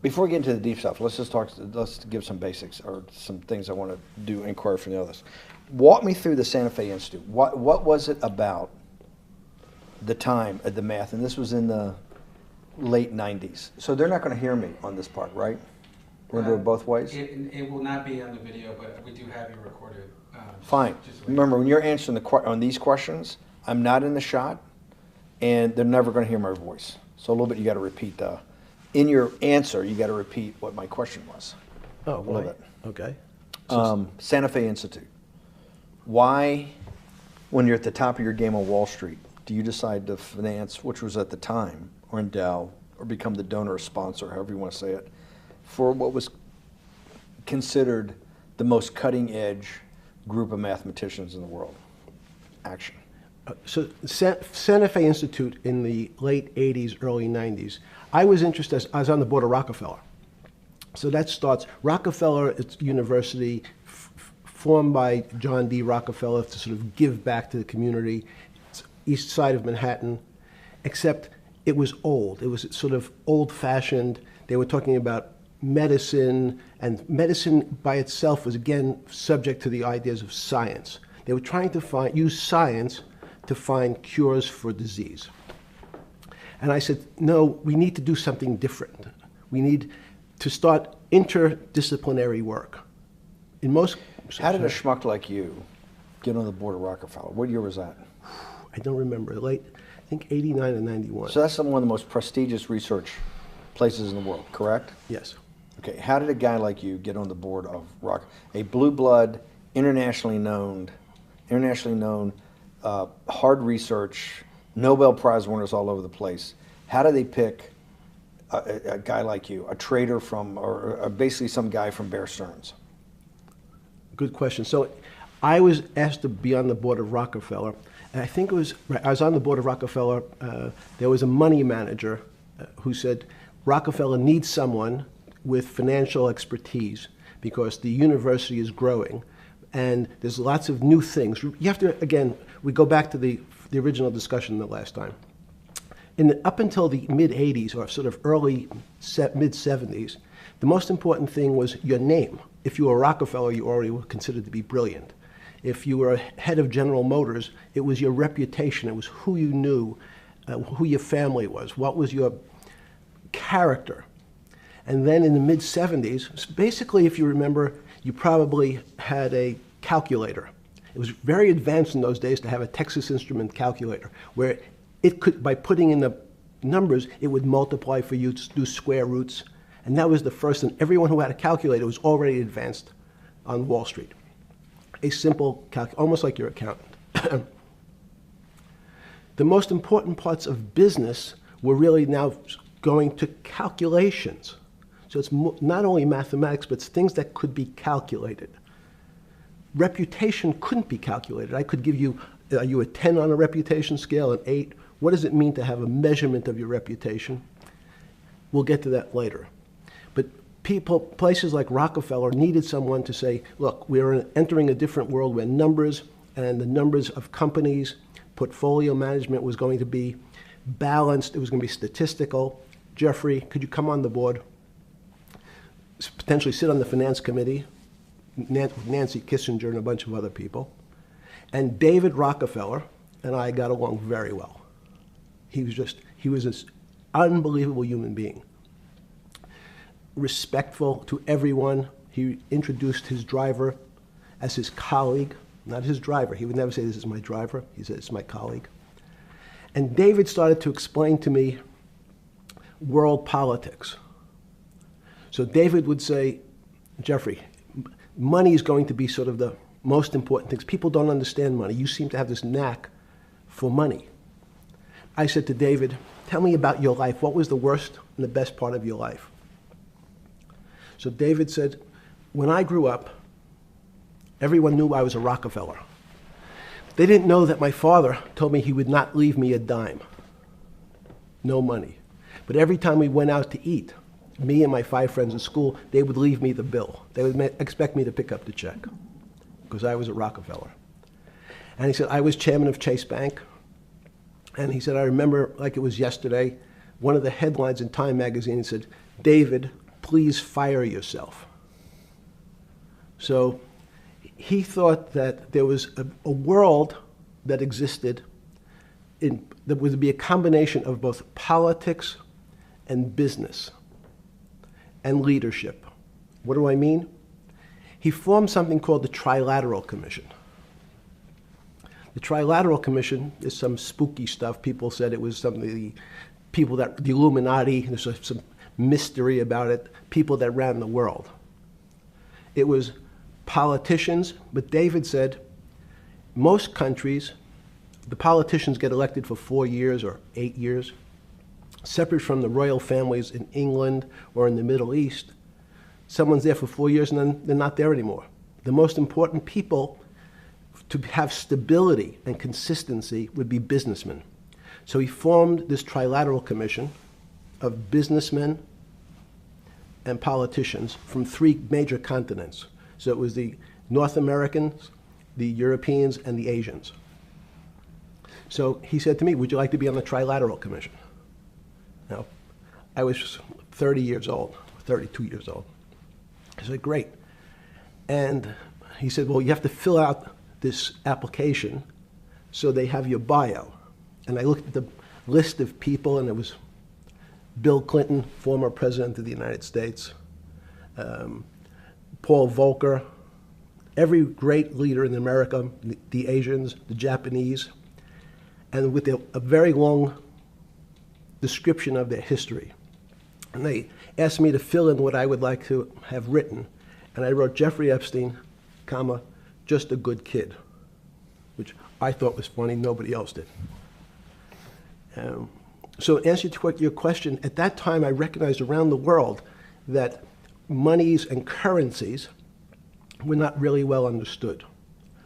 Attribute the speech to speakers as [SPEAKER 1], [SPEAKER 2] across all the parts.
[SPEAKER 1] Before we get into the deep stuff, let's give some basics or some things I want to do, inquire from the others. Walk me through the Santa Fe Institute. What was it about the time of the math? And this was in the late 90s. So they're not going to hear me on this part, right? We're going to do it both ways?
[SPEAKER 2] It will not be on the video, but we do have you recorded.
[SPEAKER 1] Fine. Remember, when you're answering on these questions, I'm not in the shot, and they're never going to hear my voice. So a little bit you got to repeat. In your answer, you got to repeat what my question was.
[SPEAKER 3] Oh,
[SPEAKER 1] a little bit.
[SPEAKER 3] Okay.
[SPEAKER 1] Santa Fe Institute. Why, when you're at the top of your game on Wall Street, do you decide to finance, which was at the time, or endow, or become the donor or sponsor, however you want to say it, for what was considered the most cutting-edge group of mathematicians in the world? Action.
[SPEAKER 3] So Santa Fe Institute in the late 80s, early 90s, I was interested, I was on the board of Rockefeller. So that starts, Rockefeller, it's university formed by John D. Rockefeller to sort of give back to the community. It's east side of Manhattan, except it was old. It was sort of old-fashioned. They were talking about medicine, and medicine by itself was, again, subject to the ideas of science. They were trying to use science to find cures for disease. And I said, no, we need to do something different. We need to start interdisciplinary work. In most...
[SPEAKER 1] How did a schmuck like you get on the board of Rockefeller? What year was that?
[SPEAKER 3] I don't remember. Late, I think 89 and 91.
[SPEAKER 1] So that's one of the most prestigious research places in the world, correct?
[SPEAKER 3] Yes.
[SPEAKER 1] Okay, how did a guy like you get on the board of a blue blood, internationally known, hard research, Nobel Prize winners all over the place? How do they pick a guy like you, a trader from, or basically some guy from Bear Stearns?
[SPEAKER 3] Good question. So I was asked to be on the board of Rockefeller. And I think it was, I was on the board of Rockefeller. There was a money manager who said, Rockefeller needs someone with financial expertise because the university is growing and there's lots of new things. You have to, again, we go back to the original discussion the last time. Up until the mid-'80s or sort of early mid-'70s, the most important thing was your name. If you were Rockefeller, you already were considered to be brilliant. If you were head of General Motors, it was your reputation. It was who you knew, who your family was, what was your character. And then in the mid-'70s, basically, if you remember, you probably had a calculator. It was very advanced in those days to have a Texas Instrument calculator, where it could, by putting in the numbers, it would multiply for you to do square roots. And that was the first, and everyone who had a calculator was already advanced on Wall Street. A simple calculator, almost like your accountant. The most important parts of business were really now going to calculations. So it's not only mathematics, but it's things that could be calculated. Reputation couldn't be calculated. I could give you, are you a 10 on a reputation scale, an 8? What does it mean to have a measurement of your reputation? We'll get to that later. But places like Rockefeller needed someone to say, look, we're entering a different world where numbers and the numbers of companies, portfolio management was going to be balanced. It was going to be statistical. Jeffrey, could you come on the board? Potentially sit on the finance committee, Nancy Kissinger and a bunch of other people. And David Rockefeller and I got along very well. He was an unbelievable human being. Respectful to everyone. He introduced his driver as his colleague, not his driver. He would never say, this is my driver. He said, it's my colleague. And David started to explain to me world politics. So David would say, Jeffrey, money is going to be sort of the most important things. People don't understand money. You seem to have this knack for money. I said to David, tell me about your life. What was the worst and the best part of your life? So David said, when I grew up, everyone knew I was a Rockefeller. They didn't know that my father told me he would not leave me a dime. No money. But every time we went out to eat, me and my 5 friends in school, they would leave me the bill. They would expect me to pick up the check because I was a Rockefeller. And he said, I was chairman of Chase Bank. And he said, I remember like it was yesterday, one of the headlines in Time magazine said, David please fire yourself. So he thought that there was a world that existed that would be a combination of both politics and business and leadership. What do I mean? He formed something called the Trilateral Commission. The Trilateral Commission is some spooky stuff. People said it was something, the Illuminati, there's some mystery about it, people that ran the world. It was politicians, but David said most countries, the politicians get elected for 4 years or 8 years, separate from the royal families in England or in the Middle East. Someone's there for 4 years and then they're not there anymore. The most important people to have stability and consistency would be businessmen. So he formed this Trilateral Commission of businessmen and politicians from 3 major continents. So it was the North Americans, the Europeans, and the Asians. So he said to me, would you like to be on the Trilateral Commission? Now, I was 30 years old, 32 years old. I said, great. And he said, well, you have to fill out this application so they have your bio. And I looked at the list of people, and it was Bill Clinton, former president of the United States, Paul Volcker, every great leader in America, the Asians, the Japanese, and with a very long description of their history. And they asked me to fill in what I would like to have written. And I wrote Jeffrey Epstein, comma, just a good kid, which I thought was funny, nobody else did. So to answer to your question, at that time I recognized around the world that monies and currencies were not really well understood.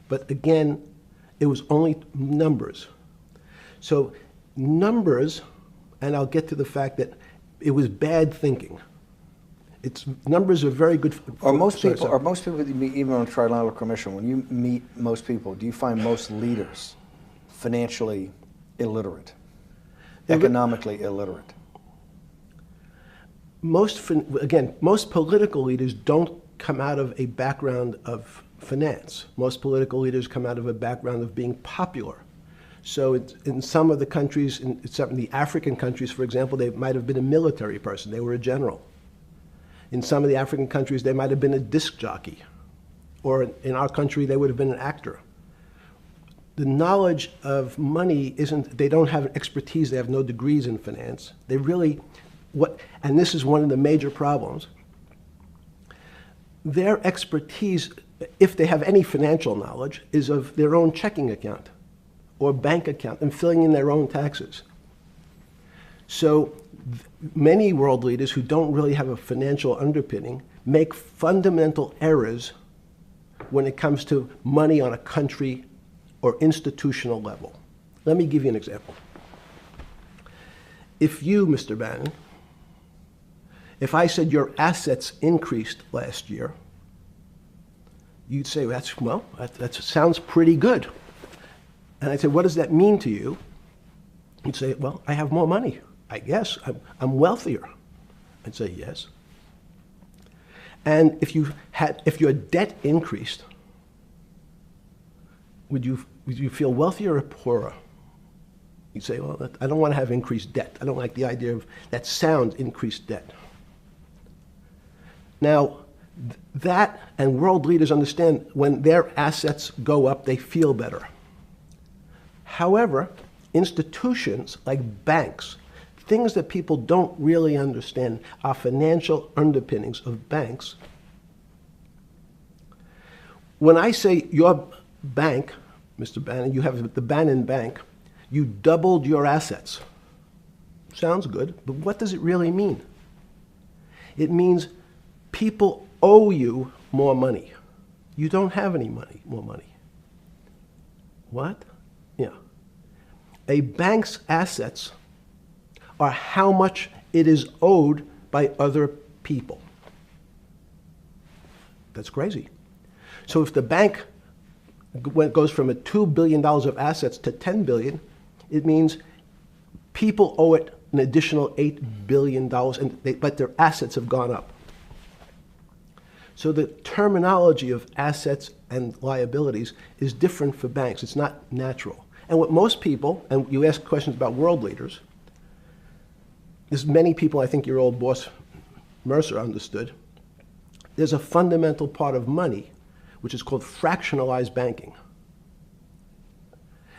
[SPEAKER 3] But again, it was only numbers. So numbers, and I'll get to the fact that it was bad thinking. Numbers are very good.
[SPEAKER 1] Are most people that you meet, even on a Trilateral Commission, when you meet most people, do you find most leaders financially illiterate, economically illiterate? Most political leaders don't come out of a background of finance. Most political leaders come out of a background of being popular. So in some of the countries, in some of the African countries, for example, they might have been a military person. They were a general. In some of the African countries, they might have been a disc jockey. Or in our country, they would have been an actor. The knowledge of money they don't have expertise, they have no degrees in finance. They really, and this is one of the major problems, their expertise, if they have any financial knowledge, is of their own checking account or bank account and filling in their own taxes. So many world leaders who don't really have a financial underpinning make fundamental errors when it comes to money on a country or institutional level. Let me give you an example. If you, Mr. Bannon, if I said your assets increased last year, you'd say, that sounds pretty good. And I'd say, what does that mean to you? You'd say, well, I have more money. I guess I'm wealthier. I'd say yes. And if your debt increased, would you feel wealthier or poorer? You'd say, well, I don't want to have increased debt. I don't like the idea of that sound, increased debt. Now, that and world leaders understand when their assets go up, they feel better. However, institutions like banks, things that people don't really understand are financial underpinnings of banks. When I say your bank, Mr. Bannon, you have the Bannon Bank, you doubled your assets. Sounds good, but what does it really mean? It means people owe you more money. You don't have any money, more money. What? Yeah. A bank's assets are how much it is owed by other people. That's crazy. So if the bank goes from $2 billion of assets to $10 billion, it means people owe it an additional $8 billion, but their assets have gone up.
[SPEAKER 3] So the terminology of assets and liabilities is different for banks. It's not natural. And what most people, and you ask questions about world leaders, there's many people, I think your old boss Mercer understood, there's a fundamental part of money which is called fractionalized banking.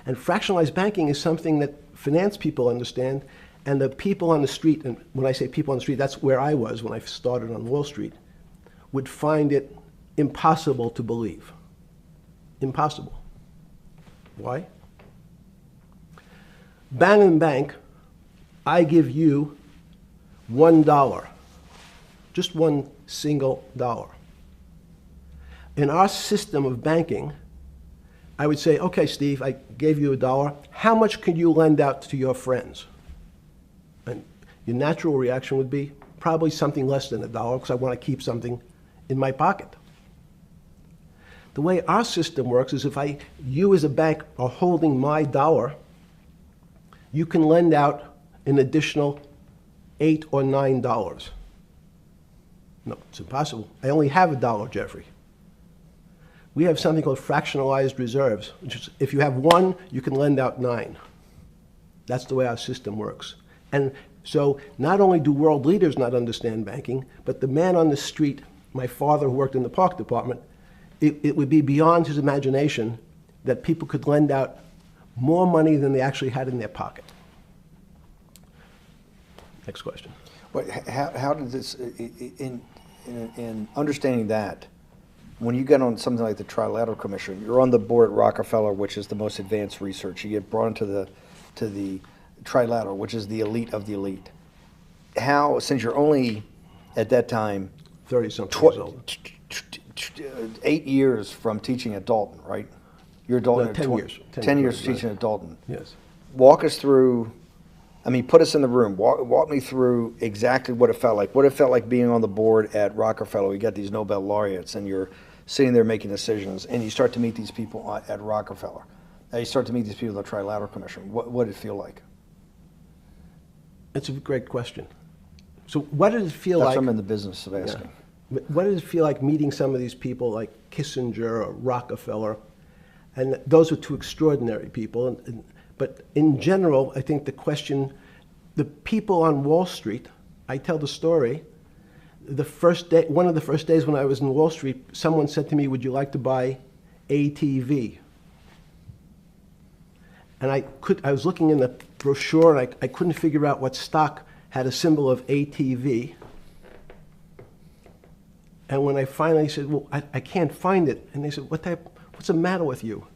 [SPEAKER 3] And fractionalized banking is something that finance people understand, and the people on the street, and when I say people on the street, that's where I was when I started on Wall Street, would find it impossible to believe. Impossible. Why? Bannon Bank, I give you $1, just one single dollar. In our system of banking, I would say, okay, Steve, I gave you $1. How much could you lend out to your friends? And your natural reaction would be probably something less than $1 because I want to keep something in my pocket. The way our system works is if you as a bank are holding my dollar, you can lend out an additional $8 or $9. No, it's impossible. I only have $1, Jeffrey. We have something called fractionalized reserves, which is if you have 1, you can lend out 9. That's the way our system works. And so not only do world leaders not understand banking, but the man on the street, my father who worked in the park department, it would be beyond his imagination that people could lend out more money than they actually had in their pocket. Next question.
[SPEAKER 1] But how did this, in understanding that, when you get on something like the Trilateral Commission, you're on the board at Rockefeller, which is the most advanced research. You get brought into the Trilateral, which is the elite of the elite. How, since you're only at that time
[SPEAKER 3] 30-something years old.
[SPEAKER 1] 8 years from teaching at Dalton, right? You're a Dalton.
[SPEAKER 3] No, 10 years.
[SPEAKER 1] 10 years
[SPEAKER 3] right.
[SPEAKER 1] teaching at Dalton.
[SPEAKER 3] Yes.
[SPEAKER 1] Walk us through. I mean, put us in the room. Walk me through exactly what it felt like. What it felt like being on the board at Rockefeller. You got these Nobel laureates, and you're sitting there making decisions, and you start to meet these people at Rockefeller. Now you start to meet these people at the Trilateral Commission. What did it feel like?
[SPEAKER 3] It's a great question. So what did it feel
[SPEAKER 1] That's
[SPEAKER 3] like?
[SPEAKER 1] what I'm in the business of asking.
[SPEAKER 3] Yeah. What did it feel like meeting some of these people like Kissinger or Rockefeller? And those were two extraordinary people. But in general, I think the question, the people on Wall Street, I tell the story, the first day, one of the first days when I was in Wall Street, someone said to me, would you like to buy ATV? And I was looking in the brochure and I couldn't figure out what stock had a symbol of ATV. And when I finally said, well, I can't find it. And they said, what's the matter with you?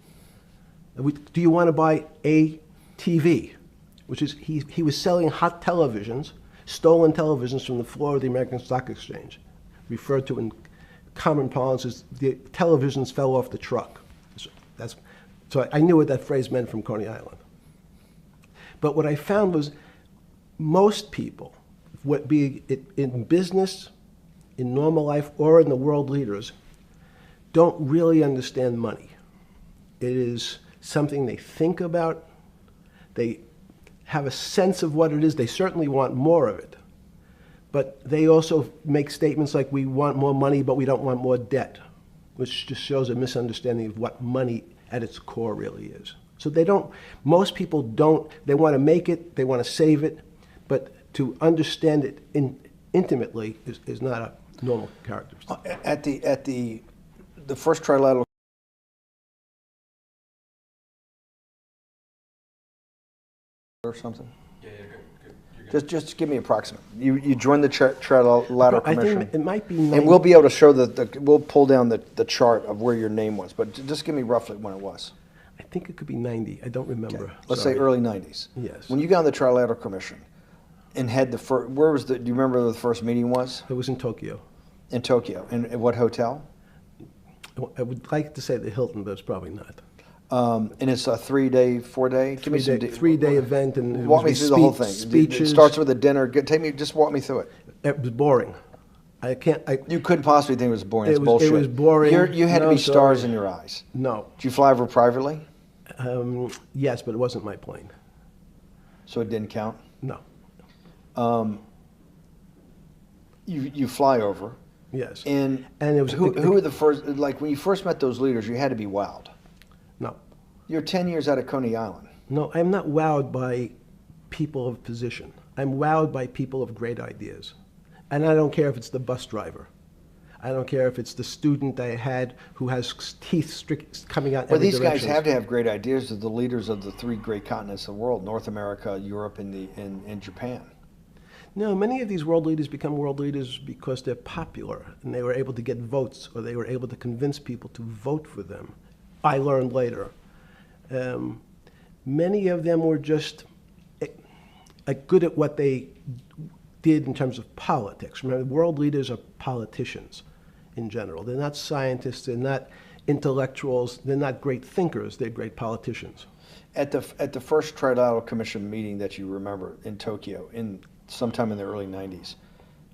[SPEAKER 3] Do you want to buy ATV? Which is, he was selling hot televisions, stolen televisions from the floor of the American Stock Exchange, referred to in common parlance as the televisions fell off the truck. So I knew what that phrase meant from Coney Island. But what I found was most people, be it in business, in normal life, or in the world leaders, don't really understand money. It is something they think about. They have a sense of what it is. They certainly want more of it. But they also make statements like, we want more money, but we don't want more debt, which just shows a misunderstanding of what money at its core really is. So most people don't, they want to make it, they want to save it, but to understand it intimately is not a normal characteristic.
[SPEAKER 1] At the first Trilateral or something?
[SPEAKER 2] Yeah, good. You're good.
[SPEAKER 1] Just give me approximate. You joined the Trilateral
[SPEAKER 3] I
[SPEAKER 1] Commission.
[SPEAKER 3] think it might be
[SPEAKER 1] And we'll be able to show we'll pull down the chart of where your name was, but just give me roughly when it was.
[SPEAKER 3] I think it could be 90. I don't remember.
[SPEAKER 1] Okay. Let's
[SPEAKER 3] Sorry.
[SPEAKER 1] say early 90s.
[SPEAKER 3] Yes.
[SPEAKER 1] When you got on the Trilateral Commission and had the first, do you remember where the first meeting was?
[SPEAKER 3] It was in Tokyo.
[SPEAKER 1] In Tokyo. And at what hotel?
[SPEAKER 3] I would like to say the Hilton, but it's probably not.
[SPEAKER 1] And it's a 3-day, 4-day? Give me some
[SPEAKER 3] Three-day event, and it
[SPEAKER 1] walk me
[SPEAKER 3] was
[SPEAKER 1] through the whole thing.
[SPEAKER 3] Speeches.
[SPEAKER 1] It starts with a dinner. Just walk me through it.
[SPEAKER 3] It was boring.
[SPEAKER 1] You couldn't possibly think it was boring. It's bullshit.
[SPEAKER 3] It was boring.
[SPEAKER 1] You had to be stars in your eyes.
[SPEAKER 3] No.
[SPEAKER 1] Did you fly over privately?
[SPEAKER 3] Yes, but it wasn't my plane.
[SPEAKER 1] So it didn't count?
[SPEAKER 3] No.
[SPEAKER 1] You fly over.
[SPEAKER 3] Yes.
[SPEAKER 1] And
[SPEAKER 3] it was
[SPEAKER 1] who were the first, like when you first met those leaders, you had to be wowed.
[SPEAKER 3] No.
[SPEAKER 1] You're 10 years out of Coney Island.
[SPEAKER 3] No, I'm not wowed by people of position. I'm wowed by people of great ideas. And I don't care if it's the bus driver. I don't care if it's the student I had who has teeth coming out
[SPEAKER 1] Well,
[SPEAKER 3] every
[SPEAKER 1] these
[SPEAKER 3] direction.
[SPEAKER 1] guys have to have great ideas. They're the leaders of the three great continents of the world: North America, Europe, and Japan.
[SPEAKER 3] No, many of these world leaders become world leaders because they're popular and they were able to get votes, or they were able to convince people to vote for them. I learned later. Many of them were just good at what they did in terms of politics. Remember, world leaders are politicians in general. They're not scientists, they're not intellectuals, they're not great thinkers, they're great politicians.
[SPEAKER 1] At the first Trilateral Commission meeting that you remember in Tokyo, sometime in the early 90s,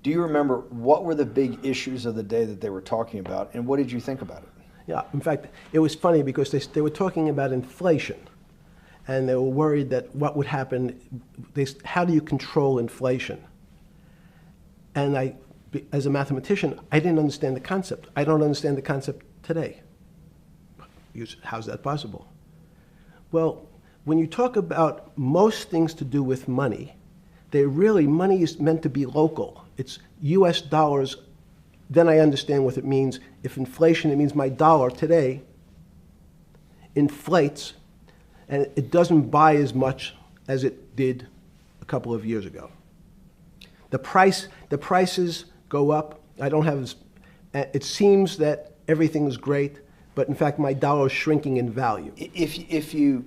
[SPEAKER 1] do you remember what were the big issues of the day that they were talking about, and what did you think about it?
[SPEAKER 3] Yeah, in fact, it was funny because they were talking about inflation, and they were worried that what would happen, how do you control inflation? And as a mathematician, I didn't understand the concept. I don't understand the concept today. How's that possible? Well, when you talk about most things to do with money, money is meant to be local. It's US dollars. Then I understand what it means. If inflation, it means my dollar today inflates, and it doesn't buy as much as it did a couple of years ago. The prices go up. I don't have it seems that everything is great, but in fact my dollar is shrinking in value.
[SPEAKER 1] If you,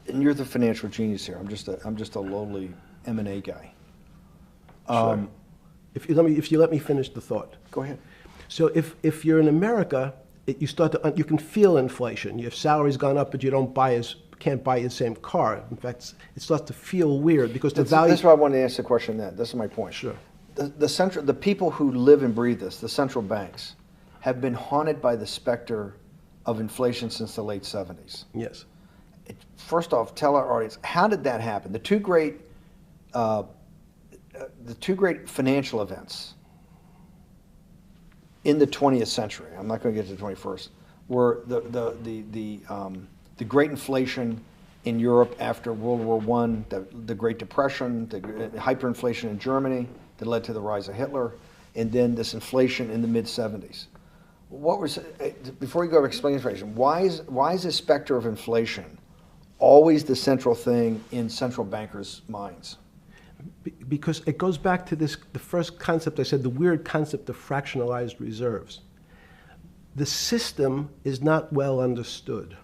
[SPEAKER 1] and you're the financial genius here. I'm just a lowly M&A guy.
[SPEAKER 3] Sure. If you let me finish the thought.
[SPEAKER 1] Go ahead.
[SPEAKER 3] So if you're in America, you can feel inflation. Your salary's gone up, but you can't buy the same car. In fact, it starts to feel weird because the value.
[SPEAKER 1] That's why I wanted to ask the question. This is my point.
[SPEAKER 3] Sure.
[SPEAKER 1] The people who live and breathe this, the central banks, have been haunted by the specter of inflation since the late 70s.
[SPEAKER 3] Yes.
[SPEAKER 1] First off, tell our audience, how did that happen? The two great financial events in the 20th century, I'm not going to get to the 21st, were the Great Inflation in Europe after World War I, the Great Depression, the hyperinflation in Germany that led to the rise of Hitler, and then this inflation in the mid-70s. Before you go to explain inflation, why is the specter of inflation always the central thing in central bankers' minds?
[SPEAKER 3] Because it goes back to the first concept I said, the weird concept of fractionalized reserves. The system is not well understood.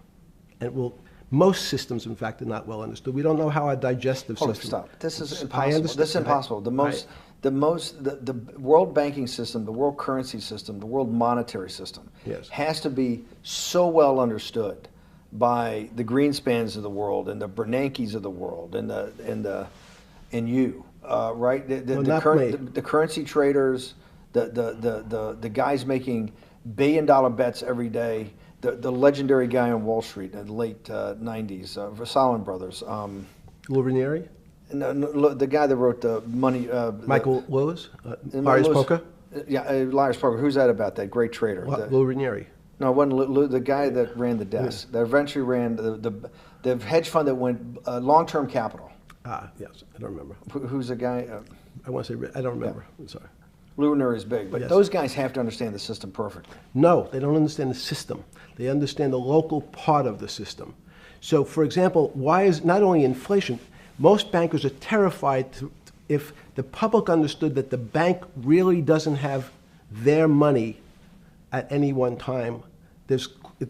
[SPEAKER 3] And most systems, in fact, are not well understood. We don't know how our digestive system.
[SPEAKER 1] Stop. This is impossible.
[SPEAKER 3] I understand.
[SPEAKER 1] This is impossible. The world banking system, the world currency system, the world monetary system has to be so well understood by the Greenspans of the world and the Bernankes of the world and you, right? The currency traders, the guys making billion-dollar bets every day. The legendary guy on Wall Street in the late 90s, Salomon Brothers.
[SPEAKER 3] Lou Ranieri?
[SPEAKER 1] No, the guy that wrote the money.
[SPEAKER 3] Michael Lewis? Liar's Poker?
[SPEAKER 1] Yeah, Liar's Poker. Who's that about? That great trader.
[SPEAKER 3] Lou Ranieri.
[SPEAKER 1] No, it wasn't Lou, the guy that ran the desk. That eventually ran the hedge fund that went long-term capital.
[SPEAKER 3] Ah, yes. I don't remember.
[SPEAKER 1] Who's the guy?
[SPEAKER 3] I want to say, I don't remember. Yeah. I'm sorry.
[SPEAKER 1] Lou Ranieri is big, but those guys have to understand the system perfectly.
[SPEAKER 3] No, they don't understand the system. They understand the local part of the system. So, for example, why is not only inflation, most bankers are terrified if the public understood that the bank really doesn't have their money at any one time.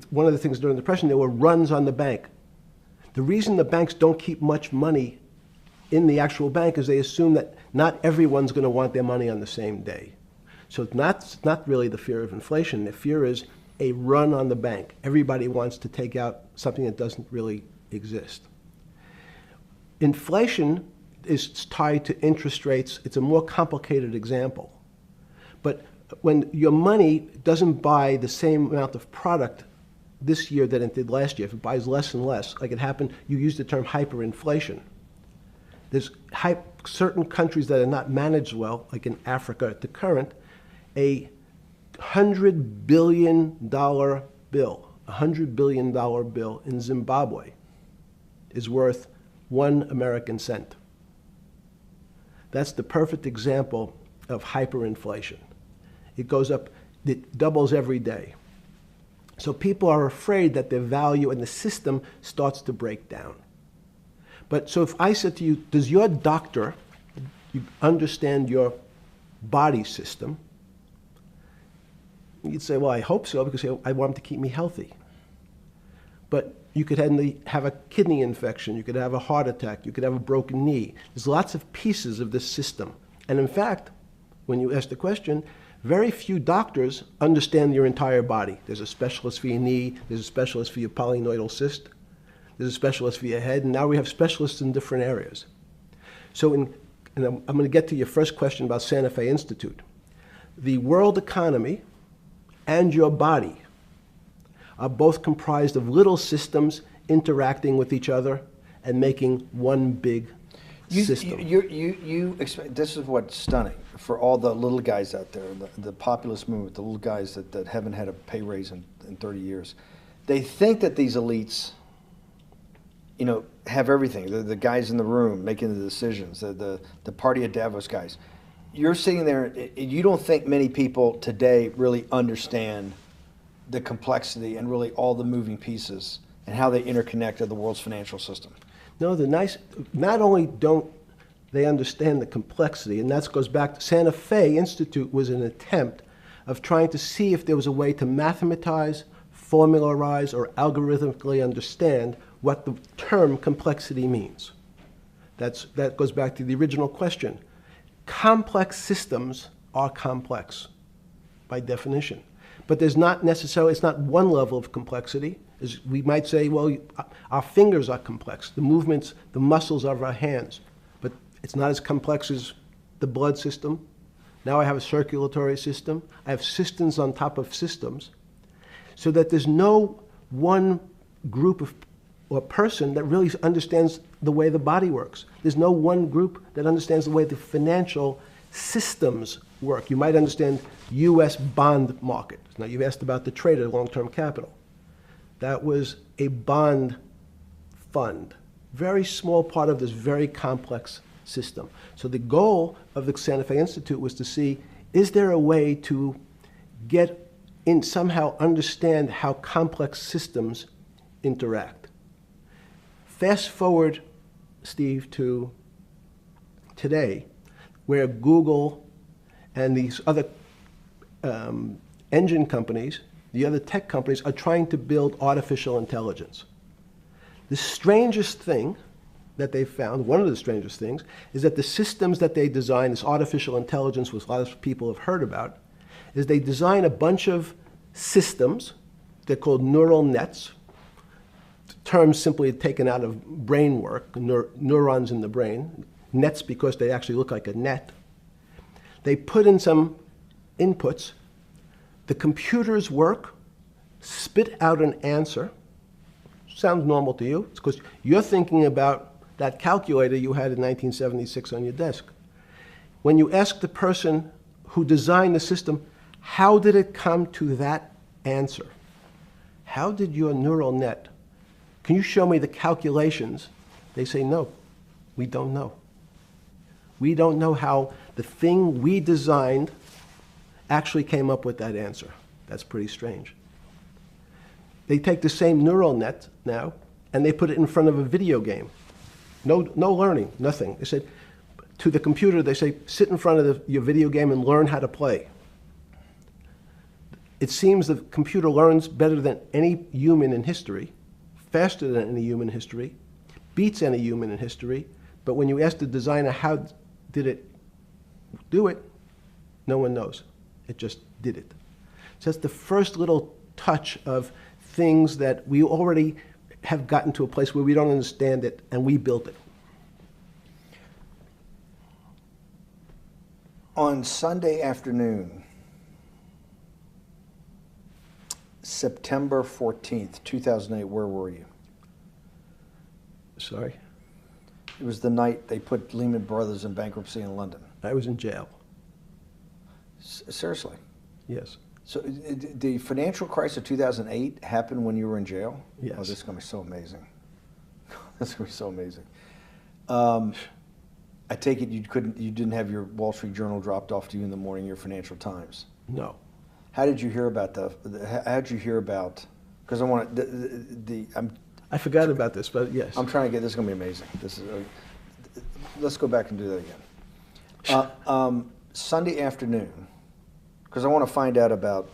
[SPEAKER 3] One of the things during the Depression, there were runs on the bank. The reason the banks don't keep much money in the actual bank is they assume that not everyone's going to want their money on the same day. So it's not really the fear of inflation. The fear is a run on the bank. Everybody wants to take out something that doesn't really exist. Inflation is tied to interest rates. It's a more complicated example. But when your money doesn't buy the same amount of product this year than it did last year, if it buys less and less, like it happened, you used the term hyperinflation. There's certain countries that are not managed well, like in Africa at the current, A $100 billion bill, $100 billion bill in Zimbabwe is worth 1 American cent. That's the perfect example of hyperinflation. It goes up, it doubles every day. So people are afraid that their value in the system starts to break down. But so if I said to you, does your doctor understand your body system? You'd say, well, I hope so, because I want him to keep me healthy. But you could have a kidney infection, you could have a heart attack, you could have a broken knee. There's lots of pieces of this system. And in fact, when you ask the question, very few doctors understand your entire body. There's a specialist for your knee, there's a specialist for your polynoidal cyst, there's a specialist for your head, and now we have specialists in different areas. So and I'm going to get to your first question about Santa Fe Institute. The world economy and your body are both comprised of little systems interacting with each other and making one big system.
[SPEAKER 1] This is what's stunning for all the little guys out there, the populist movement, the little guys that haven't had a pay raise in 30 years. They think that these elites, have everything. The guys in the room making the decisions, the party at Davos guys. You're sitting there, you don't think many people today really understand the complexity and really all the moving pieces and how they interconnect to the world's financial system.
[SPEAKER 3] No, not only don't they understand the complexity, and that goes back to Santa Fe Institute was an attempt of trying to see if there was a way to mathematize, formularize, or algorithmically understand what the term complexity means. That goes back to the original question. Complex systems are complex by definition. But there's not necessarily, it's not one level of complexity. As we might say, well, our fingers are complex, the movements, the muscles of our hands. But it's not as complex as the blood system. Now I have a circulatory system. I have systems on top of systems. So that there's no one group of or person that really understands the way the body works. There's no one group that understands the way the financial systems work. You might understand U.S. bond market. Now you've asked about the trade of long-term capital. That was a bond fund, very small part of this very complex system. So the goal of the Santa Fe Institute was to see, is there a way to get in, somehow understand how complex systems interact? Fast forward, Steve, to today, where Google and these other engine companies, the other tech companies, are trying to build artificial intelligence. The strangest thing that they've found, one of the strangest things, is that the systems that they design, this artificial intelligence, which a lot of people have heard about, is they design a bunch of systems. They're called neural nets. Terms simply taken out of brain work, neurons in the brain. Nets because they actually look like a net. They put in some inputs. The computers work, spit out an answer. Sounds normal to you. It's because you're thinking about that calculator you had in 1976 on your desk. When you ask the person who designed the system, how did it come to that answer? How did your neural net, can you show me the calculations? They say, no, we don't know. We don't know how the thing we designed actually came up with that answer. That's pretty strange. They take the same neural net now and they put it in front of a video game. No learning, nothing. They said to the computer, they say, sit in front of your video game and learn how to play. It seems the computer learns better than any human in history, faster than any human in history, beats any human in history, but when you ask the designer how did it do it, no one knows. It just did it. So that's the first little touch of things that we already have gotten to a place where we don't understand it, and we built it.
[SPEAKER 1] On Sunday afternoon, September 14th, 2008, where were you?
[SPEAKER 3] Sorry?
[SPEAKER 1] It was the night they put Lehman Brothers in bankruptcy in London.
[SPEAKER 3] I was in jail.
[SPEAKER 1] Seriously.
[SPEAKER 3] Yes.
[SPEAKER 1] So the financial crisis of 2008 happened when you were in jail?
[SPEAKER 3] Yes.
[SPEAKER 1] Oh, this is going to be so amazing. This is going to be so amazing. I take it you didn't have your Wall Street Journal dropped off to you in the morning, your Financial Times.
[SPEAKER 3] No.
[SPEAKER 1] How did you hear about how did you hear about, because I want
[SPEAKER 3] I forgot about this, but yes.
[SPEAKER 1] I'm trying to get, this is going to be amazing. This is, let's go back and do that again. Sunday afternoon, because I want to find out about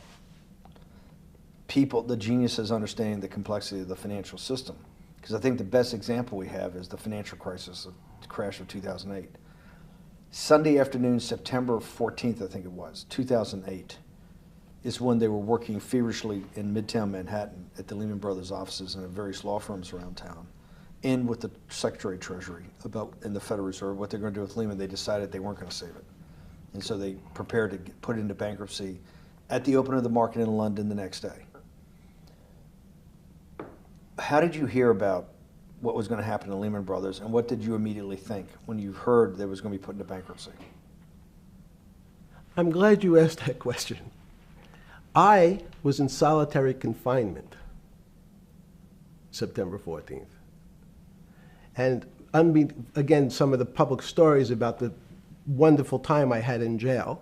[SPEAKER 1] people, the geniuses understanding the complexity of the financial system. Because I think the best example we have is the financial crisis, the crash of 2008. Sunday afternoon, September 14th, I think it was, 2008, is when they were working feverishly in Midtown Manhattan at the Lehman Brothers offices and at various law firms around town, and with the Secretary of Treasury and the Federal Reserve, what they're going to do with Lehman. They decided they weren't going to save it. And so they prepared to put it into bankruptcy at the open of the market in London the next day. How did you hear about what was going to happen to Lehman Brothers, and what did you immediately think when you heard they was going to be put into bankruptcy?
[SPEAKER 3] I'm glad you asked that question. I was in solitary confinement September 14th. And again, some of the public stories about the wonderful time I had in jail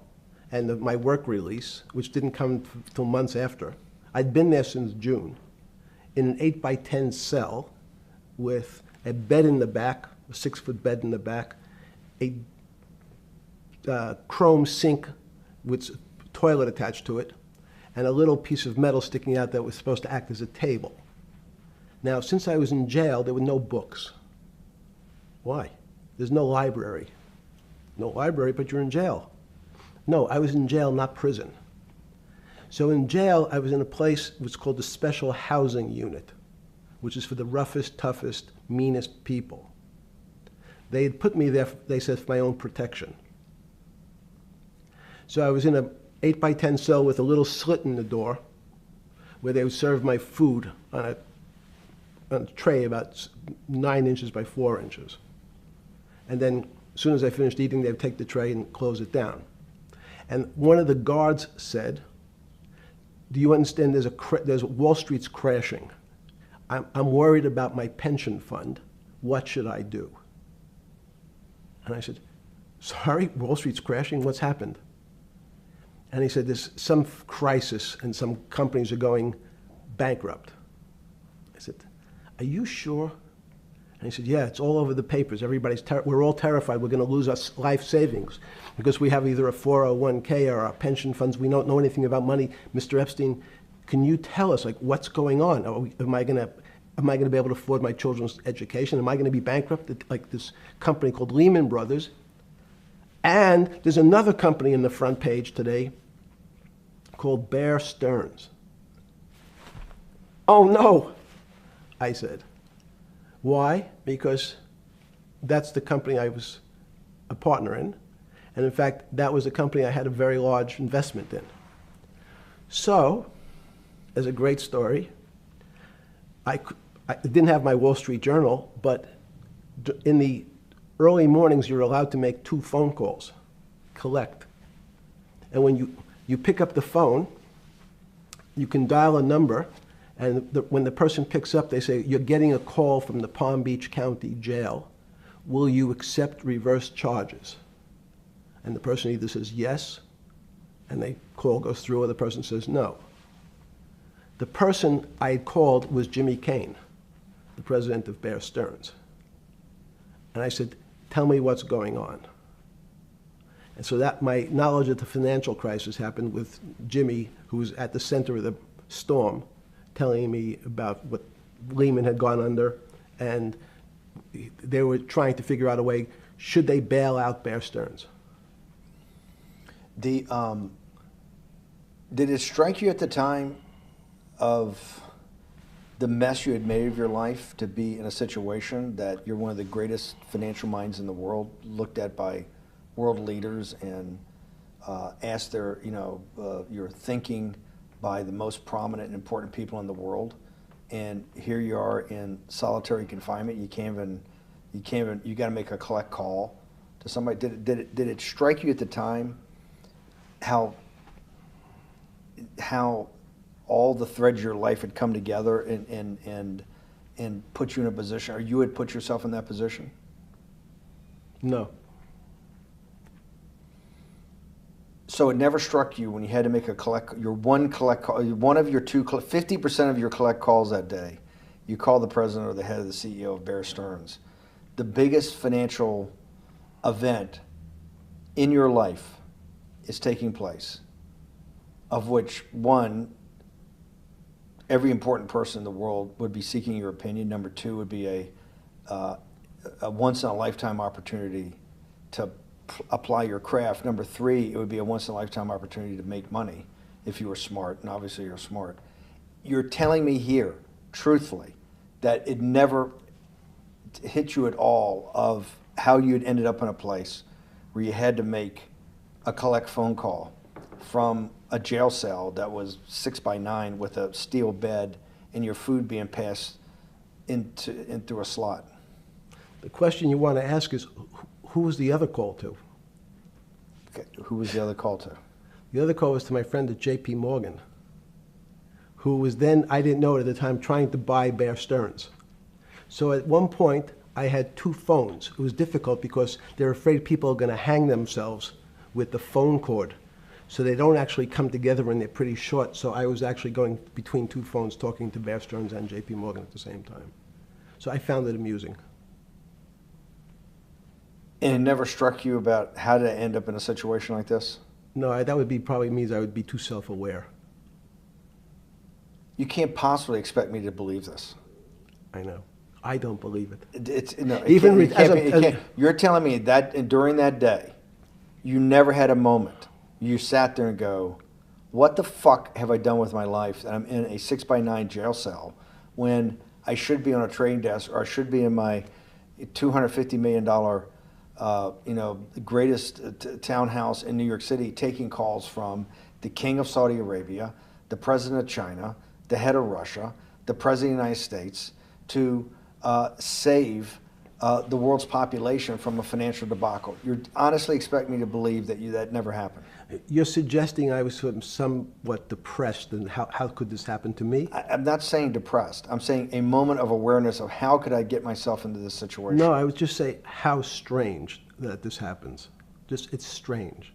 [SPEAKER 3] and my work release, which didn't come till months after. I'd been there since June in an 8x10 cell with a bed in the back, a 6-foot bed in the back, a chrome sink with a toilet attached to it, and a little piece of metal sticking out that was supposed to act as a table. Now, since I was in jail, there were no books. Why? There's no library. No library, but you're in jail. No, I was in jail, not prison. So in jail, I was in a place what's called the Special Housing Unit, which is for the roughest, toughest, meanest people. They had put me there, they said, for my own protection. So I was in a 8x10 cell with a little slit in the door where they would serve my food on a tray about 9 inches by 4 inches. And then as soon as I finished eating, they would take the tray and close it down. And one of the guards said, do you understand there's Wall Street's crashing. I'm worried about my pension fund. What should I do? And I said, sorry, Wall Street's crashing? What's happened? And he said, there's some crisis and some companies are going bankrupt. I said, are you sure? And he said, yeah, it's all over the papers. We're all terrified we're going to lose our life savings because we have either a 401k or our pension funds. We don't know anything about money. Mr. Epstein, can you tell us, like, what's going on? Am I going to be able to afford my children's education? Am I going to be bankrupt like this company called Lehman Brothers? And there's another company in the front page today called Bear Stearns. Oh no, I said. Why? Because that's the company I was a partner in. And in fact, that was a company I had a very large investment in. So, as a great story, I didn't have my Wall Street Journal, but in the early mornings, you're allowed to make 2 phone calls, collect. And when you pick up the phone, you can dial a number, and when the person picks up, they say, you're getting a call from the Palm Beach County Jail. Will you accept reverse charges? And the person either says yes, and the call goes through, or the person says no. The person I had called was Jimmy Kane, the president of Bear Stearns. And I said, tell me what's going on. And so that my knowledge of the financial crisis happened with Jimmy, who was at the center of the storm, telling me about what Lehman had gone under, and they were trying to figure out a way, should they bail out Bear Stearns?
[SPEAKER 1] Did it strike you at the time of the mess you had made of your life to be in a situation that you're one of the greatest financial minds in the world, looked at by world leaders and asked your thinking by the most prominent and important people in the world, and here you are in solitary confinement. You got to make a collect call to somebody. Did it strike you at the time how all the threads of your life had come together and put you in a position, or you had put yourself in that position?
[SPEAKER 3] No.
[SPEAKER 1] So it never struck you when you had to make one of your 50% of your collect calls that day, you call the president or the head of the CEO of Bear Stearns. The biggest financial event in your life is taking place, of which one, every important person in the world would be seeking your opinion. Number two would be a once-in-a-lifetime opportunity to apply your craft. Number three, it would be a once-in-a-lifetime opportunity to make money if you were smart, and obviously you're smart. You're telling me here, truthfully, that it never hit you at all of how you'd ended up in a place where you had to make a collect phone call from a jail cell that was 6x9 with a steel bed and your food being passed in through a slot.
[SPEAKER 3] The question you want to ask is, who was the other call to?
[SPEAKER 1] Okay. Who was the other call to?
[SPEAKER 3] The other call was to my friend at J.P. Morgan, who was then, I didn't know it at the time, trying to buy Bear Stearns. So at one point, I had two phones. It was difficult because they're afraid people are going to hang themselves with the phone cord. So they don't actually come together and they're pretty short. So I was actually going between two phones talking to Bear Stearns and J.P. Morgan at the same time. So I found it amusing.
[SPEAKER 1] And it never struck you about how to end up in a situation like this?
[SPEAKER 3] No, that would be probably means I would be too self-aware.
[SPEAKER 1] You can't possibly expect me to believe this.
[SPEAKER 3] I know. I don't believe it.
[SPEAKER 1] It's no.
[SPEAKER 3] Even
[SPEAKER 1] You're telling me that during that day, you never had a moment. You sat there and go, "What the fuck have I done with my life that I'm in a 6x9 jail cell when I should be on a trading desk or I should be in my $250 million, greatest townhouse in New York City, taking calls from the King of Saudi Arabia, the President of China, the head of Russia, the President of the United States, to save the world's population from a financial debacle." You honestly expect me to believe that never happened?
[SPEAKER 3] You're suggesting I was sort of somewhat depressed, and how could this happen to me?
[SPEAKER 1] I'm not saying depressed. I'm saying a moment of awareness of how could I get myself into this situation.
[SPEAKER 3] No, I would just say how strange that this happens. It's strange.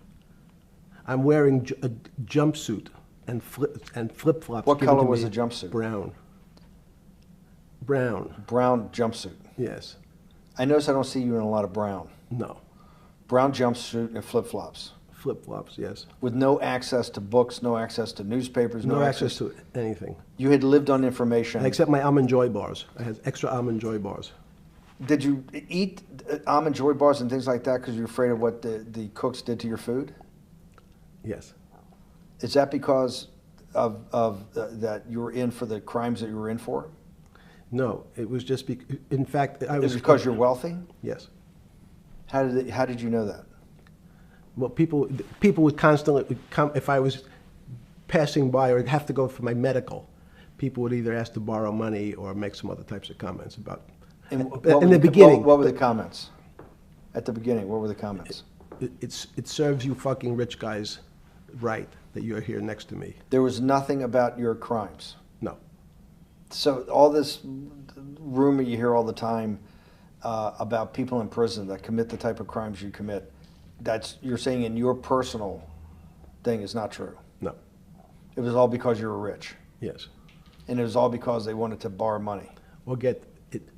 [SPEAKER 3] I'm wearing a jumpsuit and flip-flops.
[SPEAKER 1] What color was the jumpsuit?
[SPEAKER 3] Brown. Brown.
[SPEAKER 1] Brown jumpsuit.
[SPEAKER 3] Yes.
[SPEAKER 1] I notice I don't see you in a lot of brown.
[SPEAKER 3] No.
[SPEAKER 1] Brown jumpsuit and flip-flops.
[SPEAKER 3] Flip-flops, yes.
[SPEAKER 1] With no access to books, no access to newspapers,
[SPEAKER 3] No access to anything.
[SPEAKER 1] You had lived on information.
[SPEAKER 3] Except my Almond Joy bars. I had extra Almond Joy bars.
[SPEAKER 1] Did you eat Almond Joy bars and things like that because you're afraid of what the cooks did to your food?
[SPEAKER 3] Yes.
[SPEAKER 1] Is that because of that you were in for the crimes that you were in for?
[SPEAKER 3] No, it was just in fact, I was.
[SPEAKER 1] Is it because you're wealthy?
[SPEAKER 3] Yes.
[SPEAKER 1] How did you know that?
[SPEAKER 3] Well, people would constantly come if I was passing by or have to go for my medical. People would either ask to borrow money or make some other types of comments about. In the beginning,
[SPEAKER 1] what were the comments? At the beginning, what were the comments?
[SPEAKER 3] It serves you fucking rich guys right that you're here next to me.
[SPEAKER 1] There was nothing about your crimes.
[SPEAKER 3] No.
[SPEAKER 1] So all this rumor you hear all the time about people in prison that commit the type of crimes you commit, you're saying in your personal thing is not true.
[SPEAKER 3] No.
[SPEAKER 1] It was all because you were rich.
[SPEAKER 3] Yes.
[SPEAKER 1] And it was all because they wanted to borrow money.
[SPEAKER 3] Or get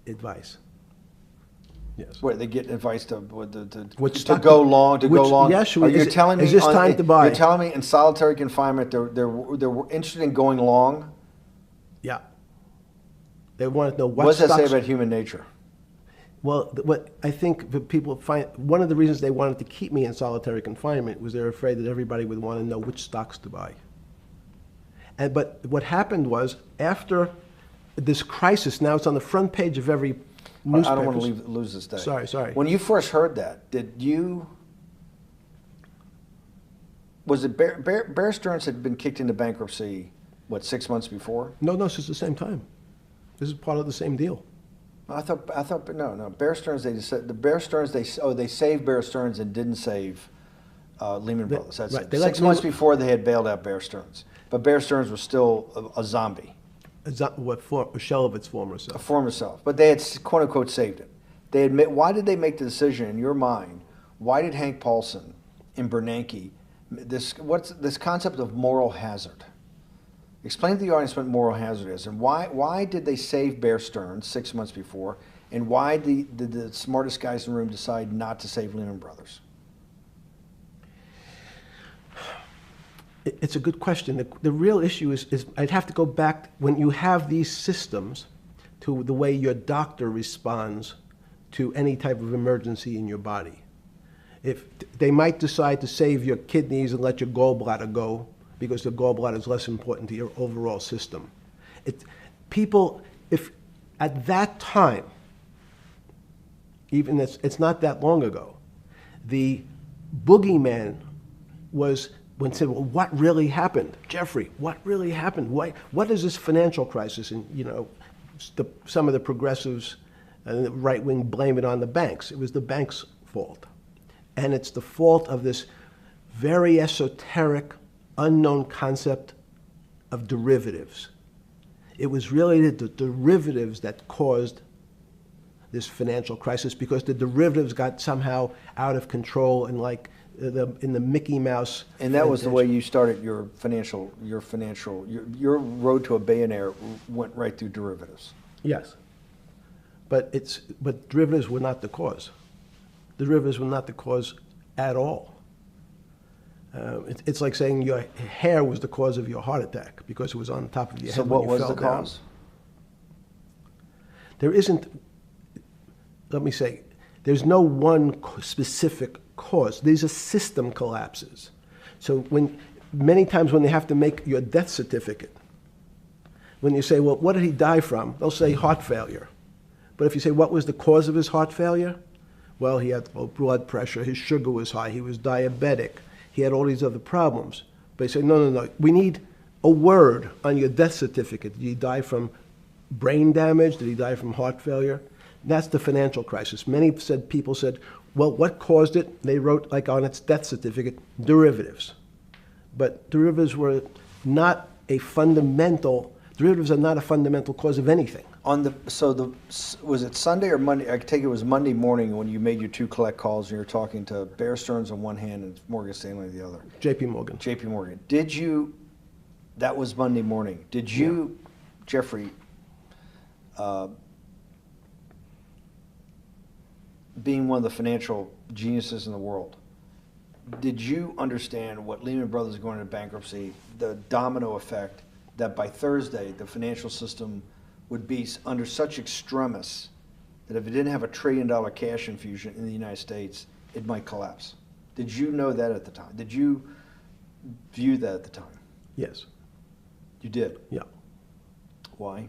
[SPEAKER 3] advice. Yes.
[SPEAKER 1] What, they get advice to go long?
[SPEAKER 3] Yes.
[SPEAKER 1] You're telling me
[SPEAKER 3] is this time to buy?
[SPEAKER 1] You're telling me in solitary confinement they're interested in going long?
[SPEAKER 3] Yeah. They want to know what
[SPEAKER 1] does that say about human nature?
[SPEAKER 3] Well, what I think the people find, one of the reasons they wanted to keep me in solitary confinement was they're afraid that everybody would want to know which stocks to buy. But what happened was, after this crisis, now it's on the front page of every newspaper.
[SPEAKER 1] I don't want to lose this day.
[SPEAKER 3] Sorry.
[SPEAKER 1] When you first heard that, was it Bear Stearns had been kicked into bankruptcy, 6 months before?
[SPEAKER 3] No, this is the same time. This is part of the same deal.
[SPEAKER 1] I thought no. Bear Stearns, they saved Bear Stearns and didn't save Lehman Brothers. That's
[SPEAKER 3] right.
[SPEAKER 1] it.
[SPEAKER 3] They
[SPEAKER 1] 6
[SPEAKER 3] let
[SPEAKER 1] months
[SPEAKER 3] Lehman-
[SPEAKER 1] before they had bailed out Bear Stearns. But Bear Stearns was still a zombie,
[SPEAKER 3] A shell of its former
[SPEAKER 1] a
[SPEAKER 3] self.
[SPEAKER 1] former self. But they had, quote unquote, saved it. They admit, why did they make the decision in your mind? Why did Hank Paulson and Bernanke, what's this concept of moral hazard? Explain to the audience what moral hazard is, and why did they save Bear Stearns 6 months before, and why did the smartest guys in the room decide not to save Lehman Brothers?
[SPEAKER 3] It's a good question. The real issue is I'd have to go back when you have these systems to the way your doctor responds to any type of emergency in your body. If they might decide to save your kidneys and let your gallbladder go because the gallbladder is less important to your overall system. People, if at that time, even it's not that long ago, the boogeyman was when said, well, what really happened? Jeffrey, what really happened? What is this financial crisis? And, some of the progressives and the right wing blame it on the banks. It was the banks' fault. And it's the fault of this very esoteric, unknown concept of derivatives. It was really the derivatives that caused this financial crisis because the derivatives got somehow out of control and in the Mickey Mouse.
[SPEAKER 1] And that was the way you started your road to a billionaire went right through derivatives.
[SPEAKER 3] Yes. But derivatives were not the cause. Derivatives were not the cause at all. It's like saying your hair was the cause of your heart attack because it was on top of your
[SPEAKER 1] So
[SPEAKER 3] head
[SPEAKER 1] what
[SPEAKER 3] when you
[SPEAKER 1] was
[SPEAKER 3] fell
[SPEAKER 1] the
[SPEAKER 3] down.
[SPEAKER 1] cause?
[SPEAKER 3] There isn't, let me say, there's no one specific cause. These are system collapses. So many times when they have to make your death certificate, when you say, well, what did he die from? They'll say heart failure. But if you say, what was the cause of his heart failure? Well, he had low blood pressure, his sugar was high, he was diabetic, he had all these other problems. But you say, no, we need a word on your death certificate. Did he die from brain damage? Did he die from heart failure? That's the financial crisis. People said, well, what caused it? They wrote, like on its death certificate, derivatives. But derivatives are not a fundamental cause of anything.
[SPEAKER 1] Was it Sunday or Monday? I take it was Monday morning when you made your two collect calls and you're talking to Bear Stearns on one hand and Morgan Stanley on the other.
[SPEAKER 3] J.P. Morgan.
[SPEAKER 1] J.P. Morgan. That was Monday morning. Did you, Jeffrey, being one of the financial geniuses in the world, did you understand what Lehman Brothers going into bankruptcy, the domino effect, that by Thursday the financial system would be under such extremis that if it didn't have $1 trillion cash infusion in the United States, it might collapse? Did you know that at the time? Did you view that at the time?
[SPEAKER 3] Yes.
[SPEAKER 1] You did?
[SPEAKER 3] Yeah.
[SPEAKER 1] Why?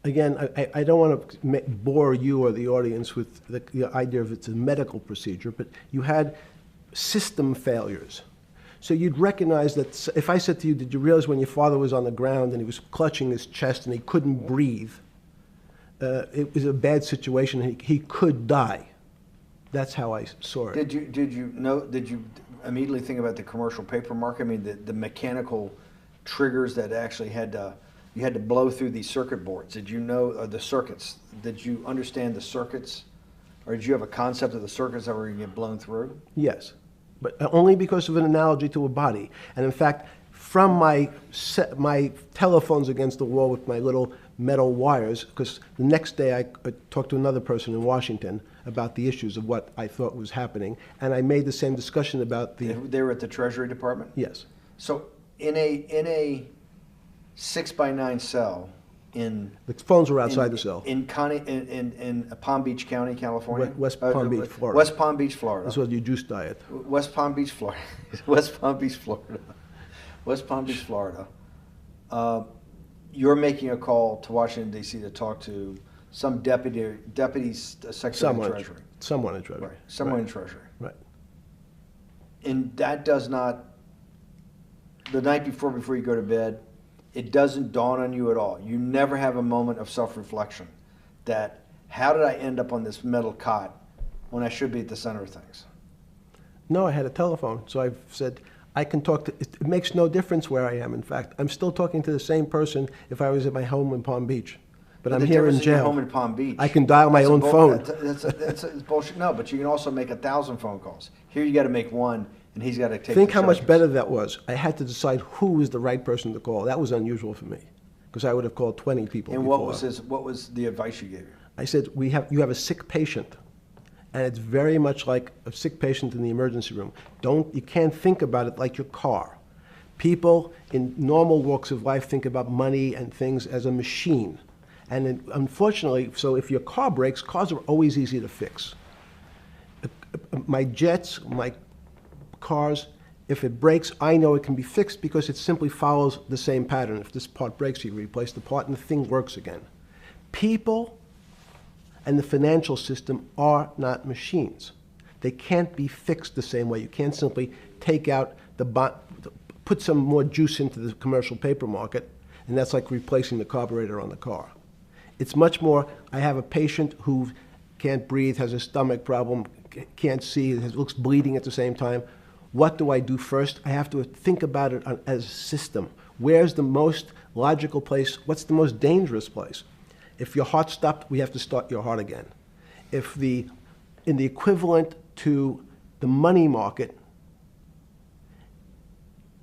[SPEAKER 3] Again, I don't want to bore you or the audience with the idea of it's a medical procedure, but you had system failures. So you'd recognize that if I said to you, did you realize when your father was on the ground and he was clutching his chest and he couldn't breathe, it was a bad situation, he could die. That's how I saw it.
[SPEAKER 1] Did you immediately think about the commercial paper market? I mean, the mechanical triggers that actually you had to blow through these circuit boards. Did you know the circuits? Did you understand the circuits? Or did you have a concept of the circuits that were going to get blown through?
[SPEAKER 3] Yes, but only because of an analogy to a body. And in fact, from my telephones against the wall with my little metal wires, because the next day I talked to another person in Washington about the issues of what I thought was happening, and I made the same discussion about the...
[SPEAKER 1] They were at the Treasury Department?
[SPEAKER 3] Yes.
[SPEAKER 1] So in a 6x9 cell in...
[SPEAKER 3] The phones were outside the cell.
[SPEAKER 1] In Palm Beach County, California?
[SPEAKER 3] West Palm Beach, Florida.
[SPEAKER 1] West Palm Beach, Florida.
[SPEAKER 3] This was your juice diet.
[SPEAKER 1] West Palm Beach, Florida. West Palm Beach, Florida. West Palm Beach, Florida. You're making a call to Washington, D.C. to talk to some deputy secretary of Treasury.
[SPEAKER 3] Someone in Treasury.
[SPEAKER 1] Right. Someone in Treasury.
[SPEAKER 3] Right.
[SPEAKER 1] And that does not, the night before you go to bed, it doesn't dawn on you at all. You never have a moment of self-reflection that, how did I end up on this metal cot when I should be at the center of things?
[SPEAKER 3] No, I had a telephone. So I said, I can talk to, it makes no difference where I am, in fact. I'm still talking to the same person if I was at my home in Palm Beach. But I'm
[SPEAKER 1] the
[SPEAKER 3] here in
[SPEAKER 1] difference your
[SPEAKER 3] jail.
[SPEAKER 1] home in Palm Beach.
[SPEAKER 3] I can dial my
[SPEAKER 1] that's a
[SPEAKER 3] own phone.
[SPEAKER 1] That's bullshit. No, but you can also make 1,000 phone calls. Here you got to make one, and he's got to take.
[SPEAKER 3] Think
[SPEAKER 1] the
[SPEAKER 3] how much
[SPEAKER 1] charges.
[SPEAKER 3] better that was. I had to decide who was the right person to call. That was unusual for me, because I would have called 20 people
[SPEAKER 1] And
[SPEAKER 3] before.
[SPEAKER 1] what was the advice you gave him?
[SPEAKER 3] I said, you have a sick patient, and it's very much like a sick patient in the emergency room. You can't think about it like your car. People in normal walks of life think about money and things as a machine. And unfortunately, so if your car breaks, cars are always easy to fix. My jets, my cars, if it breaks, I know it can be fixed because it simply follows the same pattern. If this part breaks, you replace the part and the thing works again. People and the financial system are not machines. They can't be fixed the same way. You can't simply take out put some more juice into the commercial paper market, and that's like replacing the carburetor on the car. It's much more, I have a patient who can't breathe, has a stomach problem, can't see, looks bleeding at the same time. What do I do first? I have to think about it as a system. Where's the most logical place? What's the most dangerous place? If your heart stopped, we have to start your heart again. In the equivalent to the money market,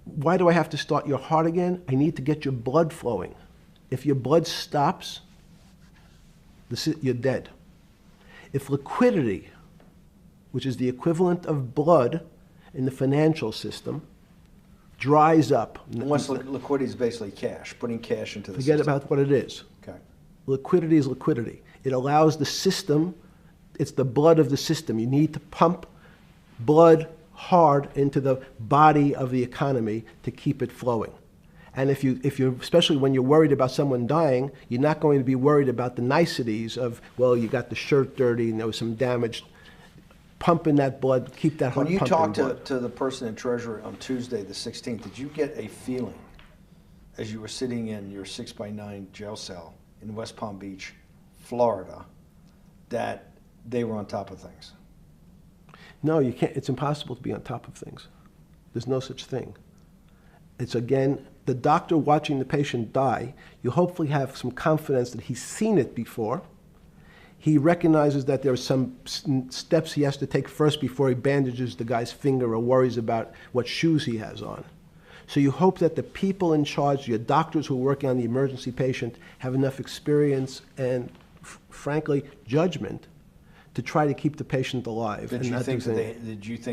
[SPEAKER 3] why do I have to start your heart again? I need to get your blood flowing. If your blood stops, you're dead. If liquidity, which is the equivalent of blood in the financial system, dries up.
[SPEAKER 1] Once liquidity is basically cash, putting cash into the
[SPEAKER 3] Forget
[SPEAKER 1] system.
[SPEAKER 3] about what it is.
[SPEAKER 1] Okay.
[SPEAKER 3] Liquidity is liquidity. It allows the system, it's the blood of the system. You need to pump blood hard into the body of the economy to keep it flowing. And if you, especially when you're worried about someone dying, you're not going to be worried about the niceties of, well, you got the shirt dirty and there was some damage. Pumping that blood, keep that heart
[SPEAKER 1] When you
[SPEAKER 3] pumping
[SPEAKER 1] talked to the person in Treasury on Tuesday, the 16th, did you get a feeling as you were sitting in your 6x9 jail cell in West Palm Beach, Florida, that they were on top of things?
[SPEAKER 3] No, you can't. It's impossible to be on top of things. There's no such thing. It's, again, the doctor watching the patient die. You hopefully have some confidence that he's seen it before. He recognizes that there are some steps he has to take first before he bandages the guy's finger or worries about what shoes he has on. So you hope that the people in charge, your doctors who are working on the emergency patient, have enough experience and, frankly, judgment to try to keep the patient alive.
[SPEAKER 1] Did you think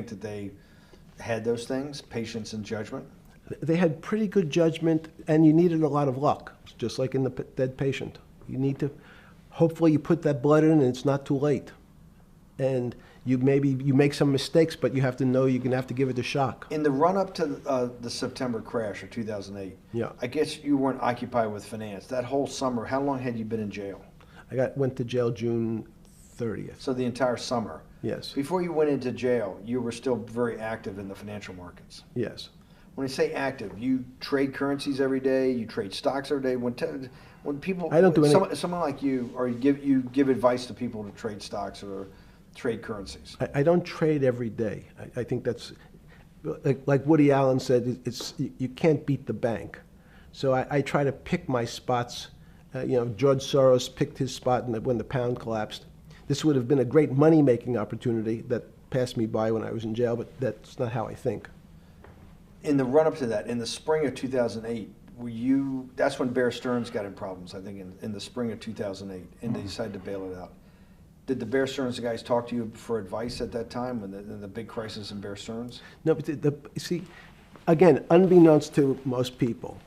[SPEAKER 1] that they had those things, patience and judgment?
[SPEAKER 3] They had pretty good judgment, and you needed a lot of luck, just like in the dead patient. You need to, hopefully you put that blood in and it's not too late. And you make some mistakes, but you have to know you're going to have to give it a shock.
[SPEAKER 1] In the run-up to the September crash of 2008,
[SPEAKER 3] Yeah.
[SPEAKER 1] I guess you weren't occupied with finance. That whole summer, how long had you been in jail?
[SPEAKER 3] Went to jail June 30th.
[SPEAKER 1] So the entire summer.
[SPEAKER 3] Yes.
[SPEAKER 1] Before you went into jail, you were still very active in the financial markets.
[SPEAKER 3] Yes.
[SPEAKER 1] When I say active, you trade currencies every day, you trade stocks every day. When people,
[SPEAKER 3] I don't do any.
[SPEAKER 1] someone like you, or you give advice to people to trade stocks or trade currencies.
[SPEAKER 3] I don't trade every day. I think that's, like Woody Allen said, you can't beat the bank. So I try to pick my spots. George Soros picked his spot when the pound collapsed. This would have been a great money-making opportunity that passed me by when I was in jail, but that's not how I think.
[SPEAKER 1] In the run-up to that, in the spring of 2008, that's when Bear Stearns got in problems, I think, in the spring of 2008, and they decided to bail it out. Did the Bear Stearns guys talk to you for advice at that time, when the big crisis in Bear Stearns?
[SPEAKER 3] No, but see, again, unbeknownst to most people,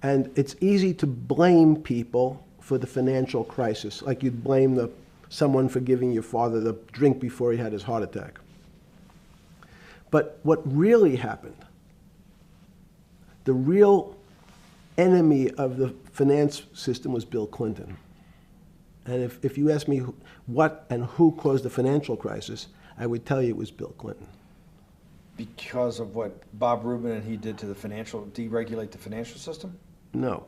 [SPEAKER 3] and it's easy to blame people for the financial crisis, like you'd blame someone for giving your father the drink before he had his heart attack. But what really happened, the real enemy of the finance system was Bill Clinton. And if you ask me what and who caused the financial crisis, I would tell you it was Bill Clinton.
[SPEAKER 1] Because of what Bob Rubin and he did to deregulate the financial system?
[SPEAKER 3] No.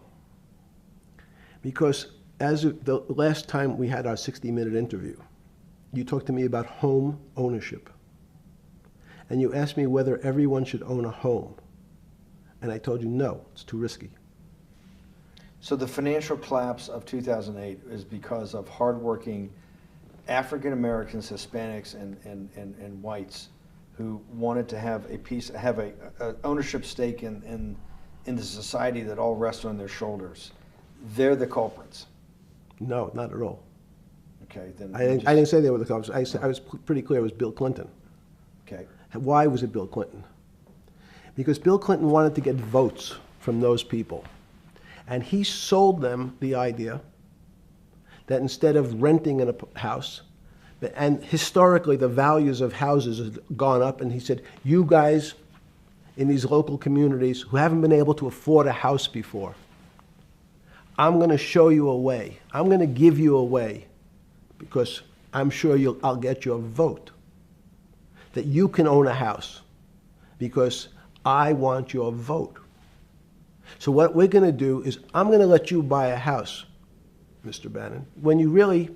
[SPEAKER 3] Because as of the last time we had our 60-minute interview, you talked to me about home ownership. and you asked me whether everyone should own a home. And I told you, no, it's too risky.
[SPEAKER 1] So the financial collapse of 2008 is because of hardworking African Americans, Hispanics, and whites who wanted to have a ownership stake in the society that all rests on their shoulders. They're the culprits.
[SPEAKER 3] No, not at all.
[SPEAKER 1] Okay, then
[SPEAKER 3] I didn't say they were the culprits. I was pretty clear it was Bill Clinton.
[SPEAKER 1] Okay.
[SPEAKER 3] Why was it Bill Clinton? Because Bill Clinton wanted to get votes from those people. And he sold them the idea that instead of renting in a house, and historically the values of houses have gone up, and he said, you guys in these local communities who haven't been able to afford a house before, I'm going to show you a way. I'm going to give you a way because I'm sure I'll get your vote that you can own a house because I want your vote. So what we're going to do is I'm going to let you buy a house, Mr. Bannon, when you really,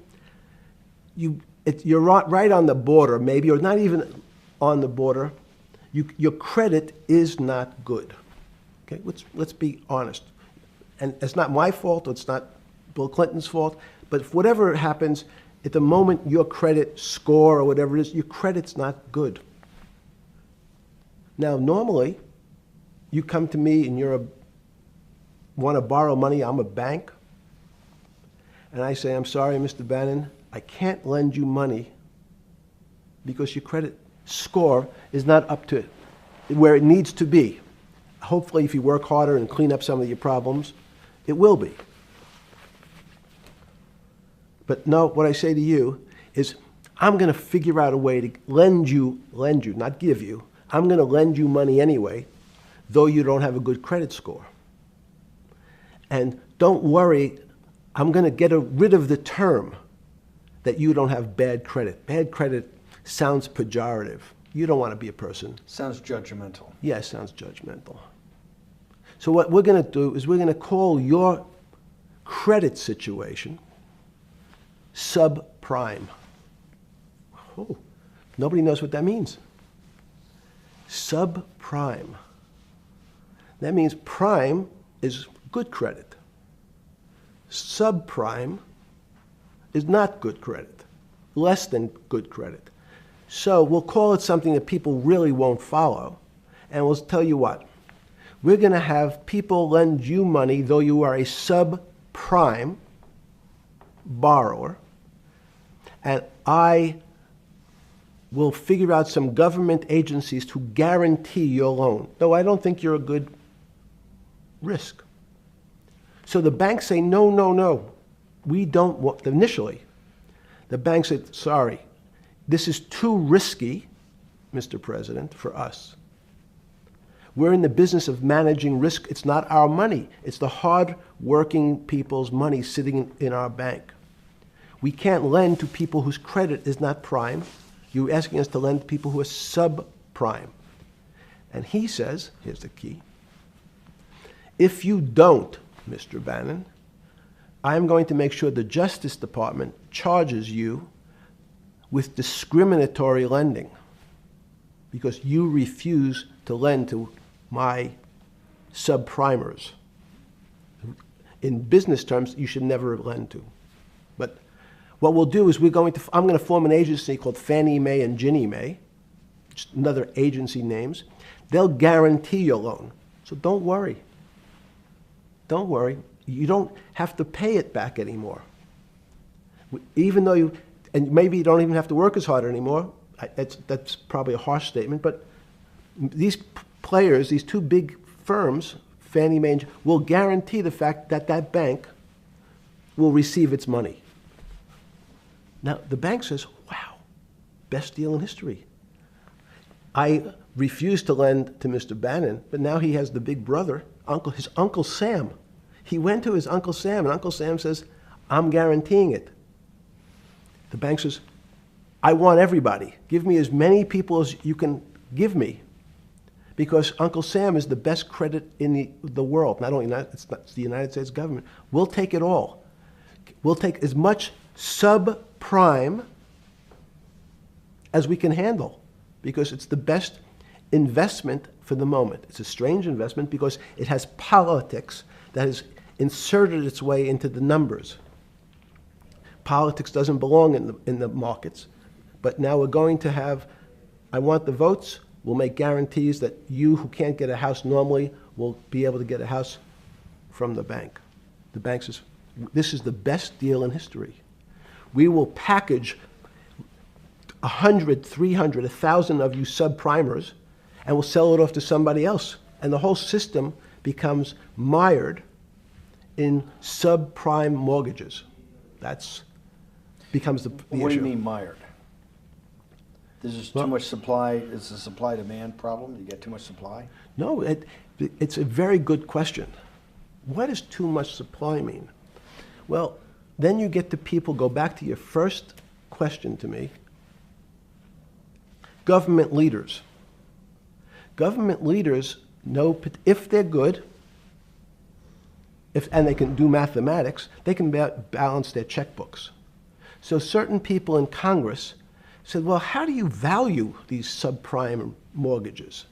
[SPEAKER 3] you're right on the border, maybe, or not even on the border. Your credit is not good. Okay, let's be honest. And it's not my fault, it's not Bill Clinton's fault, but if whatever happens, at the moment your credit score or whatever it is, your credit's not good. Now, normally, you come to me and want to borrow money, I'm a bank, and I say, I'm sorry, Mr. Bannon, I can't lend you money because your credit score is not up to where it needs to be. Hopefully, if you work harder and clean up some of your problems, it will be. But no, what I say to you is, I'm going to figure out a way to lend you, not give you. I'm going to lend you money anyway, though you don't have a good credit score. And don't worry, I'm going to get rid of the term that you don't have bad credit. Bad credit sounds pejorative. You don't want to be a person.
[SPEAKER 1] Sounds judgmental.
[SPEAKER 3] Yeah, it sounds judgmental. So what we're going to do is we're going to call your credit situation subprime. Oh, nobody knows what that means. Subprime. That means prime is good credit. Subprime is not good credit, less than good credit. So we'll call it something that people really won't follow, and we'll tell you what. We're going to have people lend you money, though you are a subprime borrower, and I will figure out some government agencies to guarantee your loan, though I don't think you're a good risk. So the banks say, no, no, no, we don't want, initially, the bank said, sorry, this is too risky, Mr. President, for us. We're in the business of managing risk. It's not our money. It's the hard-working people's money sitting in our bank. We can't lend to people whose credit is not prime. You're asking us to lend to people who are subprime. And he says, here's the key, if you don't, Mr. Bannon, I'm going to make sure the Justice Department charges you with discriminatory lending because you refuse to lend to my subprimers. In business terms, you should never lend to. But what we'll do is I'm going to form an agency called Fannie Mae and Ginnie Mae, just another agency names. They'll guarantee your loan. So don't worry. Don't worry. You don't have to pay it back anymore. Even though and maybe you don't even have to work as hard anymore. That's probably a harsh statement, but these players, these two big firms, Fannie Mae, will guarantee the fact that that bank will receive its money. Now, the bank says, wow, best deal in history. I refused to lend to Mr. Bannon, but now he has the big brother, his Uncle Sam. He went to his Uncle Sam, and Uncle Sam says, I'm guaranteeing it. The bank says, I want everybody. Give me as many people as you can give me, because Uncle Sam is the best credit in the world. Not only it's the United States government. We'll take it all. We'll take as much subprime as we can handle. because it's the best investment for the moment. It's a strange investment because it has politics that has inserted its way into the numbers. Politics doesn't belong in the markets, but now we're going to have, I want the votes, we'll make guarantees that you who can't get a house normally will be able to get a house from the bank. The bank says, this is the best deal in history. We will package 100, 300, 1,000 of you subprimers, and we'll sell it off to somebody else. And the whole system becomes mired in subprime mortgages. That's becomes the issue.
[SPEAKER 1] What do you mean mired? There's just too much supply. It's a supply-demand problem. You get too much supply.
[SPEAKER 3] No, it's a very good question. What does too much supply mean? Well, then you get to people, go back to your first question to me. Government leaders. Government leaders know if they're good, and they can do mathematics, they can balance their checkbooks. So certain people in Congress said, well, how do you value these subprime mortgages?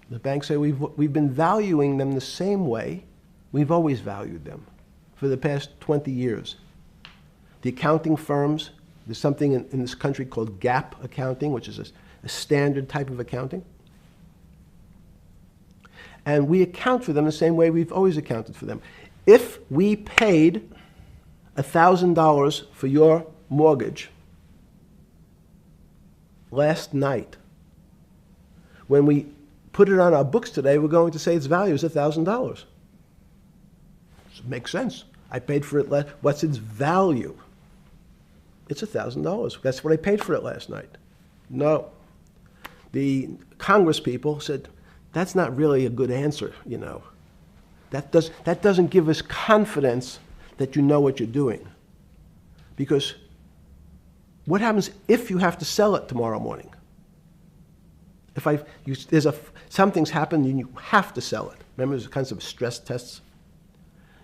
[SPEAKER 3] The banks say, we've been valuing them the same way we've always valued them for the past 20 years. The accounting firms, there's something in this country called GAAP accounting, which is a standard type of accounting. And we account for them the same way we've always accounted for them. If we paid $1,000 for your mortgage last night, when we put it on our books today, we're going to say its value is $1,000. Makes sense. I paid for it last. What's its value? It's $1,000. That's what I paid for it last night. No. The Congress people said, that's not really a good answer, you know. That doesn't give us confidence that you know what you're doing. Because what happens if you have to sell it tomorrow morning? Something's happened and you have to sell it. Remember, there's kinds of stress tests.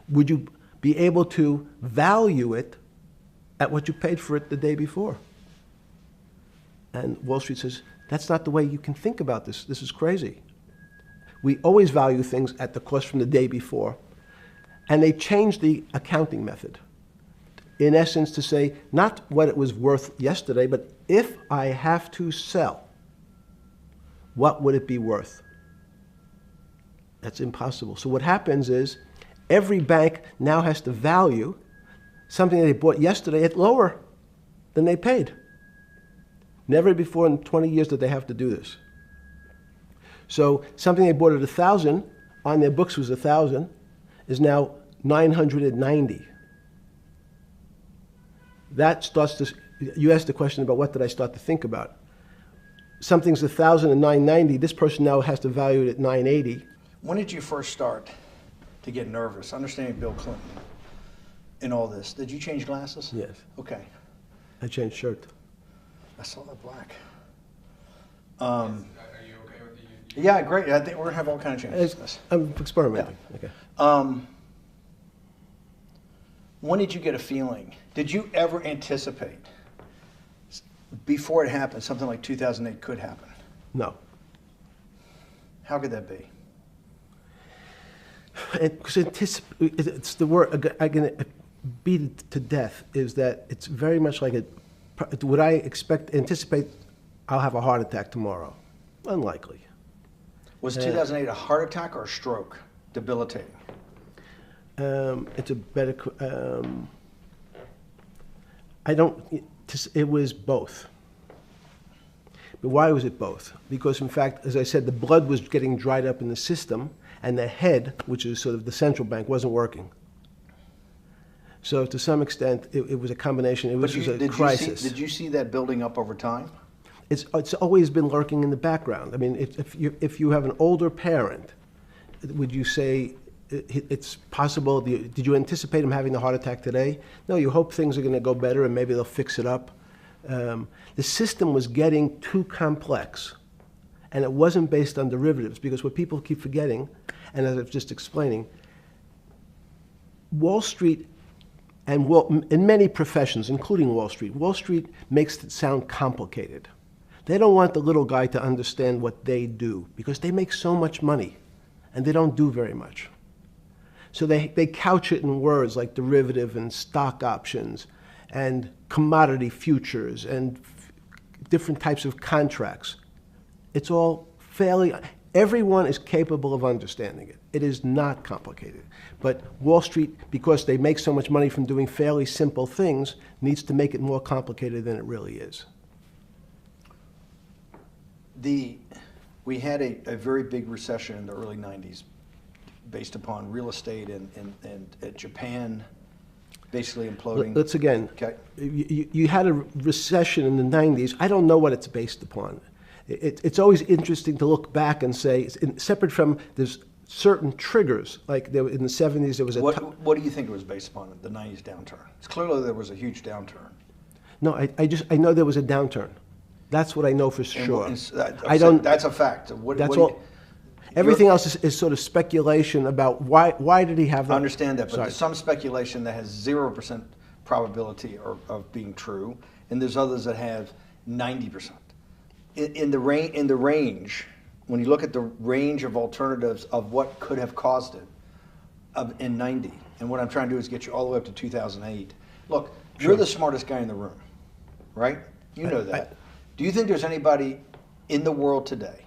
[SPEAKER 3] Would you be able to value it at what you paid for it the day before? And Wall Street says, that's not the way you can think about this. This is crazy. We always value things at the cost from the day before. And they changed the accounting method, in essence, to say not what it was worth yesterday, but if I have to sell, what would it be worth? That's impossible. So what happens is every bank now has to value something that they bought yesterday at lower than they paid. Never before in 20 years did they have to do this. So something they bought at 1,000, on their books was 1,000, is now 990. That starts to, you asked the question about what did I start to think about. Something's 1,000 and 990, this person now has to value it at 980.
[SPEAKER 1] When did you first start to get nervous, understanding Bill Clinton and all this? Did you change glasses?
[SPEAKER 3] Yes.
[SPEAKER 1] Okay.
[SPEAKER 3] I changed shirt.
[SPEAKER 1] I saw that black.
[SPEAKER 2] Are you okay with the?
[SPEAKER 1] Yeah, great. I think we're gonna have all kinds of changes.
[SPEAKER 3] I'm experimenting.
[SPEAKER 1] Yeah.
[SPEAKER 3] Okay.
[SPEAKER 1] When did you get a feeling? Did you ever anticipate before it happened something like 2008 could happen?
[SPEAKER 3] No.
[SPEAKER 1] How could that be?
[SPEAKER 3] It's the word I can beat it to death. Is that it's very much like it. Would I anticipate I'll have a heart attack tomorrow? Unlikely.
[SPEAKER 1] Was 2008 a heart attack or a stroke? Debilitating.
[SPEAKER 3] It's a better. It was both. But why was it both? Because in fact, as I said, the blood was getting dried up in the system, and the head, which is sort of the central bank, wasn't working. So to some extent, it was a combination. It was a crisis.
[SPEAKER 1] Did you see that building up over time?
[SPEAKER 3] It's always been lurking in the background. I mean, if you have an older parent, would you say it's possible? Did you anticipate him having a heart attack today? No, you hope things are going to go better and maybe they'll fix it up. The system was getting too complex, and it wasn't based on derivatives, because what people keep forgetting, and as I was just explaining, Wall Street, and in many professions, including Wall Street makes it sound complicated. They don't want the little guy to understand what they do because they make so much money and they don't do very much. So they couch it in words like derivative and stock options and commodity futures and different types of contracts. It's all fairly, everyone is capable of understanding it. It is not complicated. But Wall Street, because they make so much money from doing fairly simple things, needs to make it more complicated than it really is.
[SPEAKER 1] We had a very big recession in the early 90s based upon real estate and Japan basically imploding.
[SPEAKER 3] Let's again,
[SPEAKER 1] Okay.
[SPEAKER 3] you had a recession in the 90s. I don't know what it's based upon. It's always interesting to look back and say, separate from there's certain triggers, like in the 70s there was a...
[SPEAKER 1] What do you think it was based upon, the 90s downturn? It's clearly there was a huge downturn.
[SPEAKER 3] No, I know there was a downturn. That's what I know for sure.
[SPEAKER 1] That's a fact.
[SPEAKER 3] That's all. Everything else is sort of speculation about why did he have that?
[SPEAKER 1] I understand that, but
[SPEAKER 3] Sorry.
[SPEAKER 1] there's some speculation that has 0% probability of being true, and there's others that have 90%. In the range, when you look at the range of alternatives of what could have caused it in 90, and what I'm trying to do is get you all the way up to 2008. Look, you're the smartest guy in the room, right? You know that. Do you think there's anybody in the world today?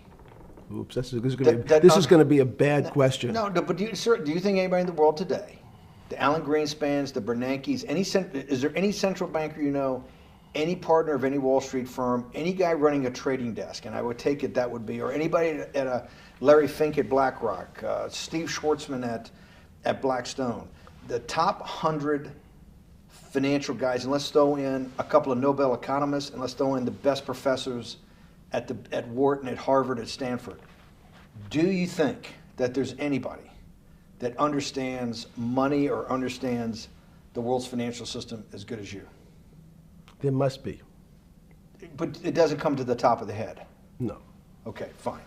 [SPEAKER 3] Oops, this is going to be a bad question.
[SPEAKER 1] No, but do you think anybody in the world today, the Alan Greenspans, the Bernankes, is there any central banker you know, any partner of any Wall Street firm, any guy running a trading desk, and I would take it that would be, or anybody at a Larry Fink at BlackRock, Steve Schwartzman at Blackstone, the top 100 financial guys, and let's throw in a couple of Nobel economists, and let's throw in the best professors at Wharton, at Harvard, at Stanford. Do you think that there's anybody that understands money or understands the world's financial system as good as you?
[SPEAKER 3] There must be.
[SPEAKER 1] But it doesn't come to the top of the head.
[SPEAKER 3] No.
[SPEAKER 1] Okay, fine.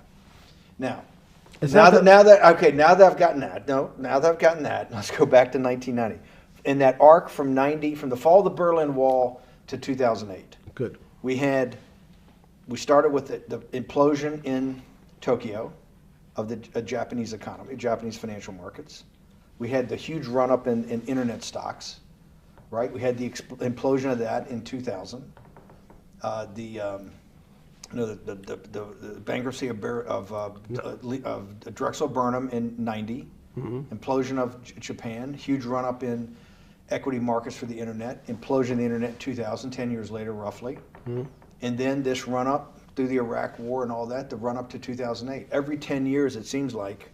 [SPEAKER 1] Now
[SPEAKER 3] I've
[SPEAKER 1] gotten that, let's go back to 1990. In that arc from the fall of the Berlin Wall to 2008.
[SPEAKER 3] Good.
[SPEAKER 1] We started with the implosion in Tokyo of the Japanese economy, Japanese financial markets. We had the huge run-up in internet stocks, right? We had the implosion of that in 2000. The bankruptcy of Drexel Burnham in 90. Mm-hmm. Implosion of Japan, huge run-up in equity markets for the internet, implosion of the internet in 2000, 10 years later roughly. Mm-hmm. And then this run-up through the Iraq War and all that, the run-up to 2008. Every 10 years, it seems like,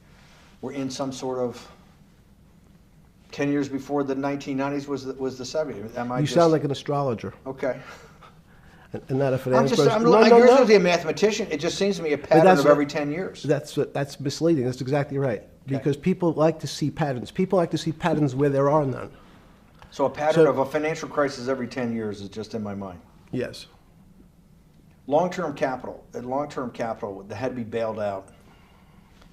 [SPEAKER 1] we're in some sort of 10 years before the 1990s was the 70s.
[SPEAKER 3] You sound like an astrologer.
[SPEAKER 1] Okay.
[SPEAKER 3] And not a finance person.
[SPEAKER 1] You're supposed to be a mathematician. It just seems to me a pattern of every 10 years.
[SPEAKER 3] That's misleading. That's exactly right. Okay. Because people like to see patterns. People like to see patterns where there are none.
[SPEAKER 1] So a pattern of a financial crisis every 10 years is just in my mind.
[SPEAKER 3] Yes.
[SPEAKER 1] Long-term capital that had to be bailed out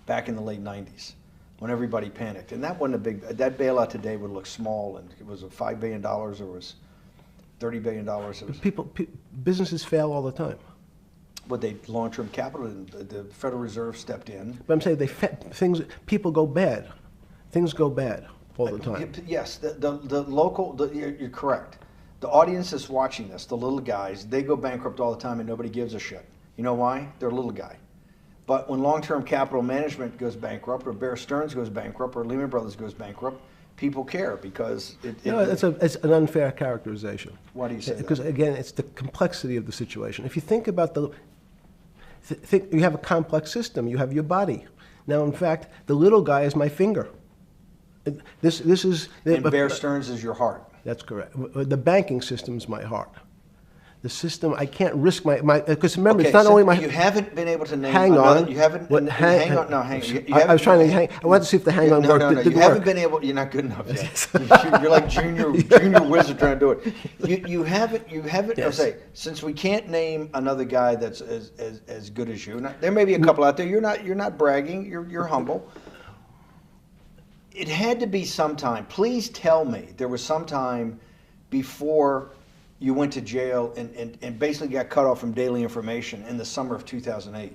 [SPEAKER 1] back in the late 90s when everybody panicked. And that wasn't that bailout today would look small, and it was $5 billion or was $30 billion.
[SPEAKER 3] Businesses fail all the time.
[SPEAKER 1] But long-term capital, the Federal Reserve stepped in.
[SPEAKER 3] But I'm saying people go bad. Things go bad all the time.
[SPEAKER 1] Yes, you're correct. The audience that's watching this, the little guys, they go bankrupt all the time and nobody gives a shit. You know why? They're a little guy. But when long-term capital management goes bankrupt, or Bear Stearns goes bankrupt, or Lehman Brothers goes bankrupt, people care because
[SPEAKER 3] it's an unfair characterization.
[SPEAKER 1] Why do you say that?
[SPEAKER 3] Because again, it's the complexity of the situation. If you think about you have a complex system. You have your body. Now, in fact, the little guy is my finger. This is.
[SPEAKER 1] And Bear Stearns is your heart.
[SPEAKER 3] That's correct. The banking system's my heart. The system, I can't risk because remember, it's not only my...
[SPEAKER 1] You haven't been able to name...
[SPEAKER 3] Hang on.
[SPEAKER 1] You haven't... Hang on.
[SPEAKER 3] I was trying to hang... I wanted to see if the hang on worked.
[SPEAKER 1] No, you haven't been able... You're not good enough yet. You're like junior wizard trying to do it. You haven't... Yes. I'll say, since we can't name another guy that's as good as you, there may be a couple out there. You're not bragging. You're humble. It had to be sometime. Please tell me there was some time before you went to jail and basically got cut off from daily information in the summer of 2008,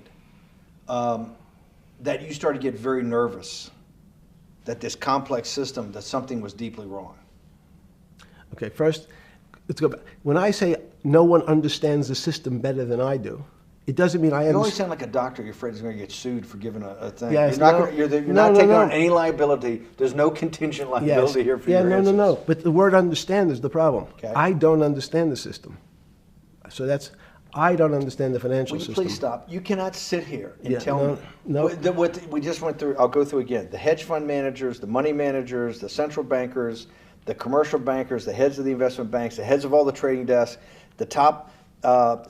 [SPEAKER 1] that you started to get very nervous that this complex system, that something was deeply wrong?
[SPEAKER 3] Okay, first, let's go back. When I say no one understands the system better than I do, it doesn't mean I
[SPEAKER 1] You always
[SPEAKER 3] understand.
[SPEAKER 1] sound like a doctor. You're afraid he's going to get sued for giving a thing.
[SPEAKER 3] Yes,
[SPEAKER 1] you're not,
[SPEAKER 3] no.
[SPEAKER 1] you're
[SPEAKER 3] No,
[SPEAKER 1] not
[SPEAKER 3] no,
[SPEAKER 1] taking
[SPEAKER 3] no.
[SPEAKER 1] on any liability. There's no contingent
[SPEAKER 3] Yes.
[SPEAKER 1] liability here for
[SPEAKER 3] Yeah,
[SPEAKER 1] your
[SPEAKER 3] no,
[SPEAKER 1] answers.
[SPEAKER 3] no, no. But the word understand is the problem.
[SPEAKER 1] Okay.
[SPEAKER 3] I don't understand the system. So I don't understand the financial
[SPEAKER 1] Will you
[SPEAKER 3] system.
[SPEAKER 1] please stop? You cannot sit here and
[SPEAKER 3] Yeah,
[SPEAKER 1] tell
[SPEAKER 3] no,
[SPEAKER 1] me.
[SPEAKER 3] no.
[SPEAKER 1] What we just went through, I'll go through again. The hedge fund managers, the money managers, the central bankers, the commercial bankers, the heads of the investment banks, the heads of all the trading desks, the top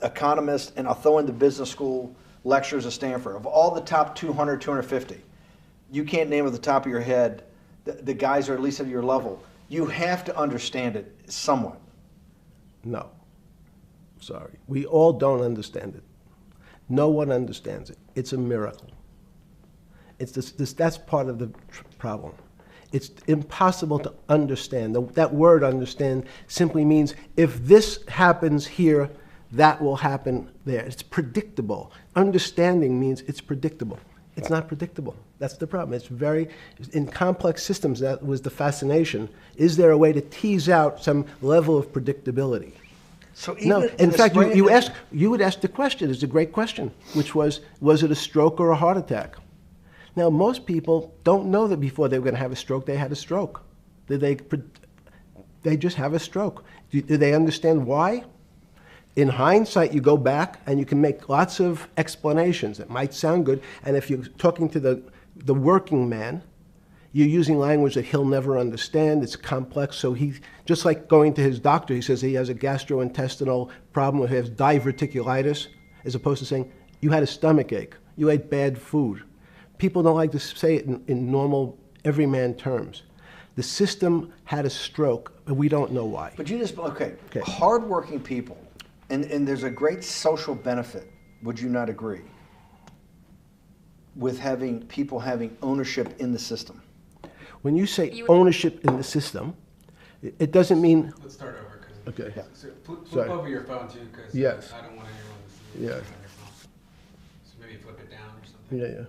[SPEAKER 1] economists, and I'll throw in the business school lecturers at Stanford. Of all the top 200, 250, you can't name at the top of your head the guys are at least at your level. You have to understand it somewhat.
[SPEAKER 3] No. Sorry. We all don't understand it. No one understands it. It's a miracle. It's that's part of the problem. It's impossible to understand. That word understand simply means if this happens here, that will happen there. It's predictable. Understanding means it's predictable. It's not predictable. That's the problem. It's in complex systems, that was the fascination. Is there a way to tease out some level of predictability?
[SPEAKER 1] So even
[SPEAKER 3] No,
[SPEAKER 1] in
[SPEAKER 3] in
[SPEAKER 1] the
[SPEAKER 3] fact,
[SPEAKER 1] spring-
[SPEAKER 3] you would ask the question, it's a great question, which was it a stroke or a heart attack? Now, most people don't know that before they were going to have a stroke, they had a stroke. They just have a stroke. Do they understand why? In hindsight, you go back and you can make lots of explanations. It might sound good, and if you're talking to the working man, you're using language that he'll never understand. It's complex, so he, just like going to his doctor, he says he has a gastrointestinal problem, or he has diverticulitis, as opposed to saying, you had a stomach ache, you ate bad food. People don't like to say it in normal, everyman terms. The system had a stroke, and we don't know why.
[SPEAKER 1] But you just, okay.
[SPEAKER 3] Okay.
[SPEAKER 1] Hardworking people, and there's a great social benefit, would you not agree, with having people having ownership in the system?
[SPEAKER 3] When you say ownership in the system, it doesn't mean.
[SPEAKER 2] Let's start over.
[SPEAKER 3] Okay.
[SPEAKER 2] So flip
[SPEAKER 3] Sorry.
[SPEAKER 2] over your phone too, because
[SPEAKER 3] Yes.
[SPEAKER 2] I don't want anyone to see
[SPEAKER 3] Yes.
[SPEAKER 2] it on your phone. So maybe flip it down or something.
[SPEAKER 3] Yeah, yeah.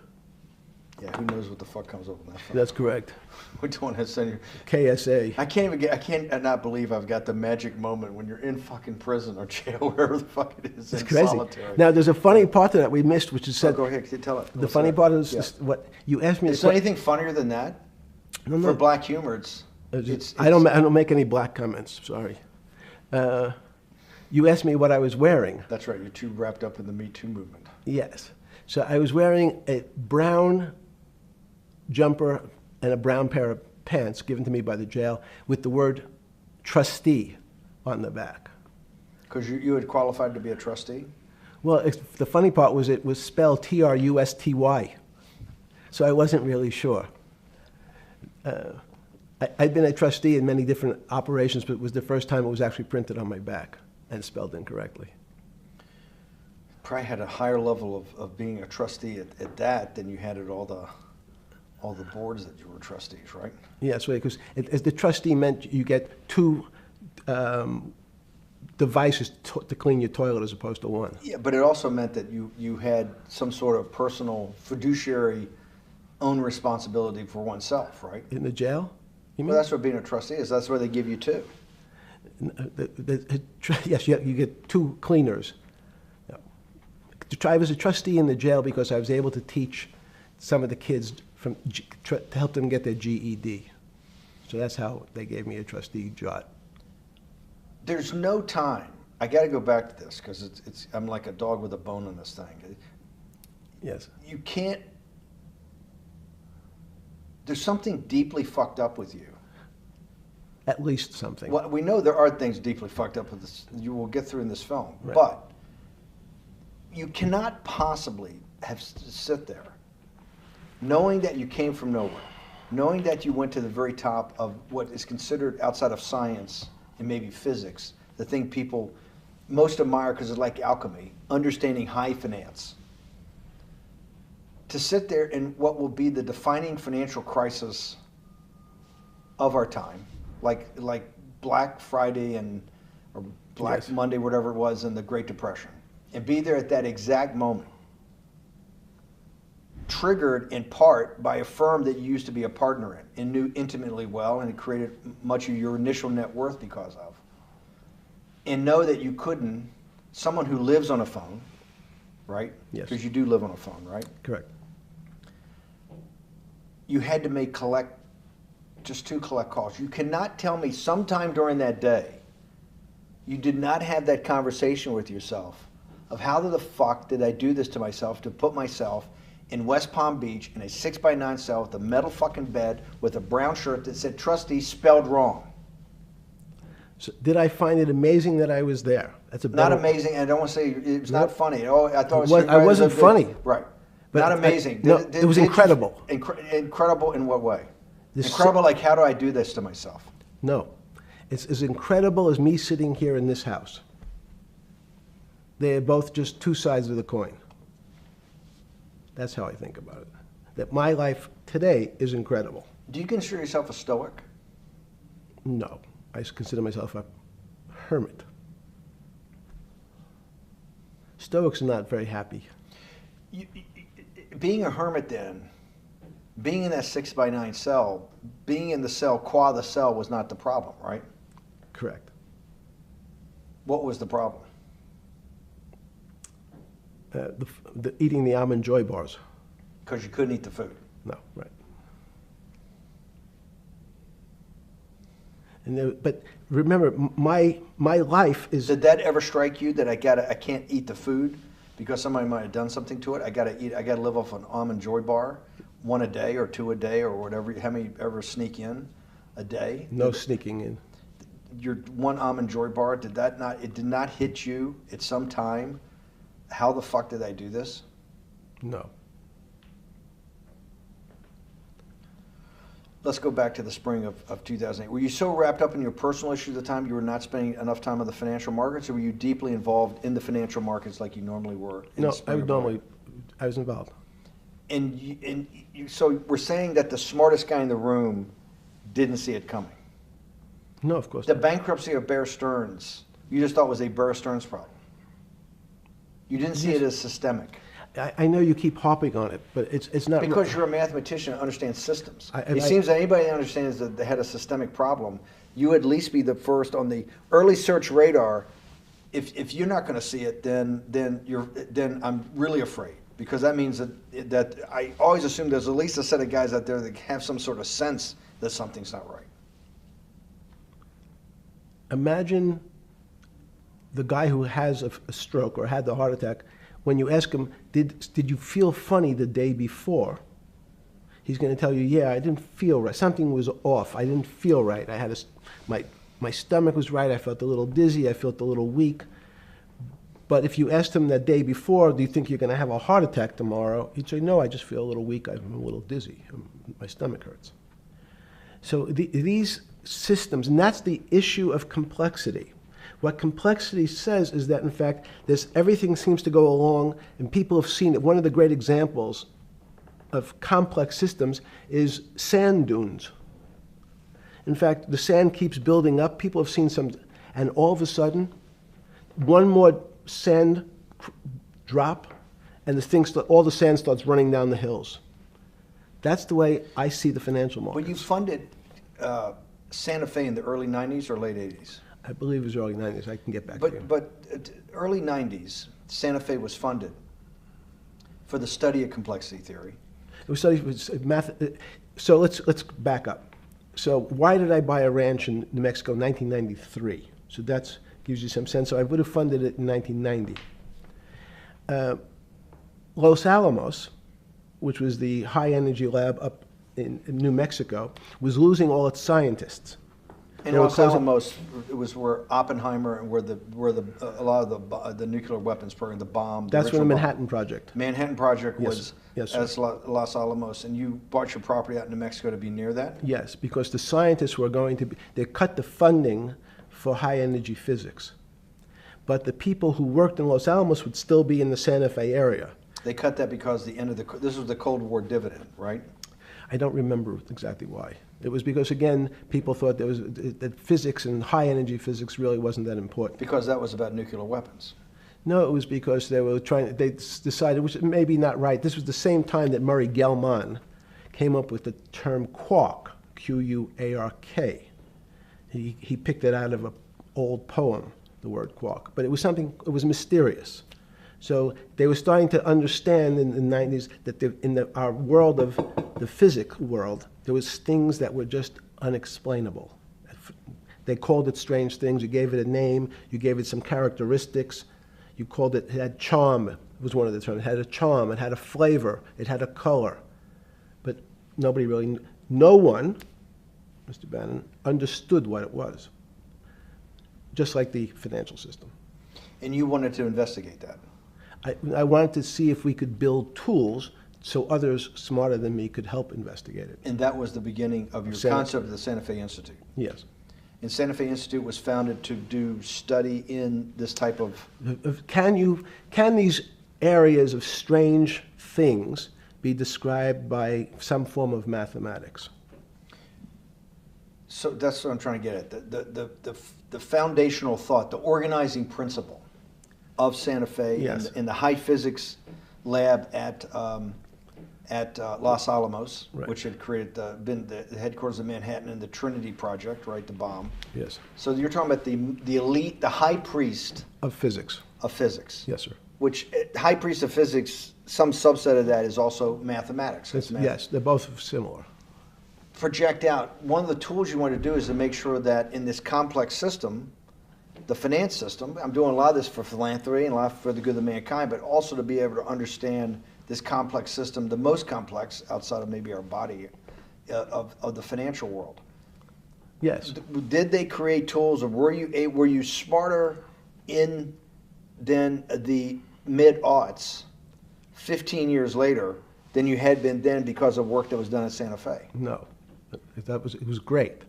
[SPEAKER 1] Yeah, who knows what the fuck comes up with that phone?
[SPEAKER 3] That's correct.
[SPEAKER 1] We don't want to send you.
[SPEAKER 3] KSA.
[SPEAKER 1] I can't not believe I've got the magic moment when you're in fucking prison or jail, wherever the fuck it is,
[SPEAKER 3] It's
[SPEAKER 1] in
[SPEAKER 3] crazy.
[SPEAKER 1] solitary.
[SPEAKER 3] Now, there's a funny part to that we missed, which is
[SPEAKER 1] So
[SPEAKER 3] said.
[SPEAKER 1] go ahead, tell it.
[SPEAKER 3] The
[SPEAKER 1] What's
[SPEAKER 3] funny
[SPEAKER 1] that?
[SPEAKER 3] part is
[SPEAKER 1] Yeah.
[SPEAKER 3] what you asked me.
[SPEAKER 1] Is there anything funnier than that?
[SPEAKER 3] No, no.
[SPEAKER 1] For black humor, it's
[SPEAKER 3] I don't make any black comments. Sorry. You asked me what I was wearing.
[SPEAKER 1] That's right. You're too wrapped up in the Me Too movement.
[SPEAKER 3] Yes. So I was wearing a brown jumper and a brown pair of pants given to me by the jail with the word trustee on the back.
[SPEAKER 1] Because you had qualified to be a trustee?
[SPEAKER 3] Well, the funny part was it was spelled Trusty. So I wasn't really sure. I'd been a trustee in many different operations, but it was the first time it was actually printed on my back and spelled incorrectly.
[SPEAKER 1] Probably had a higher level of being a trustee at that than you had at all the boards that you were trustees, right?
[SPEAKER 3] Yes, right, because as the trustee meant you get two devices to clean your toilet as opposed to one.
[SPEAKER 1] Yeah, but it also meant that you had some sort of personal fiduciary own responsibility for oneself, right?
[SPEAKER 3] In the jail? You mean?
[SPEAKER 1] Well, that's what being a trustee is. That's where they give you two.
[SPEAKER 3] Yes, you get two cleaners. I was a trustee in the jail because I was able to teach some of the kids to help them get their GED. So that's how they gave me a trustee job.
[SPEAKER 1] There's no time. I got to go back to this because I'm like a dog with a bone in this thing.
[SPEAKER 3] Yes.
[SPEAKER 1] You can't. There's something deeply fucked up with you.
[SPEAKER 3] At least something.
[SPEAKER 1] Well, we know there are things deeply fucked up with this. You will get through in this film,
[SPEAKER 3] Right.
[SPEAKER 1] but you cannot possibly have sit there, knowing that you came from nowhere, knowing that you went to the very top of what is considered outside of science and maybe physics, the thing people most admire because it's like alchemy, understanding high finance. To sit there in what will be the defining financial crisis of our time, like Black Friday or Black
[SPEAKER 3] Yes.
[SPEAKER 1] Monday, whatever it was, in the Great Depression, and be there at that exact moment, triggered in part by a firm that you used to be a partner in and knew intimately well, and it created much of your initial net worth because of, and know that you couldn't, someone who lives on a phone, right?
[SPEAKER 3] Yes.
[SPEAKER 1] Because you do live on a phone, right?
[SPEAKER 3] Correct.
[SPEAKER 1] You had to make just 2 collect calls. You cannot tell me sometime during that day you did not have that conversation with yourself of how the fuck did I do this to myself to put myself in West Palm Beach in a 6x9 cell with a metal fucking bed with a brown shirt that said trustee spelled wrong.
[SPEAKER 3] So did I find it amazing that I was there? That's a
[SPEAKER 1] Not
[SPEAKER 3] better-
[SPEAKER 1] amazing, and I don't want to say it was not
[SPEAKER 3] Nope.
[SPEAKER 1] funny. Oh, I thought it was.
[SPEAKER 3] I wasn't funny.
[SPEAKER 1] Right.
[SPEAKER 3] But
[SPEAKER 1] Not
[SPEAKER 3] I-
[SPEAKER 1] amazing.
[SPEAKER 3] no, it was incredible.
[SPEAKER 1] Incredible in what way?
[SPEAKER 3] This-
[SPEAKER 1] Incredible, like how do I do this to myself?
[SPEAKER 3] No. It's as incredible as me sitting here in this house. They're both just 2 sides of the coin. That's how I think about it. That my life today is incredible.
[SPEAKER 1] Do you consider yourself a stoic?
[SPEAKER 3] No. I consider myself a hermit. Stoics are not very happy.
[SPEAKER 1] Being a hermit then, being in that 6x9 cell, being in the cell qua the cell was not the problem, right?
[SPEAKER 3] Correct.
[SPEAKER 1] What was the problem?
[SPEAKER 3] Eating the almond joy bars.
[SPEAKER 1] Because you couldn't eat the food.
[SPEAKER 3] No, right. And but remember, my life is.
[SPEAKER 1] Did that ever strike you that I can't eat the food because somebody might have done something to it? I gotta live off an almond joy bar, 1 a day or 2 a day or whatever. How many ever sneak in a day?
[SPEAKER 3] No sneaking in.
[SPEAKER 1] Your 1 almond joy bar, it did not hit you at some time? How the fuck did I do this?
[SPEAKER 3] No.
[SPEAKER 1] Let's go back to the spring of 2008. Were you so wrapped up in your personal issues at the time you were not spending enough time on the financial markets, or were you deeply involved in the financial markets like you normally were?
[SPEAKER 3] No, I was involved.
[SPEAKER 1] So we're saying that the smartest guy in the room didn't see it coming.
[SPEAKER 3] No, of course
[SPEAKER 1] The
[SPEAKER 3] not.
[SPEAKER 1] bankruptcy of Bear Stearns, you just thought was a Bear Stearns problem. You didn't see it as systemic.
[SPEAKER 3] I know you keep harping on it, but it's not.
[SPEAKER 1] Because you're a mathematician and understands systems.
[SPEAKER 3] I-
[SPEAKER 1] It seems that anybody that understands that they had a systemic problem, you at least be the first on the early search radar. If you're not going to see it, then I'm really afraid, because that means that I always assume there's at least a set of guys out there that have some sort of sense that something's not right.
[SPEAKER 3] Imagine the guy who has a stroke or had the heart attack. When you ask him, did you feel funny the day before? He's going to tell you, yeah, I didn't feel right. Something was off. I didn't feel right. I had my stomach was right. I felt a little dizzy. I felt a little weak. But if you asked him that day before, do you think you're going to have a heart attack tomorrow? He'd say, no, I just feel a little weak. I'm a little dizzy. My stomach hurts. So these systems, and that's the issue of complexity. What complexity says is that, in fact, everything seems to go along, and people have seen it. One of the great examples of complex systems is sand dunes. In fact, the sand keeps building up. People have seen some, and all of a sudden, one more sand drop, and all the sand starts running down the hills. That's the way I see the financial markets.
[SPEAKER 1] But you funded Santa Fe in the early 90s or late 80s?
[SPEAKER 3] I believe it was early 90s. I can get back to you.
[SPEAKER 1] But early 90s, Santa Fe was funded for the study of complexity theory.
[SPEAKER 3] It was studied math. So let's back up. So why did I buy a ranch in New Mexico in 1993? So that gives you some sense. So I would have funded it in 1990. Los Alamos, which was the high energy lab up in New Mexico, was losing all its scientists.
[SPEAKER 1] And Los Alamos, it was where Oppenheimer and where a lot of the nuclear weapons program, the bomb.
[SPEAKER 3] That's where the Manhattan Project.
[SPEAKER 1] Manhattan Project was
[SPEAKER 3] Yes,
[SPEAKER 1] as Los Alamos, and you bought your property out in New Mexico to be near that?
[SPEAKER 3] Yes, because the scientists were they cut the funding for high energy physics. But the people who worked in Los Alamos would still be in the Santa Fe area.
[SPEAKER 1] They cut that because this was the Cold War dividend, right?
[SPEAKER 3] I don't remember exactly why. It was because, again, people thought that physics and high-energy physics really wasn't that important.
[SPEAKER 1] Because that was about nuclear weapons.
[SPEAKER 3] No, it was because they decided, which may be not right, this was the same time that Murray Gell-Mann came up with the term quark, Q-U-A-R-K. He picked it out of an old poem, the word quark. But it was mysterious. So they were starting to understand in the 90s that our world of the physics world, there was things that were just unexplainable. They called it strange things. You gave it a name. You gave it some characteristics. You called it had charm, was one of the terms. It had a charm. It had a flavor. It had a color. But no one, Mr. Bannon, understood what it was, just like the financial system.
[SPEAKER 1] And you wanted to investigate that.
[SPEAKER 3] I wanted to see if we could build tools so others smarter than me could help investigate it.
[SPEAKER 1] And that was the beginning of your concept of the Santa Fe Institute.
[SPEAKER 3] Yes.
[SPEAKER 1] And Santa Fe Institute was founded to do study in this type of...
[SPEAKER 3] Can these areas of strange things be described by some form of mathematics?
[SPEAKER 1] So that's what I'm trying to get at. The foundational thought, the organizing principle of Santa Fe,
[SPEAKER 3] yes,
[SPEAKER 1] in the high physics lab at Los Alamos,
[SPEAKER 3] right,
[SPEAKER 1] which had been the headquarters of Manhattan and the Trinity Project, right, the bomb.
[SPEAKER 3] Yes.
[SPEAKER 1] So you're talking about the elite, the high priest
[SPEAKER 3] of physics.
[SPEAKER 1] Of physics.
[SPEAKER 3] Yes, sir.
[SPEAKER 1] Which high priest of physics, some subset of that is also mathematics.
[SPEAKER 3] Yes, they're both similar.
[SPEAKER 1] Project out. One of the tools you want to do is to make sure that in this complex system, the finance system, I'm doing a lot of this for philanthropy and a lot for the good of mankind, but also to be able to understand this complex system, the most complex outside of maybe our body, of the financial world.
[SPEAKER 3] Yes.
[SPEAKER 1] Did they create tools, or were you smarter in than the mid-aughts, 15 years later, than you had been then because of work that was done at Santa Fe?
[SPEAKER 3] No, it was great.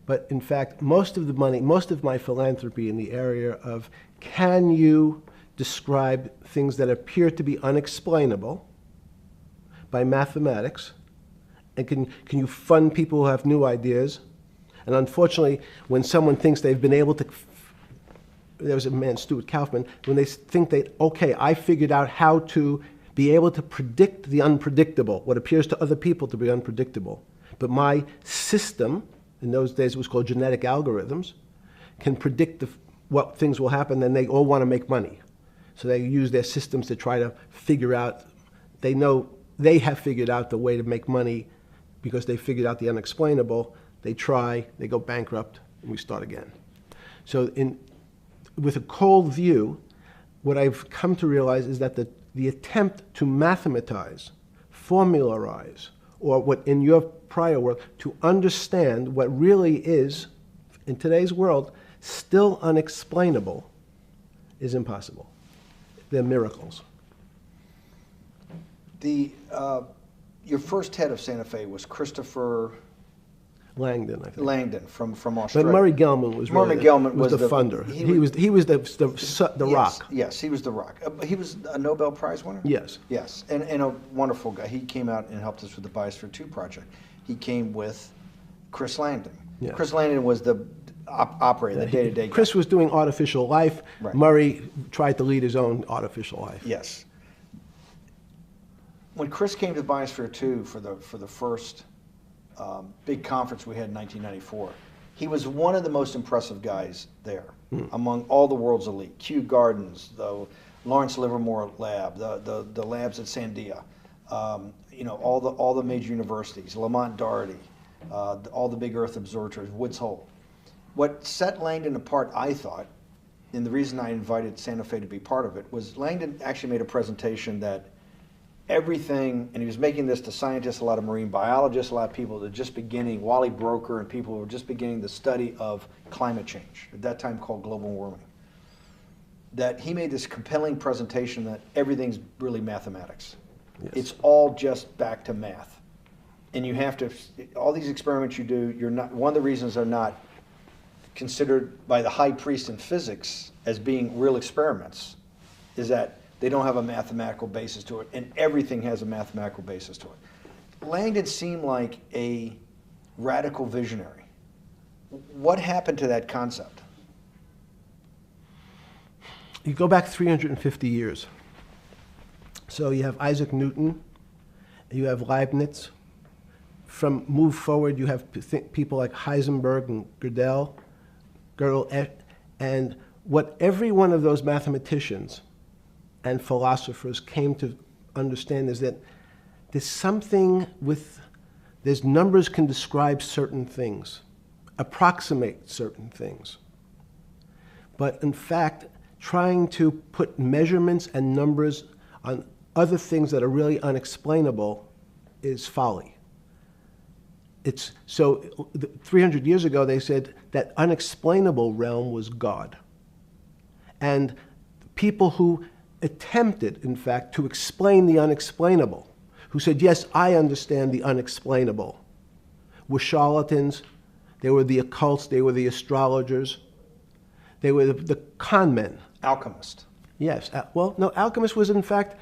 [SPEAKER 3] But in fact, most of the money, most of my philanthropy in the area of can you describe things that appear to be unexplainable by mathematics, and can you fund people who have new ideas? And unfortunately, when someone thinks they've been able to, there was a man, Stuart Kaufman, when they think okay, I figured out how to be able to predict the unpredictable, what appears to other people to be unpredictable. But my system, in those days it was called genetic algorithms, can predict what things will happen, then they all want to make money. So they use their systems to try to figure out, they know they have figured out the way to make money because they figured out the unexplainable. They try, they go bankrupt, and we start again. So with a cold view, what I've come to realize is that the attempt to mathematize, formularize, or what in your prior world, to understand what really is, in today's world, still unexplainable, is impossible. They're miracles.
[SPEAKER 1] Your first head of Santa Fe was Christopher
[SPEAKER 3] Langdon, I think.
[SPEAKER 1] Langdon from Australia.
[SPEAKER 3] But Murray Gell-Mann was really was the funder. He was the
[SPEAKER 1] yes,
[SPEAKER 3] rock.
[SPEAKER 1] Yes, he was the rock. He was a Nobel Prize winner?
[SPEAKER 3] Yes.
[SPEAKER 1] Yes, and a wonderful guy. He came out and helped us with the Biosphere 2 project. He came with Chris Langdon.
[SPEAKER 3] Yeah.
[SPEAKER 1] Chris Langdon was the operator, the day-to-day guy.
[SPEAKER 3] Chris was doing artificial life.
[SPEAKER 1] Right.
[SPEAKER 3] Murray tried to lead his own artificial life.
[SPEAKER 1] Yes. When Chris came to Biosphere 2 for the first big conference we had in 1994, he was one of the most impressive guys there among all the world's elite. Kew Gardens, the Lawrence Livermore lab, the labs at Sandia, all the major universities, Lamont Doherty, all the big Earth observatories, Woods Hole. What set Langdon apart, I thought, and the reason I invited Santa Fe to be part of it, was Langdon actually made a presentation that everything, and he was making this to scientists, a lot of marine biologists, a lot of people that are just beginning, Wally Broker and people who were just beginning the study of climate change, at that time called global warming, that he made this compelling presentation that everything's really mathematics. Yes. It's all just back to math. And you have to, all these experiments you do, you're not, one of the reasons they're not considered by the high priest in physics as being real experiments is that they don't have a mathematical basis to it, and everything has a mathematical basis to it. Langdon seemed like a radical visionary. What happened to that concept?
[SPEAKER 3] You go back 350 years. So you have Isaac Newton, you have Leibniz. Move forward, you have people like Heisenberg and Gödel, and what every one of those mathematicians and philosophers came to understand is that there's numbers can describe certain things, approximate certain things. But in fact, trying to put measurements and numbers on other things that are really unexplainable is folly. 300 years ago, they said that unexplainable realm was God. And people who attempted, in fact, to explain the unexplainable, who said, yes, I understand the unexplainable, were charlatans, they were the occults, they were the astrologers, they were the con men.
[SPEAKER 1] Alchemist.
[SPEAKER 3] Yes. Well, no, alchemist was, in fact,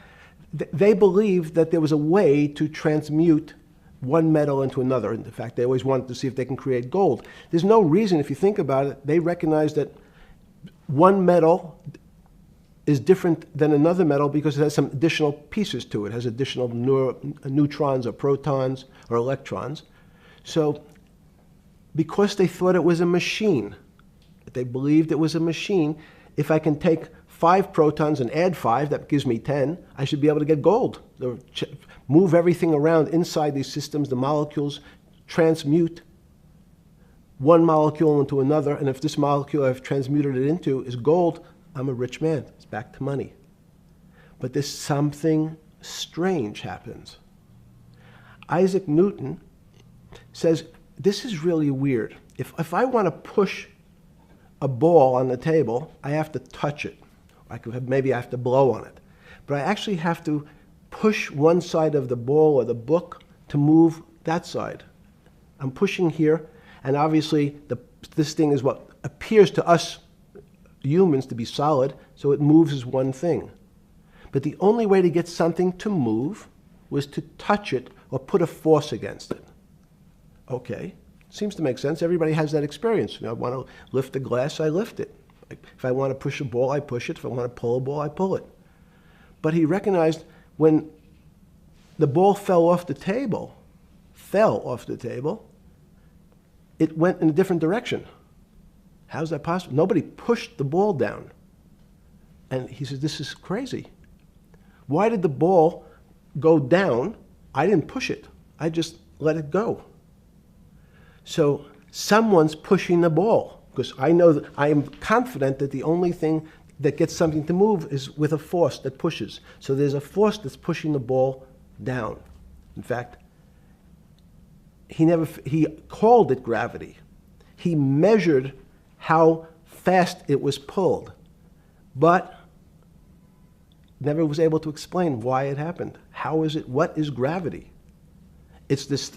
[SPEAKER 3] they believed that there was a way to transmute one metal into another. In fact, they always wanted to see if they can create gold. There's no reason, if you think about it, they recognize that one metal is different than another metal because it has some additional pieces to it. It has additional neutrons or protons or electrons. So because they thought it was a machine, they believed it was a machine, if I can take 5 protons and add 5, that gives me 10, I should be able to get gold. Move everything around inside these systems, the molecules transmute one molecule into another, and if this molecule I've transmuted it into is gold, I'm a rich man. It's back to money. But there's something strange happens. Isaac Newton says, this is really weird. If I want to push a ball on the table, I have to touch it. Maybe I have to blow on it. But I actually have to push one side of the ball or the book to move that side. I'm pushing here, and obviously this thing is what appears to us humans to be solid, so it moves as one thing. But the only way to get something to move was to touch it or put a force against it. Okay, seems to make sense. Everybody has that experience. I want to lift a glass, I lift it. If I want to push a ball, I push it. If I want to pull a ball, I pull it. But he recognized when the ball fell off the table, it went in a different direction. How's that possible? Nobody pushed the ball down. And he says, this is crazy. Why did the ball go down? I didn't push it. I just let it go. So someone's pushing the ball. Because I know that I am confident that the only thing that gets something to move is with a force that pushes. So there's a force that's pushing the ball down. In fact, he called it gravity. He measured how fast it was pulled, but never was able to explain why it happened. How is it? What is gravity? It's this.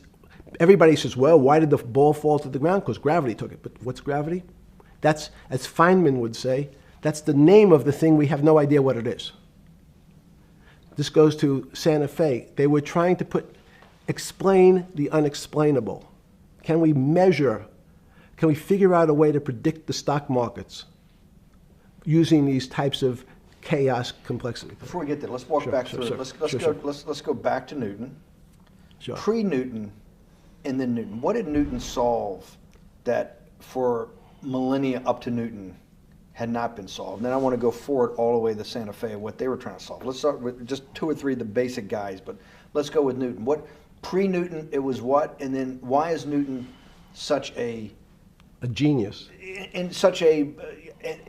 [SPEAKER 3] Everybody says, well, why did the ball fall to the ground? Because gravity took it. But what's gravity? That's, as Feynman would say, that's the name of the thing. We have no idea what it is. This goes to Santa Fe. They were trying to explain the unexplainable. Can we measure? Can we figure out a way to predict the stock markets using these types of chaos complexity?
[SPEAKER 1] Before we get there, let's walk back through it. Let's go back to Newton.
[SPEAKER 3] Sure.
[SPEAKER 1] Pre-Newton and then Newton. What did Newton solve that for millennia up to Newton had not been solved? And then I want to go forward all the way to Santa Fe, what they were trying to solve. Let's start with just 2 or 3 of the basic guys, but let's go with Newton. What pre-Newton, it was what? And then why is Newton such a
[SPEAKER 3] genius?
[SPEAKER 1] In such a,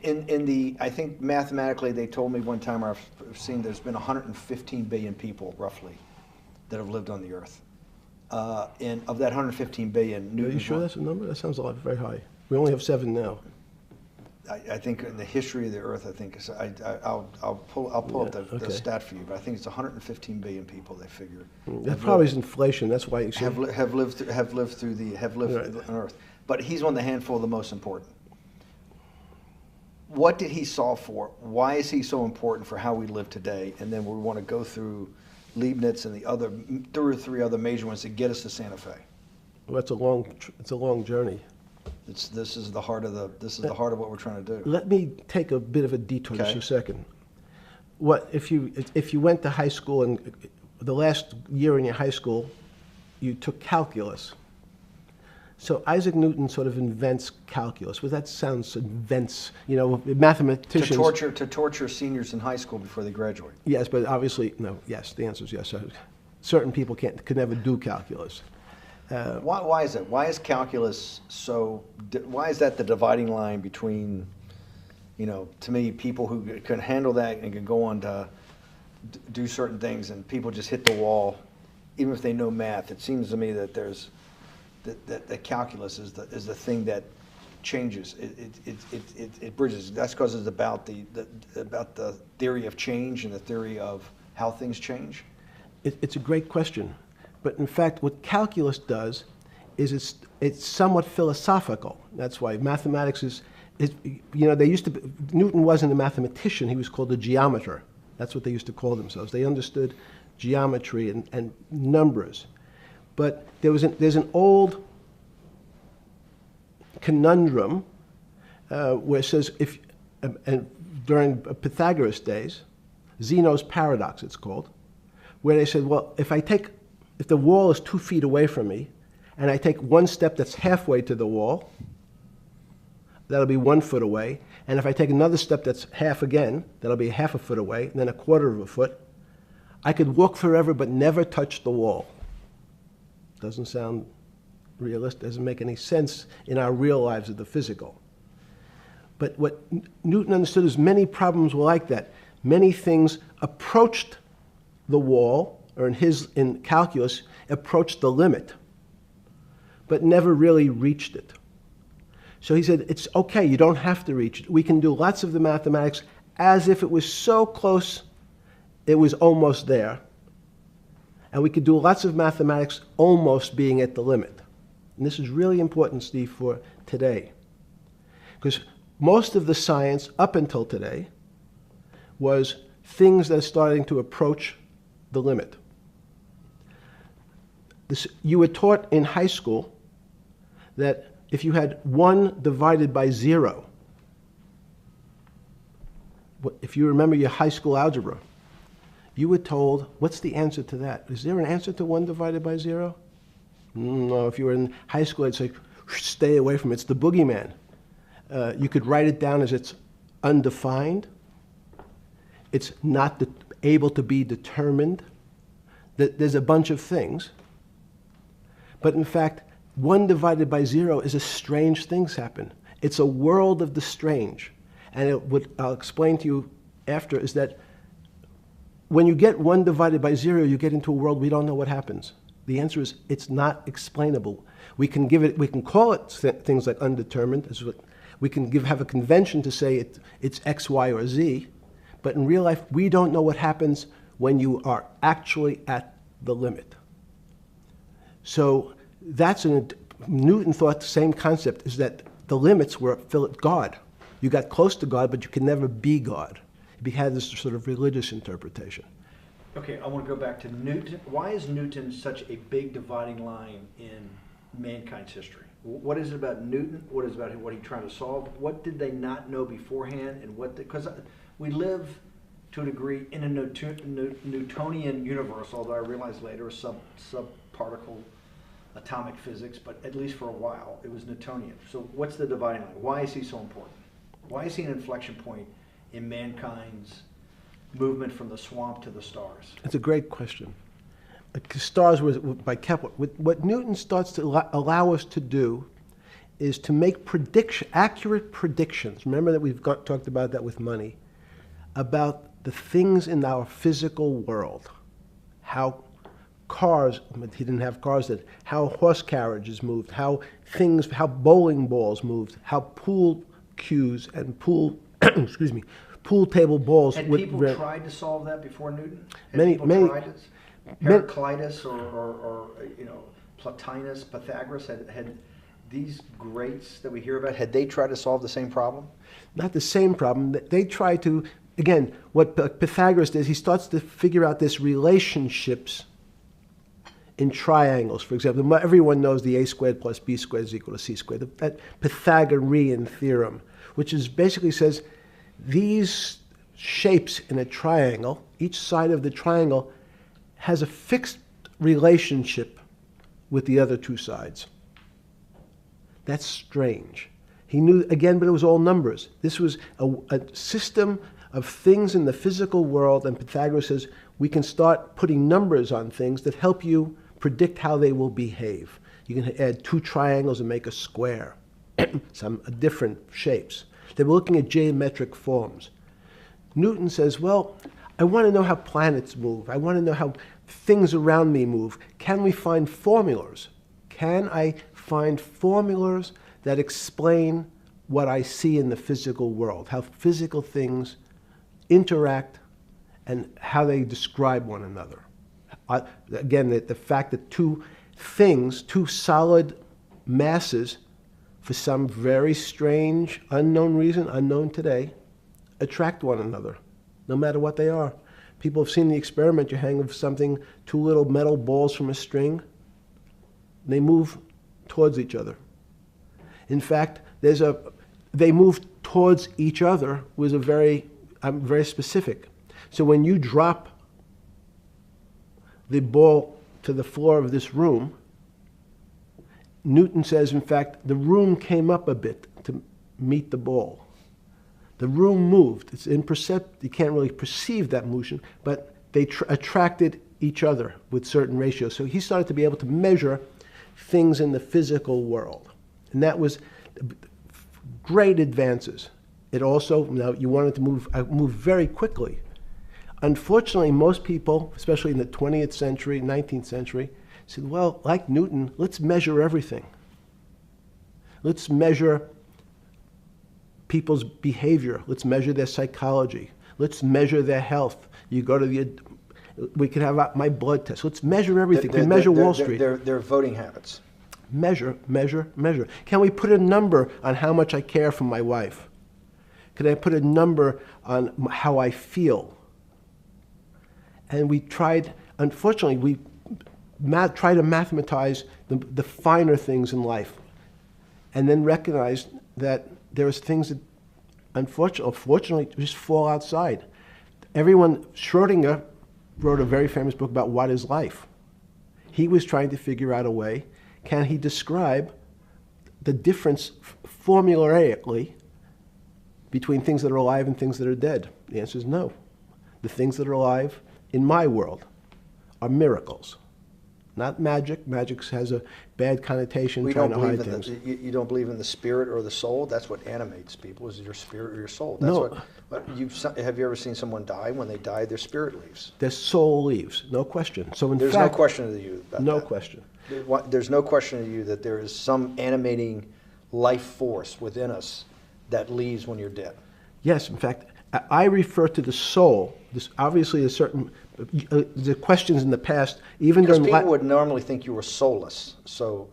[SPEAKER 1] in the, I think mathematically they told me one time, I've seen there's been 115 billion people roughly that have lived on the earth. And of that 115 billion, Newton.
[SPEAKER 3] Are you sure that's a number? That sounds a lot very high. We only have 7 now.
[SPEAKER 1] I think in the history of the earth, I think it's, I'll pull up the stat for you, but I think it's 115 billion people. They figure
[SPEAKER 3] that probably is inflation. That's why you
[SPEAKER 1] have lived on Earth. But he's one of the handful of the most important. What did he solve for? Why is he so important for how we live today? And then we want to go through Leibniz and the other, 3 other major ones to get us to Santa Fe?
[SPEAKER 3] Well, it's a long journey.
[SPEAKER 1] This is the heart of what we're trying to do.
[SPEAKER 3] Let me take a bit of a detour
[SPEAKER 1] Okay.
[SPEAKER 3] just a second. What if you went to high school and the last year in your high school, you took calculus? So Isaac Newton sort of invents calculus. Well, that sounds invents. You know, mathematicians.
[SPEAKER 1] To torture seniors in high school before they graduate.
[SPEAKER 3] Yes, but obviously no. Yes, the answer is yes. Certain people could never do calculus.
[SPEAKER 1] Why is that? Why is calculus why is that the dividing line between, to me, people who can handle that and can go on to do certain things, and people just hit the wall, even if they know math? It seems to me that that calculus is the thing that changes. It bridges. That's because it's about the theory of change and the theory of how things change.
[SPEAKER 3] It's a great question. But in fact, what calculus does is it's somewhat philosophical. That's why mathematics is Newton wasn't a mathematician, he was called a geometer. That's what they used to call themselves. They understood geometry and numbers. But there's an old conundrum where it says, during Pythagoras' days, Zeno's paradox it's called, where they said, well, if the wall is 2 feet away from me, and I take one step that's halfway to the wall, that'll be 1 foot away. And if I take another step that's half again, that'll be half a foot away, and then 1/4 of a foot. I could walk forever but never touch the wall. Doesn't sound realistic, doesn't make any sense in our real lives of the physical. But what Newton understood is many problems were like that. Many things approached the wall, or in calculus, approached the limit, but never really reached it. So he said, it's okay, you don't have to reach it. We can do lots of the mathematics as if it was so close, it was almost there. And we could do lots of mathematics almost being at the limit. And this is really important, Steve, for today. Because most of the science up until today was things that are starting to approach the limit. You were taught in high school that if you had 1 divided by 0, if you remember your high school algebra, you were told, what's the answer to that? Is there an answer to 1 divided by 0? No, if you were in high school, I'd say, stay away from it. It's the boogeyman. You could write it down as it's undefined. It's not able to be determined. There's a bunch of things. But in fact, 1 divided by 0 is a strange things happen. It's a world of the strange. And what I'll explain to you after is that when you get 1 divided by 0, you get into a world we don't know what happens. The answer is it's not explainable. We can call it things like undetermined. We can have a convention to say it's X, Y, or Z. But in real life, we don't know what happens when you are actually at the limit. So Newton thought the same concept, is that the limits were God. You got close to God, but you could never be God. He had this sort of religious interpretation.
[SPEAKER 1] Okay, I want to go back to Newton. Why is Newton such a big dividing line in mankind's history? What is it about Newton? What is it about what he's trying to solve? What did they not know beforehand? And because we live to a degree in a Newtonian universe, although I realized later subparticle atomic physics, but at least for a while it was Newtonian. So what's the dividing line? Why is he so important? Why is he an inflection point in mankind's movement from the swamp to the stars?
[SPEAKER 3] It's a great question. Stars were by Kepler. What Newton starts to allow us to do is to make accurate predictions. Remember that we've talked about that with money, about the things in our physical world, how cars, he didn't have cars then, how horse carriages moved, how bowling balls moved, how pool cues and pool table balls.
[SPEAKER 1] Had people tried to solve that before Newton?
[SPEAKER 3] Many.
[SPEAKER 1] Heraclitus or Plotinus, Pythagoras, had these greats that we hear about, had they tried to solve the same problem?
[SPEAKER 3] Not the same problem. They tried to again, what Pythagoras does, he starts to figure out this relationships in triangles. For example, everyone knows the a squared plus b squared is equal to c squared, that Pythagorean theorem, which is basically says these shapes in a triangle, each side of the triangle has a fixed relationship with the other two sides. That's strange. He knew, again, but it was all numbers. This was a system of things in the physical world, and Pythagoras says we can start putting numbers on things that help you predict how they will behave. You can add two triangles and make a square, some different shapes. They were looking at geometric forms. Newton says, well, I want to know how planets move. I want to know how things around me move. Can we find formulas? Can I find formulas that explain what I see in the physical world, how physical things interact and how they describe one another? Again, the fact that two things, two solid masses, for some very strange, unknown reason, unknown today, attract one another, no matter what they are. People have seen the experiment. You hang something, two little metal balls from a string, they move towards each other. In fact, they move towards each other was very specific. So when you drop the ball to the floor of this room, Newton says, in fact, the room came up a bit to meet the ball. The room moved. It's imperceptible. You can't really perceive that motion, but they attracted each other with certain ratios. So he started to be able to measure things in the physical world. And that was great advances. It also, now you wanted to move very quickly. Unfortunately, most people, especially in the 20th century, 19th century, said, well, like Newton, let's measure everything. Let's measure people's behavior. Let's measure their psychology. Let's measure their health. You go to we can have my blood test. Let's measure everything. We measure Wall Street.
[SPEAKER 1] Their voting habits.
[SPEAKER 3] Measure, measure, measure. Can we put a number on how much I care for my wife? Can I put a number on how I feel? And we tried, unfortunately, we try to mathematize the finer things in life, and then recognize that there's things that, unfortunately, just fall outside. Schrodinger wrote a very famous book about what is life. He was trying to figure out a way, can he describe the difference formulaically between things that are alive and things that are dead? The answer is no. The things that are alive in my world are miracles, not magic. Magic has a bad connotation, trying to hide things.
[SPEAKER 1] You don't believe in the spirit or the soul? That's what animates people, is your spirit or your soul. That's
[SPEAKER 3] No.
[SPEAKER 1] Have you ever seen someone die? When they die, their spirit leaves.
[SPEAKER 3] Their soul leaves, no question. So in
[SPEAKER 1] There's
[SPEAKER 3] fact,
[SPEAKER 1] no question to you about
[SPEAKER 3] no
[SPEAKER 1] that.
[SPEAKER 3] question.
[SPEAKER 1] There's no question to you that there is some animating life force within us that leaves when you're dead.
[SPEAKER 3] Yes, in fact, I refer to the soul. This obviously is certain. The questions in the past, even
[SPEAKER 1] Because
[SPEAKER 3] during
[SPEAKER 1] people would normally think you were soulless. So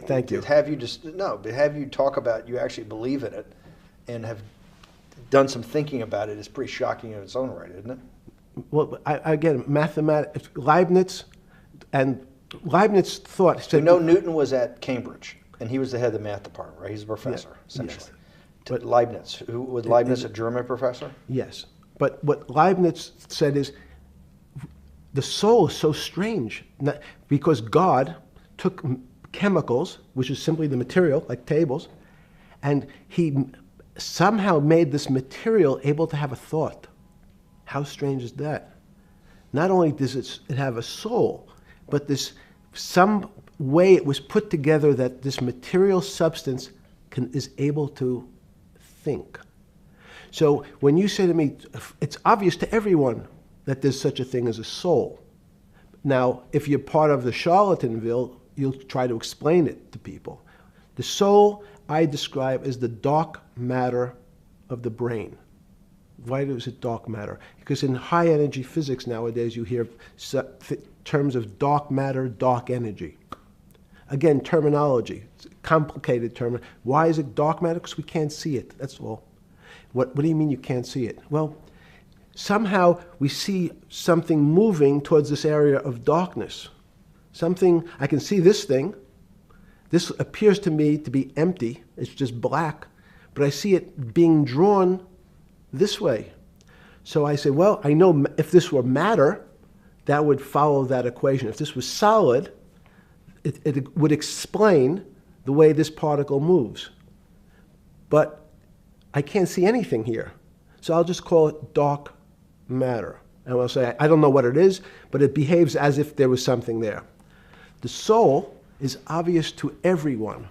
[SPEAKER 3] Thank you.
[SPEAKER 1] But have you talk about you actually believe in it and have done some thinking about it is pretty shocking in its own right, isn't it?
[SPEAKER 3] Well, again, mathematics, Leibniz thought.
[SPEAKER 1] We
[SPEAKER 3] Said,
[SPEAKER 1] know Newton was at Cambridge, and he was the head of the math department, right? He's a professor, essentially.
[SPEAKER 3] yes.
[SPEAKER 1] But Leibniz, was Leibniz a German professor?
[SPEAKER 3] Yes, but what Leibniz said is the soul is so strange because God took chemicals, which is simply the material, like tables, and he somehow made this material able to have a thought. How strange is that? Not only does it have a soul, but some way it was put together that this material substance is able to think. So when you say to me, it's obvious to everyone that there's such a thing as a soul. Now, if you're part of the Charlatanville, you'll try to explain it to people. The soul I describe as the dark matter of the brain. Why is it dark matter? Because in high energy physics nowadays you hear terms of dark matter, dark energy. Again, terminology, it's a complicated term. Why is it dark matter? Because we can't see it, that's all. What do you mean you can't see it? Well, somehow we see something moving towards this area of darkness. Something, I can see this thing. This appears to me to be empty. It's just black. But I see it being drawn this way. So I say, well, I know if this were matter, that would follow that equation. If this was solid, it would explain the way this particle moves. But I can't see anything here. So I'll just call it dark matter. And I'll say, I don't know what it is, but it behaves as if there was something there. The soul is obvious to everyone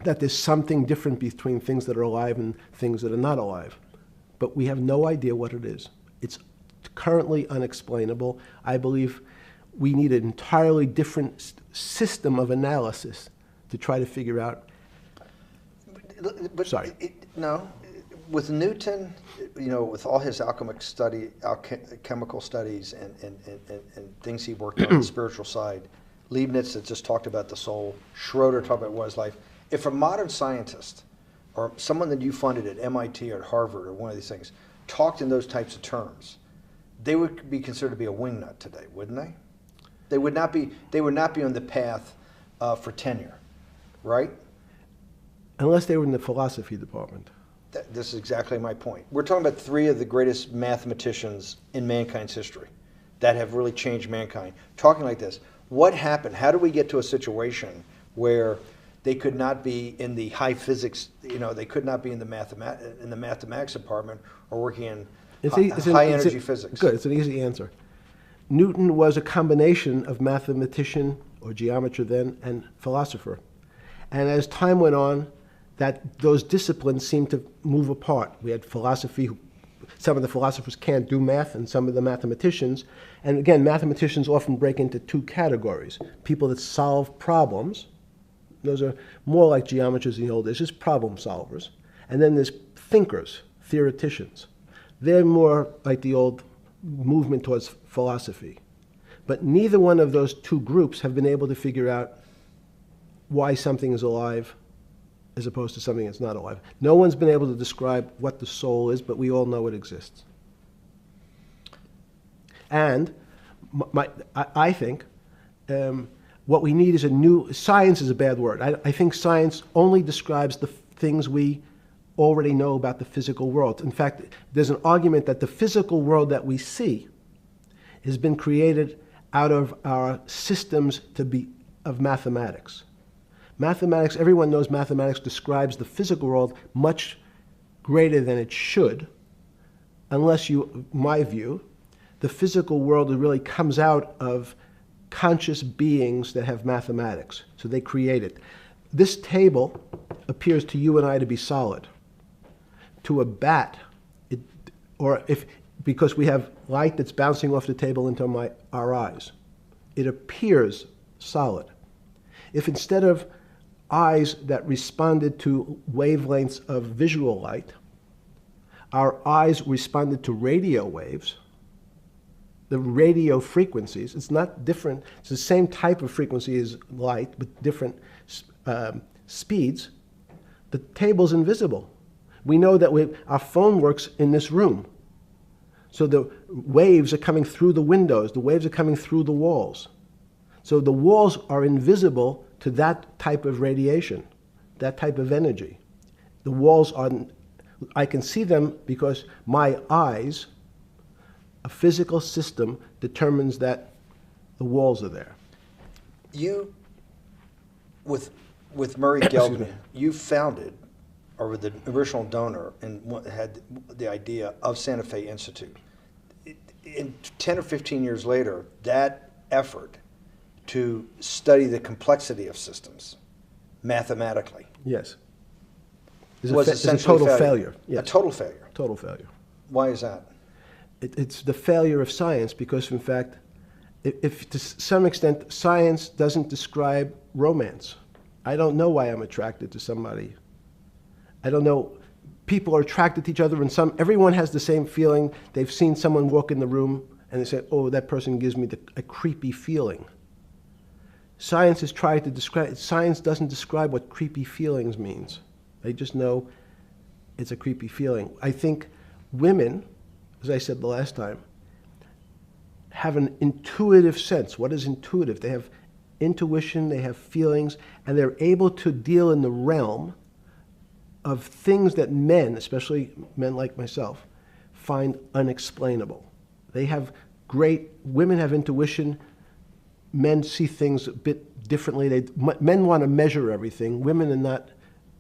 [SPEAKER 3] that there's something different between things that are alive and things that are not alive. But we have no idea what it is. It's currently unexplainable. I believe we need an entirely different system of analysis to try to figure out.
[SPEAKER 1] But
[SPEAKER 3] Sorry.
[SPEAKER 1] No, with Newton, with all his chemical studies and things he worked on the spiritual side, Leibniz had just talked about the soul, Schroeder talked about what is life. If a modern scientist or someone that you funded at MIT or at Harvard or one of these things talked in those types of terms, they would be considered to be a wingnut today, wouldn't they? They would not be on the path for tenure, right?
[SPEAKER 3] Unless they were in the philosophy department.
[SPEAKER 1] This is exactly my point. We're talking about three of the greatest mathematicians in mankind's history that have really changed mankind. Talking like this, what happened? How do we get to a situation where they could not be in the high physics, they could not be in the mathematics department or working in high energy physics?
[SPEAKER 3] Good, it's an easy answer. Newton was a combination of mathematician or geometer then and philosopher. And as time went on, those disciplines seemed to move apart. We had philosophy. Some of the philosophers can't do math, and some of the mathematicians. And again, mathematicians often break into two categories. People that solve problems. Those are more like geometers in the old days, just problem solvers. And then there's thinkers, theoreticians. They're more like the old movement towards philosophy. But neither one of those two groups have been able to figure out why something is alive as opposed to something that's not alive. No one's been able to describe what the soul is, but we all know it exists. And I think what we need is science is a bad word. I think science only describes the things we already know about the physical world. In fact, there's an argument that the physical world that we see has been created out of our systems of mathematics. Mathematics, everyone knows mathematics describes the physical world much greater than it should, unless my view, the physical world really comes out of conscious beings that have mathematics. So they create it. This table appears to you and I to be solid. To a bat, because we have light that's bouncing off the table into our eyes, it appears solid. If instead of eyes that responded to wavelengths of visual light, our eyes responded to radio waves, the radio frequencies, it's not different, it's the same type of frequency as light, but different speeds, the table's invisible. We know that our phone works in this room. So the waves are coming through the windows, the waves are coming through the walls. So the walls are invisible to that type of radiation, that type of energy. The walls I can see them because my eyes, a physical system determines that the walls are there.
[SPEAKER 1] You, with Murray Geldman, you founded, or were the original donor, and had the idea of Santa Fe Institute. In 10 or 15 years later, that effort to study the complexity of systems mathematically.
[SPEAKER 3] Yes.
[SPEAKER 1] Was
[SPEAKER 3] it's a
[SPEAKER 1] essentially
[SPEAKER 3] total failure. Yes.
[SPEAKER 1] A total failure.
[SPEAKER 3] Total failure.
[SPEAKER 1] Why is that?
[SPEAKER 3] It's the failure of science because, in fact, if to some extent science doesn't describe romance. I don't know why I'm attracted to somebody. I don't know. People are attracted to each other, and everyone has the same feeling. They've seen someone walk in the room, and they say, "Oh, that person gives me a creepy feeling." Science has tried to describe. Science doesn't describe what creepy feelings means. They just know it's a creepy feeling. I think women as I said the last time, have an intuitive sense. What is intuitive? They have intuition, they have feelings, and they're able to deal in the realm of things that men, especially men like myself, find unexplainable. They have women have intuition, men see things a bit differently. Men want to measure everything. Women are not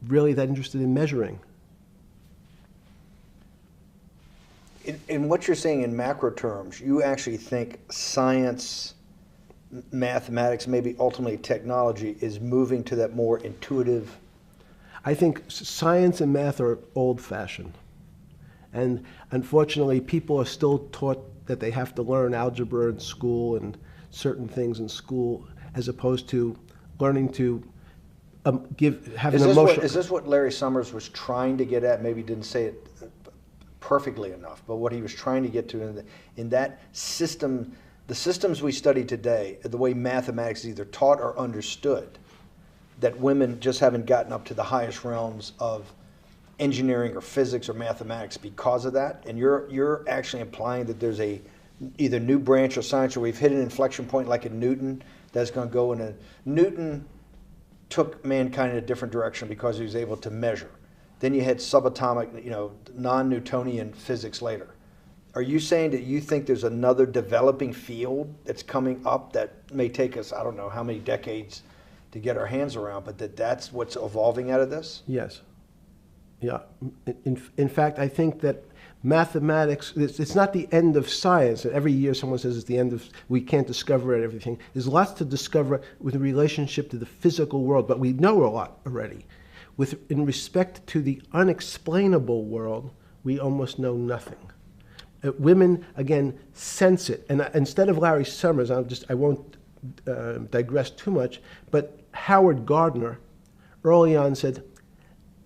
[SPEAKER 3] really that interested in measuring.
[SPEAKER 1] In what you're saying in macro terms, you actually think science, mathematics, maybe ultimately technology is moving to that more intuitive.
[SPEAKER 3] I think science and math are old-fashioned. And unfortunately, people are still taught that they have to learn algebra in school and certain things in school, as opposed to learning to have an emotional.
[SPEAKER 1] Is this what Larry Summers was trying to get at? Maybe he didn't say it perfectly enough, but what he was trying to get to in that system, the systems we study today, the way mathematics is either taught or understood, that women just haven't gotten up to the highest realms of engineering or physics or mathematics because of that. And you're actually implying that there's a either new branch of science, or we've hit an inflection point like in Newton that's going to go in a Newton took mankind in a different direction because he was able to measure. Then you had subatomic, non-Newtonian physics later. Are you saying that you think there's another developing field that's coming up that may take us, I don't know how many decades to get our hands around, but that's what's evolving out of this?
[SPEAKER 3] Yes. Yeah. In fact, I think that mathematics, it's not the end of science. Every year someone says it's the end of, we can't discover everything. There's lots to discover with relationship to the physical world, but we know a lot already. In respect to the unexplainable world, we almost know nothing. Women, again, sense it. And instead of Larry Summers, I won't digress too much, but Howard Gardner early on said,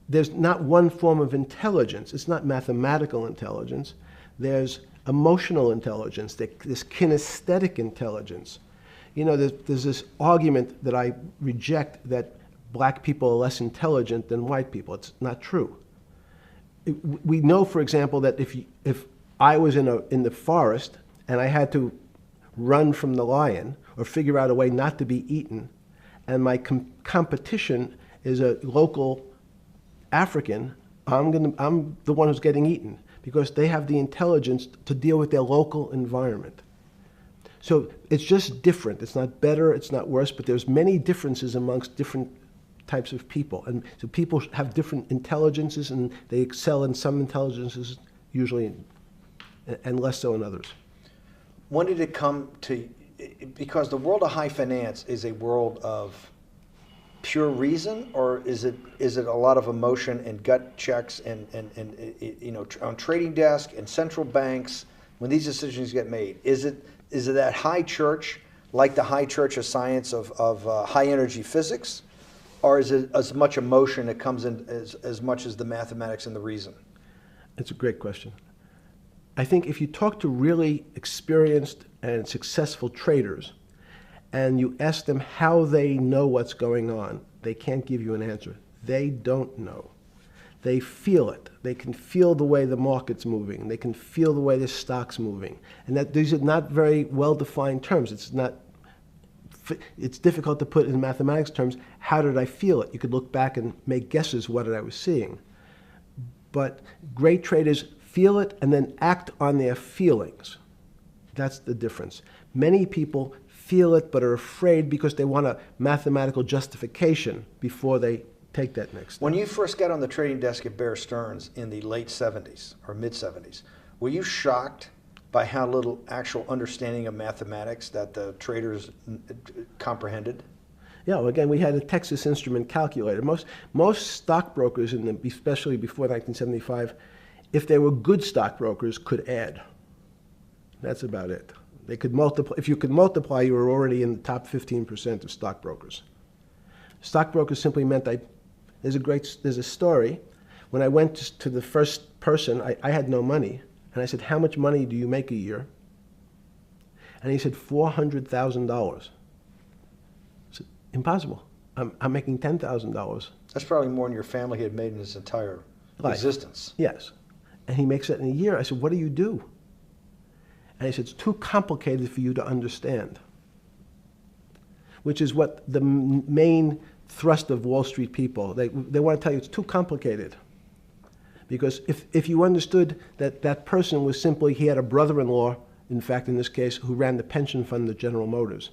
[SPEAKER 3] there's not one form of intelligence. It's not mathematical intelligence. There's emotional intelligence. There's kinesthetic intelligence. There's this argument that I reject that black people are less intelligent than white people. It's not true. We know, for example, that if I was in the forest and I had to run from the lion or figure out a way not to be eaten, and my competition is a local African, I'm the one who's getting eaten because they have the intelligence to deal with their local environment. So it's just different. It's not better, it's not worse, but there's many differences amongst different types of people. And so people have different intelligences, and they excel in some intelligences usually, and less so in others.
[SPEAKER 1] When did it come to, because the world of high finance is a world of pure reason, or is it a lot of emotion and gut checks and on trading desk and central banks when these decisions get made? Is it that high church, like the high church of science of high energy physics, or is it as much emotion that comes in as much as the mathematics and the reason?
[SPEAKER 3] It's a great question. I think if you talk to really experienced and successful traders and you ask them how they know what's going on, they can't give you an answer. They don't know. They feel it. They can feel the way the market's moving. They can feel the way the stock's moving. And that these are not very well-defined terms. It's difficult to put in mathematics terms, how did I feel it? You could look back and make guesses what I was seeing. But great traders feel it and then act on their feelings. That's the difference. Many people feel it but are afraid because they want a mathematical justification before they take that next step.
[SPEAKER 1] When you first got on the trading desk at Bear Stearns in the late 70s or mid 70s, were you shocked by how little actual understanding of mathematics that the traders comprehended?
[SPEAKER 3] Yeah, well, again, we had a Texas Instrument calculator. Most stockbrokers, especially before 1975, if they were good stockbrokers, could add. That's about it. They could multiply. If you could multiply, you were already in the top 15% of stockbrokers. Stockbrokers simply meant there's a story. When I went to the first person, I had no money. And I said, how much money do you make a year? And he said, $400,000. I said, impossible. I'm making $10,000.
[SPEAKER 1] That's probably more than your family had made in its entire existence.
[SPEAKER 3] Yes. And he makes it in a year. I said, what do you do? And he said, it's too complicated for you to understand, which is what the main thrust of Wall Street people, they want to tell you it's too complicated. Because if you understood that that person was simply, he had a brother-in-law, in fact, in this case, who ran the pension fund at General Motors.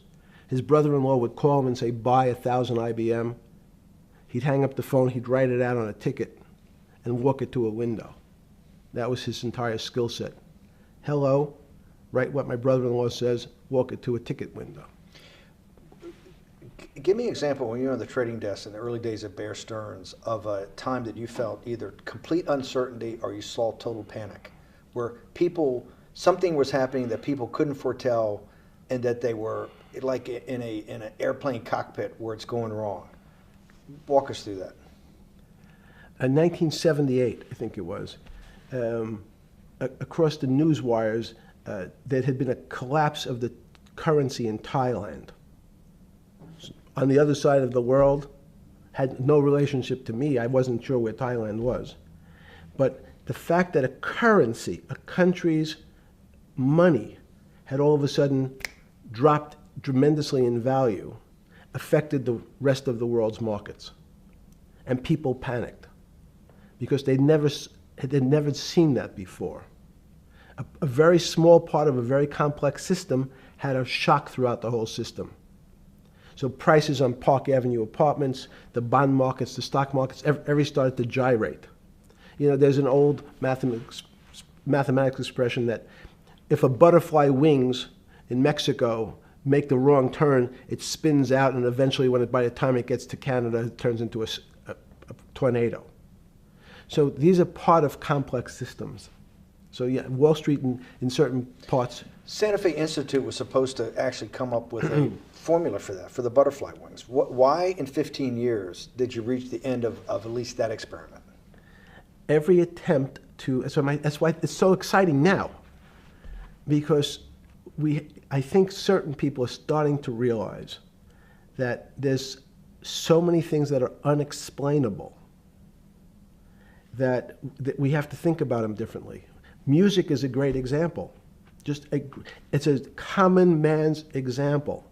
[SPEAKER 3] His brother-in-law would call him and say, buy 1,000 IBM. He'd hang up the phone, he'd write it out on a ticket and walk it to a window. That was his entire skill set. Hello, write what my brother-in-law says, walk it to a ticket window.
[SPEAKER 1] Give me an example when you were on the trading desk in the early days of Bear Stearns of a time that you felt either complete uncertainty or you saw total panic, where something was happening that people couldn't foretell and that they were like in an airplane cockpit where it's going wrong. Walk us through that.
[SPEAKER 3] In 1978, I think it was, across the news wires, there had been a collapse of the currency in Thailand. On the other side of the world, had no relationship to me. I wasn't sure where Thailand was. But the fact that a currency, a country's money, had all of a sudden dropped tremendously in value affected the rest of the world's markets. And people panicked because they'd never seen that before. A very small part of a very complex system had a shock throughout the whole system. So prices on Park Avenue apartments, the bond markets, the stock markets, every started to gyrate. You know, there's an old mathematics expression that if a butterfly wings in Mexico make the wrong turn, it spins out, and eventually, by the time it gets to Canada, it turns into a tornado. So these are part of complex systems. So yeah, Wall Street in certain parts.
[SPEAKER 1] Santa Fe Institute was supposed to actually come up with a formula for that, for the butterfly wings. Why in 15 years did you reach the end of at least that experiment?
[SPEAKER 3] Every attempt to, that's why it's so exciting now, because I think certain people are starting to realize that there's so many things that are unexplainable that we have to think about them differently. Music is a great example. It's a common man's example.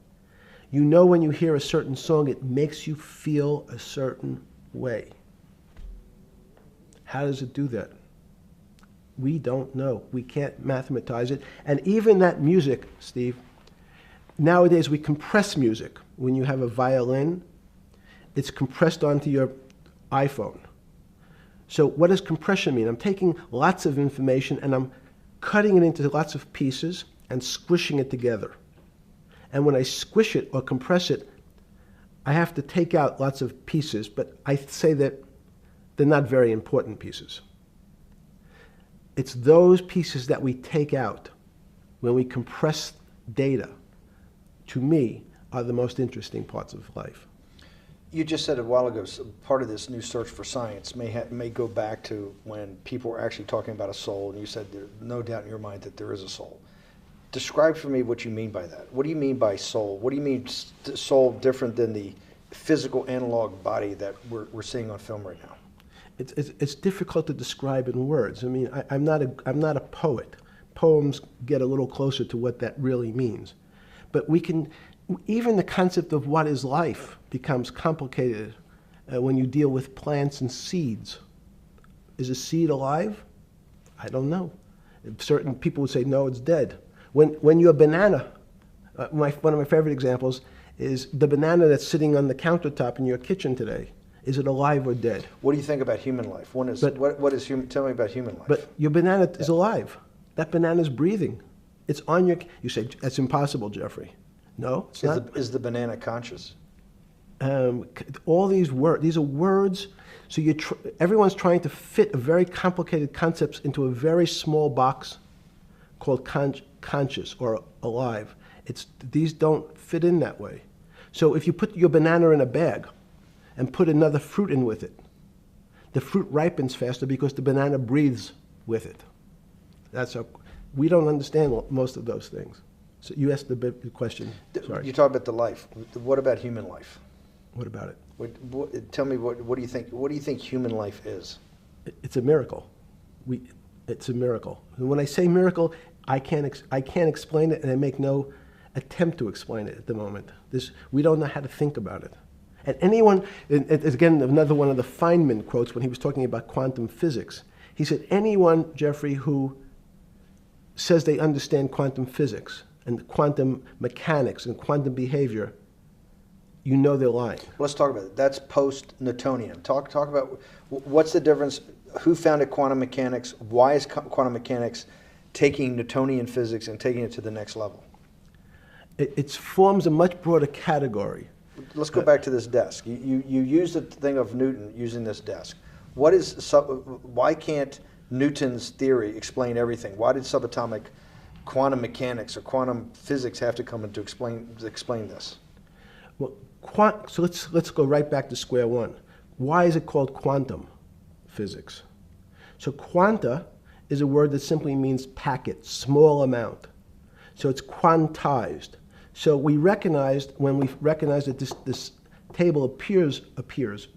[SPEAKER 3] You know, when you hear a certain song, it makes you feel a certain way. How does it do that? We don't know. We can't mathematize it. And even that music, Steve, nowadays we compress music. When you have a violin, it's compressed onto your iPhone. So what does compression mean? I'm taking lots of information and I'm cutting it into lots of pieces and squishing it together. And when I squish it or compress it, I have to take out lots of pieces, but I say that they're not very important pieces. It's those pieces that we take out when we compress data, to me, are the most interesting parts of life.
[SPEAKER 1] You just said a while ago, part of this new search for science may go back to when people were actually talking about a soul, and you said there's no doubt in your mind that there is a soul. Describe for me what you mean by that. What do you mean by soul? What do you mean soul different than the physical analog body that we're seeing on film right now?
[SPEAKER 3] It's difficult to describe in words. I mean, I'm not a poet. Poems get a little closer to what that really means. But even the concept of what is life becomes complicated when you deal with plants and seeds. Is a seed alive? I don't know. Certain people would say, no, it's dead. When you're a banana, one of my favorite examples is the banana that's sitting on the countertop in your kitchen today. Is it alive or dead?
[SPEAKER 1] What do you think about human life? Tell me about human life.
[SPEAKER 3] But your banana is alive. That banana is breathing. It's on your. You say that's impossible, Jeffrey. No, it's not.
[SPEAKER 1] Is the banana conscious?
[SPEAKER 3] All these words. These are words. So everyone's trying to fit a very complicated concepts into a very small box called conscious or alive. These don't fit in that way. So if you put your banana in a bag and put another fruit in with it, the fruit ripens faster because the banana breathes with it. We don't understand most of those things. So you asked the big question. Sorry.
[SPEAKER 1] You talk about the life. What about human life?
[SPEAKER 3] What about it?
[SPEAKER 1] Tell me what do you think? What do you think human life is?
[SPEAKER 3] It's a miracle. It's a miracle. And when I say miracle, I can't explain it, and I make no attempt to explain it at the moment. We don't know how to think about it. And anyone, and again, another one of the Feynman quotes when he was talking about quantum physics. He said, anyone, Jeffrey, who says they understand quantum physics and quantum mechanics and quantum behavior, you know they're lying.
[SPEAKER 1] Let's talk about it. That's post-Newtonian. Talk about what's the difference, who founded quantum mechanics, why is quantum mechanics taking Newtonian physics and taking it to the next level?
[SPEAKER 3] It forms a much broader category.
[SPEAKER 1] Let's go back to this desk. You use the thing of Newton using this desk. Why can't Newton's theory explain everything? Why did subatomic quantum mechanics or quantum physics have to come in to explain this?
[SPEAKER 3] Well, so let's go right back to square one. Why is it called quantum physics? So quanta is a word that simply means packet, small amount. So it's quantized. So we recognized, when we recognized that this table appears,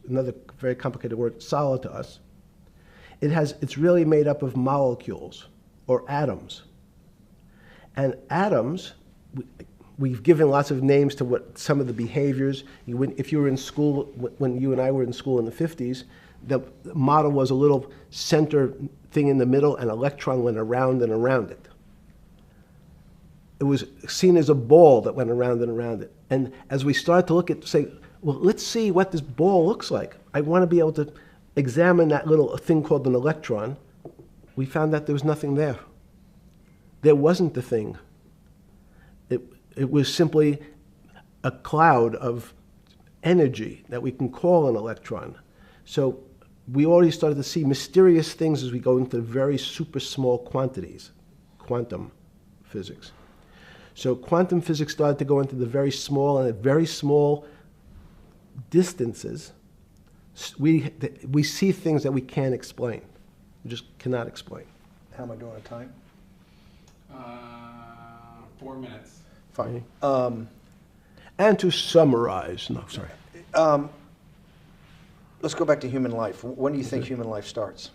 [SPEAKER 3] another very complicated word, solid to us, it's really made up of molecules or atoms. And atoms, we've given lots of names to what some of the behaviors. If you were in school, when you and I were in school in the 50s, the model was a little center thing in the middle, and an electron went around and around it. It was seen as a ball that went around and around it. And as we started to look at, say, well, let's see what this ball looks like. I want to be able to examine that little thing called an electron. We found that there was nothing there. There wasn't the thing. It was simply a cloud of energy that we can call an electron. So we already started to see mysterious things as we go into very super small quantities, quantum physics. So quantum physics started to go into the very small, and at very small distances, we see things that we can't explain. We just cannot explain.
[SPEAKER 1] How am I doing on time?
[SPEAKER 2] 4 minutes.
[SPEAKER 1] Fine.
[SPEAKER 3] And to summarize, no, sorry.
[SPEAKER 1] Let's go back to human life. When do you think human life starts?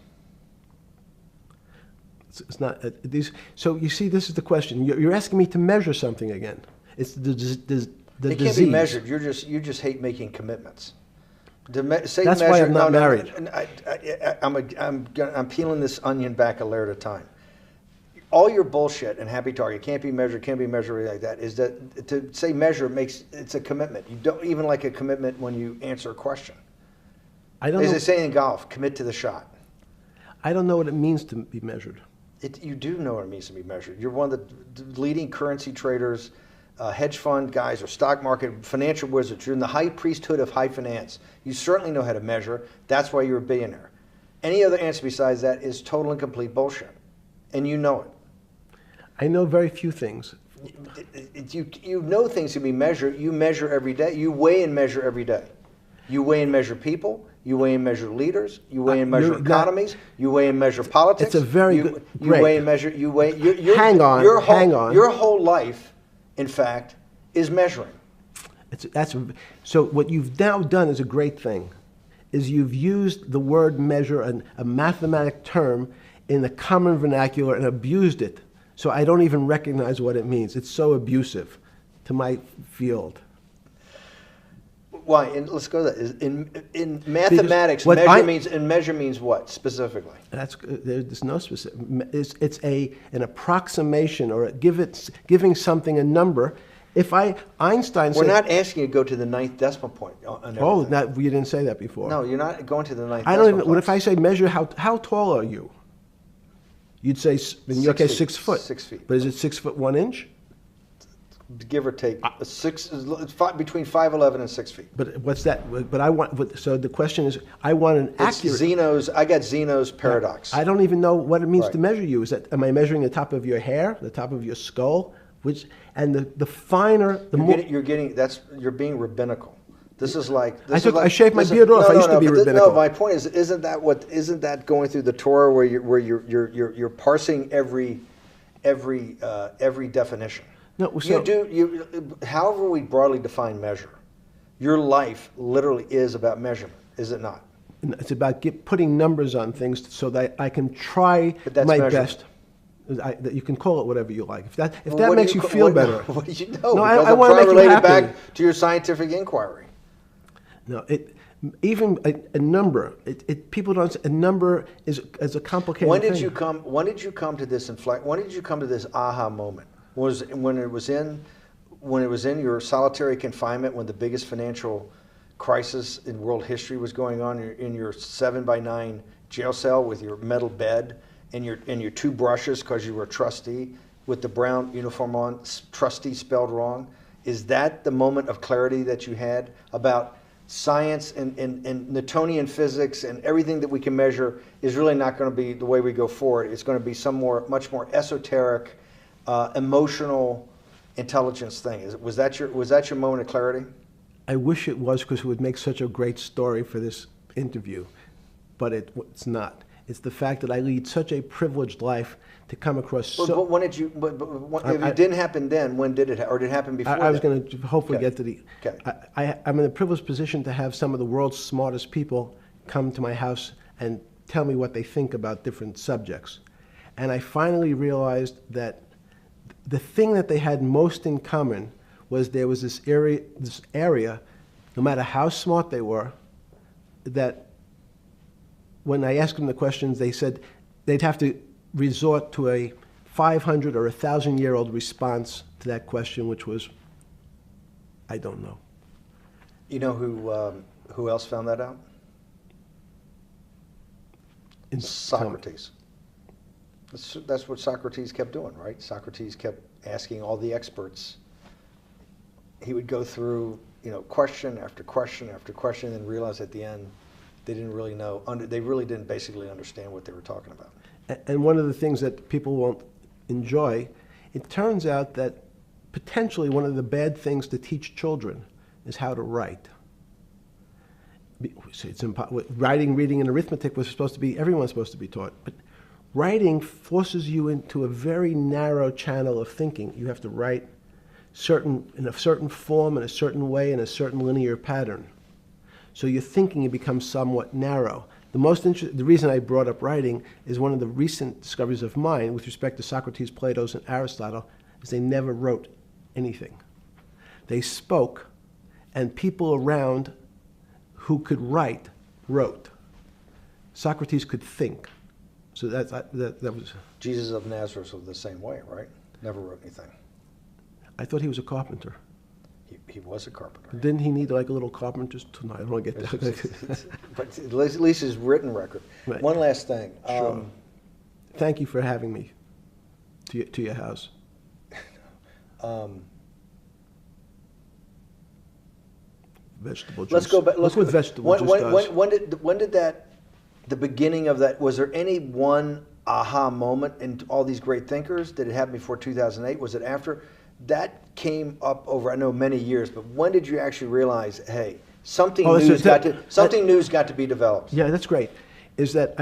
[SPEAKER 3] It's not these. So you see, this is the question. You're asking me to measure something again. It's the disease.
[SPEAKER 1] It can't be measured. You just hate making commitments.
[SPEAKER 3] That's why I'm not married.
[SPEAKER 1] I'm peeling this onion back a layer at a time. All your bullshit and happy target can't be measured like that. Is that to say measure it's a commitment. You don't even like a commitment when you answer a question.
[SPEAKER 3] I don't.
[SPEAKER 1] As
[SPEAKER 3] know.
[SPEAKER 1] they say in golf, commit to the shot.
[SPEAKER 3] I don't know what it means to be measured.
[SPEAKER 1] You do know what it means to be measured. You're one of the leading currency traders, hedge fund guys, or stock market financial wizards. You're in the high priesthood of high finance. You certainly know how to measure. That's why you're a billionaire. Any other answer besides that is total and complete bullshit, and you know it.
[SPEAKER 3] I know very few things.
[SPEAKER 1] You know things can be measured. You measure every day. You weigh and measure every day. You weigh and measure people. You weigh and measure leaders. You weigh and measure economies. You weigh and measure politics.
[SPEAKER 3] It's a very good.
[SPEAKER 1] You weigh and measure. You weigh.
[SPEAKER 3] Hang on.
[SPEAKER 1] Your whole life, in fact, is measuring.
[SPEAKER 3] So what you've now done is a great thing, is you've used the word measure, a mathematic term, in the common vernacular and abused it. So I don't even recognize what it means. It's so abusive to my field.
[SPEAKER 1] Why? And let's go to that. In mathematics, measure means what specifically?
[SPEAKER 3] There's no specific. It's an approximation, or giving something a number. Einstein said,
[SPEAKER 1] we're not asking you to go to the 9th decimal point.
[SPEAKER 3] You didn't say that before.
[SPEAKER 1] No, you're not going to the 9th.
[SPEAKER 3] I don't even. What if I say measure how tall are you? You'd say, 6 foot.
[SPEAKER 1] 6 feet.
[SPEAKER 3] But is it 6 foot 1 inch?
[SPEAKER 1] Give or take, between 5'11" and 6 feet.
[SPEAKER 3] But what's that? So the question is, I want an accurate.
[SPEAKER 1] I got Zeno's paradox.
[SPEAKER 3] I don't even know what it means to measure you. Am I measuring the top of your hair, the top of your skull, the finer, the more.
[SPEAKER 1] You're being rabbinical. This is like.
[SPEAKER 3] I shaved my beard off. I used to be rabbinical.
[SPEAKER 1] No, my point is, isn't that going through the Torah where you're parsing every definition?
[SPEAKER 3] No, so,
[SPEAKER 1] however we broadly define measure, your life literally is about measurement, is it not?
[SPEAKER 3] It's about putting numbers on things so that I can try my best. That you can call it whatever you like. If
[SPEAKER 1] Well,
[SPEAKER 3] that
[SPEAKER 1] what do
[SPEAKER 3] makes
[SPEAKER 1] you
[SPEAKER 3] you
[SPEAKER 1] ca-
[SPEAKER 3] feel
[SPEAKER 1] what-
[SPEAKER 3] better.
[SPEAKER 1] What do you know?
[SPEAKER 3] No,
[SPEAKER 1] Because
[SPEAKER 3] I
[SPEAKER 1] I'm
[SPEAKER 3] wanna make you
[SPEAKER 1] related
[SPEAKER 3] happy.
[SPEAKER 1] back to your scientific inquiry.
[SPEAKER 3] No, even a number. People don't. A number is a complicated
[SPEAKER 1] When did
[SPEAKER 3] thing.
[SPEAKER 1] you come? When did you come to this When did you come to this aha moment? Was when it was in your solitary confinement, when the biggest financial crisis in world history was going on, in your 7x9 jail cell with your metal bed and your two brushes because you were a trustee with the brown uniform on, trustee spelled wrong. Is that the moment of clarity that you had about science and Newtonian physics and everything that we can measure is really not going to be the way we go forward? It's going to be much more esoteric, emotional intelligence thing. Was that your moment of clarity?
[SPEAKER 3] I wish it was, because it would make such a great story for this interview, but it's not. It's the fact that I lead such a privileged life to come across
[SPEAKER 1] But when did you? If it didn't happen then, when did it? Or did it happen before?
[SPEAKER 3] I was
[SPEAKER 1] then?
[SPEAKER 3] going to hopefully
[SPEAKER 1] Okay.
[SPEAKER 3] get to the.
[SPEAKER 1] Okay.
[SPEAKER 3] I'm in a privileged position to have some of the world's smartest people come to my house and tell me what they think about different subjects. And I finally realized that the thing that they had most in common was there was this area, no matter how smart they were, that when I asked them the questions, they said they'd have to resort to a 500 or 1,000-year-old response to that question, which was, I don't know.
[SPEAKER 1] You know who else found that out? Socrates. That's what Socrates kept doing, right? Socrates kept asking all the experts. He would go through, question after question after question, and realize at the end they didn't really know. They really didn't basically understand what they were talking about.
[SPEAKER 3] And one of the things that people won't enjoy, it turns out that potentially one of the bad things to teach children is how to write. Writing, reading, and arithmetic was supposed to be, everyone's supposed to be taught. But writing forces you into a very narrow channel of thinking. You have to write in a certain form, in a certain way, in a certain linear pattern. So your thinking becomes somewhat narrow. The reason I brought up writing is one of the recent discoveries of mine with respect to Socrates, Plato, and Aristotle is they never wrote anything. They spoke, and people around who could write wrote. Socrates could think. So that was...
[SPEAKER 1] Jesus of Nazareth was the same way, right? Never wrote anything.
[SPEAKER 3] I thought he was a carpenter.
[SPEAKER 1] He was a carpenter.
[SPEAKER 3] Didn't he need like a little carpenter's tool? I don't want to get that.
[SPEAKER 1] But at least his written record.
[SPEAKER 3] Right.
[SPEAKER 1] One last thing.
[SPEAKER 3] Sure. Thank you for having me to your house. Vegetable juice.
[SPEAKER 1] Let's go back.
[SPEAKER 3] Look what vegetable juice does.
[SPEAKER 1] When did that? The beginning of that. Was there any one aha moment in all these great thinkers? Did it happen before 2008? Was it after? That came up over, I know, many years. But when did you actually realize, hey, something new's got to be developed?
[SPEAKER 3] Yeah, that's great. Is that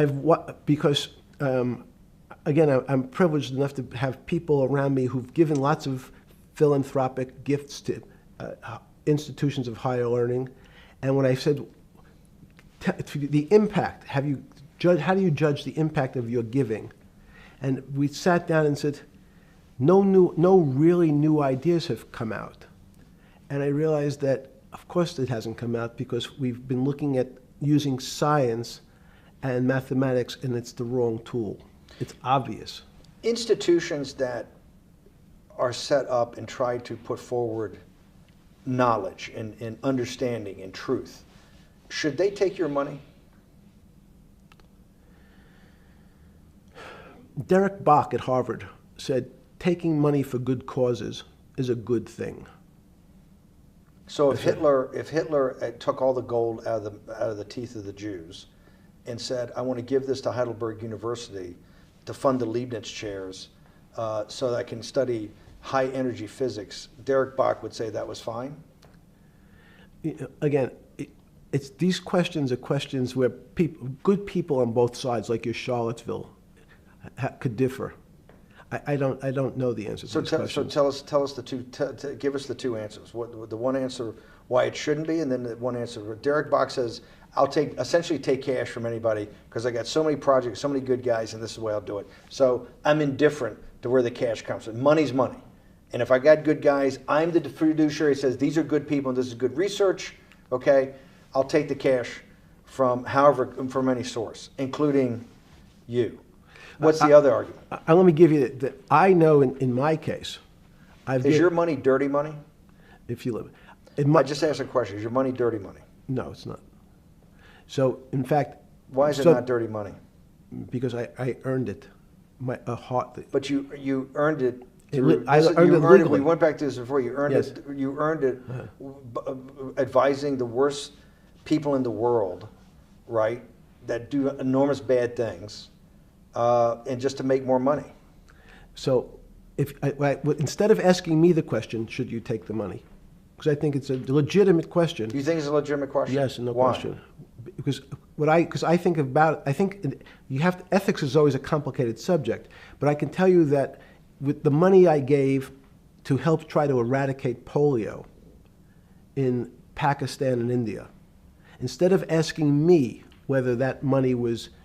[SPEAKER 3] because again, I'm privileged enough to have people around me who've given lots of philanthropic gifts to institutions of higher learning, and when I said the impact, how do you judge the impact of your giving? And we sat down and said, no really new ideas have come out. And I realized that, of course, it hasn't come out because we've been looking at using science and mathematics, and it's the wrong tool. It's obvious.
[SPEAKER 1] Institutions that are set up and try to put forward knowledge and understanding and truth, should they take your money?
[SPEAKER 3] Derek Bach at Harvard said, taking money for good causes is a good thing.
[SPEAKER 1] So if Hitler took all the gold out of the teeth of the Jews and said, I want to give this to Heidelberg University to fund the Leibniz chairs so that I can study high energy physics, Derek Bach would say that was fine?
[SPEAKER 3] Again, these questions are questions where good people on both sides, like your Charlottesville, could differ. I don't know the answer to these questions.
[SPEAKER 1] So tell us the two. Give us the two answers. The one answer why it shouldn't be, and then the one answer. Derek Bach says, I'll essentially take cash from anybody because I got so many projects, so many good guys, and this is the way I'll do it. So I'm indifferent to where the cash comes from. Money's money. And if I got good guys, I'm the fiduciary that says these are good people and this is good research, okay? I'll take the cash from any source, including you. What's the other argument?
[SPEAKER 3] Let me give you that. I know in my case,
[SPEAKER 1] Is your money dirty money?
[SPEAKER 3] if you live,
[SPEAKER 1] I just asked a question. Is your money dirty money?
[SPEAKER 3] no, it's not. So in fact,
[SPEAKER 1] Why is it not dirty money?
[SPEAKER 3] because I earned it, a heart.
[SPEAKER 1] But you earned it.
[SPEAKER 3] I earned it legally.
[SPEAKER 1] We went back to this before. You earned
[SPEAKER 3] Yes.
[SPEAKER 1] it. You earned it, advising the worst people in the world, right? That do enormous bad things, and just to make more money.
[SPEAKER 3] So instead of asking me the question, should you take the money? Because I think it's a legitimate question.
[SPEAKER 1] Do you think it's a legitimate question?
[SPEAKER 3] Yes, no
[SPEAKER 1] Why?
[SPEAKER 3] question. Because I think about it, I think ethics is always a complicated subject, but I can tell you that with the money I gave to help try to eradicate polio in Pakistan and India, instead of asking me whether that money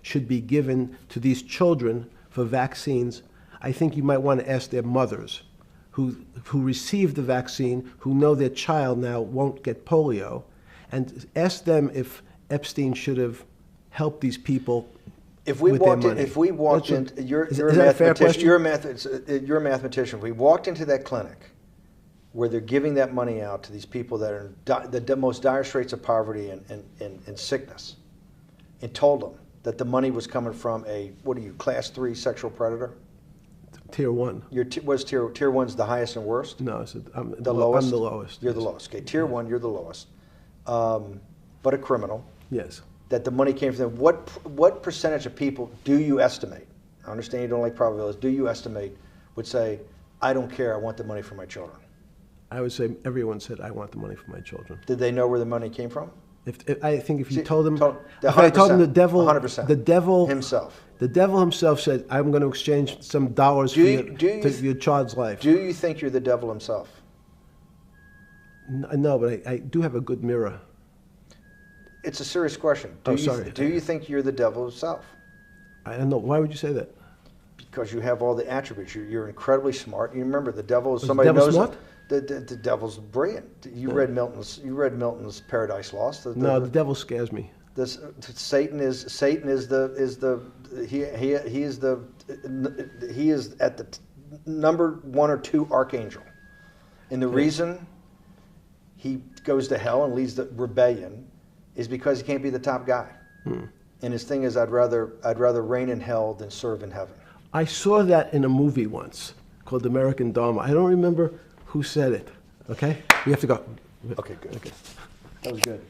[SPEAKER 3] should be given to these children for vaccines, I think you might want to ask their mothers who received the vaccine, who know their child now won't get polio, and ask them if Epstein should have helped these people with their money.
[SPEAKER 1] If we walked in, you're
[SPEAKER 3] is
[SPEAKER 1] a
[SPEAKER 3] that a fair
[SPEAKER 1] mathematician.
[SPEAKER 3] question?
[SPEAKER 1] You're a mathematician. If we walked into that clinic where they're giving that money out to these people that are in the most dire straits of poverty and sickness, and told them that the money was coming from class 3 sexual predator?
[SPEAKER 3] Tier 1.
[SPEAKER 1] Tier 1's the highest and worst?
[SPEAKER 3] No, I'm
[SPEAKER 1] The lowest?
[SPEAKER 3] I'm the lowest.
[SPEAKER 1] You're
[SPEAKER 3] yes.
[SPEAKER 1] the lowest. Okay, tier 1, you're the lowest. But a criminal.
[SPEAKER 3] Yes.
[SPEAKER 1] That the money came from them. What percentage of people do you estimate? I understand you don't like probabilities. Do you estimate would say, I don't care, I want the money for my children?
[SPEAKER 3] I would say everyone said, I want the money for my children.
[SPEAKER 1] Did they know where the money came from?
[SPEAKER 3] I think if you
[SPEAKER 1] See,
[SPEAKER 3] told them, if
[SPEAKER 1] 100%,
[SPEAKER 3] I told them the devil
[SPEAKER 1] 100%. Himself.
[SPEAKER 3] The devil himself said, I'm going to exchange some dollars for your child's life.
[SPEAKER 1] Do you think you're the devil himself?
[SPEAKER 3] No, but I do have a good mirror.
[SPEAKER 1] It's a serious question.
[SPEAKER 3] Sorry.
[SPEAKER 1] Do you think you're the devil himself?
[SPEAKER 3] I don't know. Why would you say that?
[SPEAKER 1] Because you have all the attributes. You're incredibly smart. You remember the devil is
[SPEAKER 3] Was
[SPEAKER 1] somebody
[SPEAKER 3] the devil
[SPEAKER 1] knows
[SPEAKER 3] smart?
[SPEAKER 1] The devil's brilliant. You read Milton's Paradise Lost.
[SPEAKER 3] No, the devil scares me.
[SPEAKER 1] Satan is at the number 1 or 2 archangel, and the reason he goes to hell and leads the rebellion is because he can't be the top guy. And his thing is, I'd rather reign in hell than serve in heaven.
[SPEAKER 3] I saw that in a movie once called American Dharma. I don't remember who said it. Okay, we have to go.
[SPEAKER 1] Okay, good.
[SPEAKER 3] Okay.
[SPEAKER 1] That was good.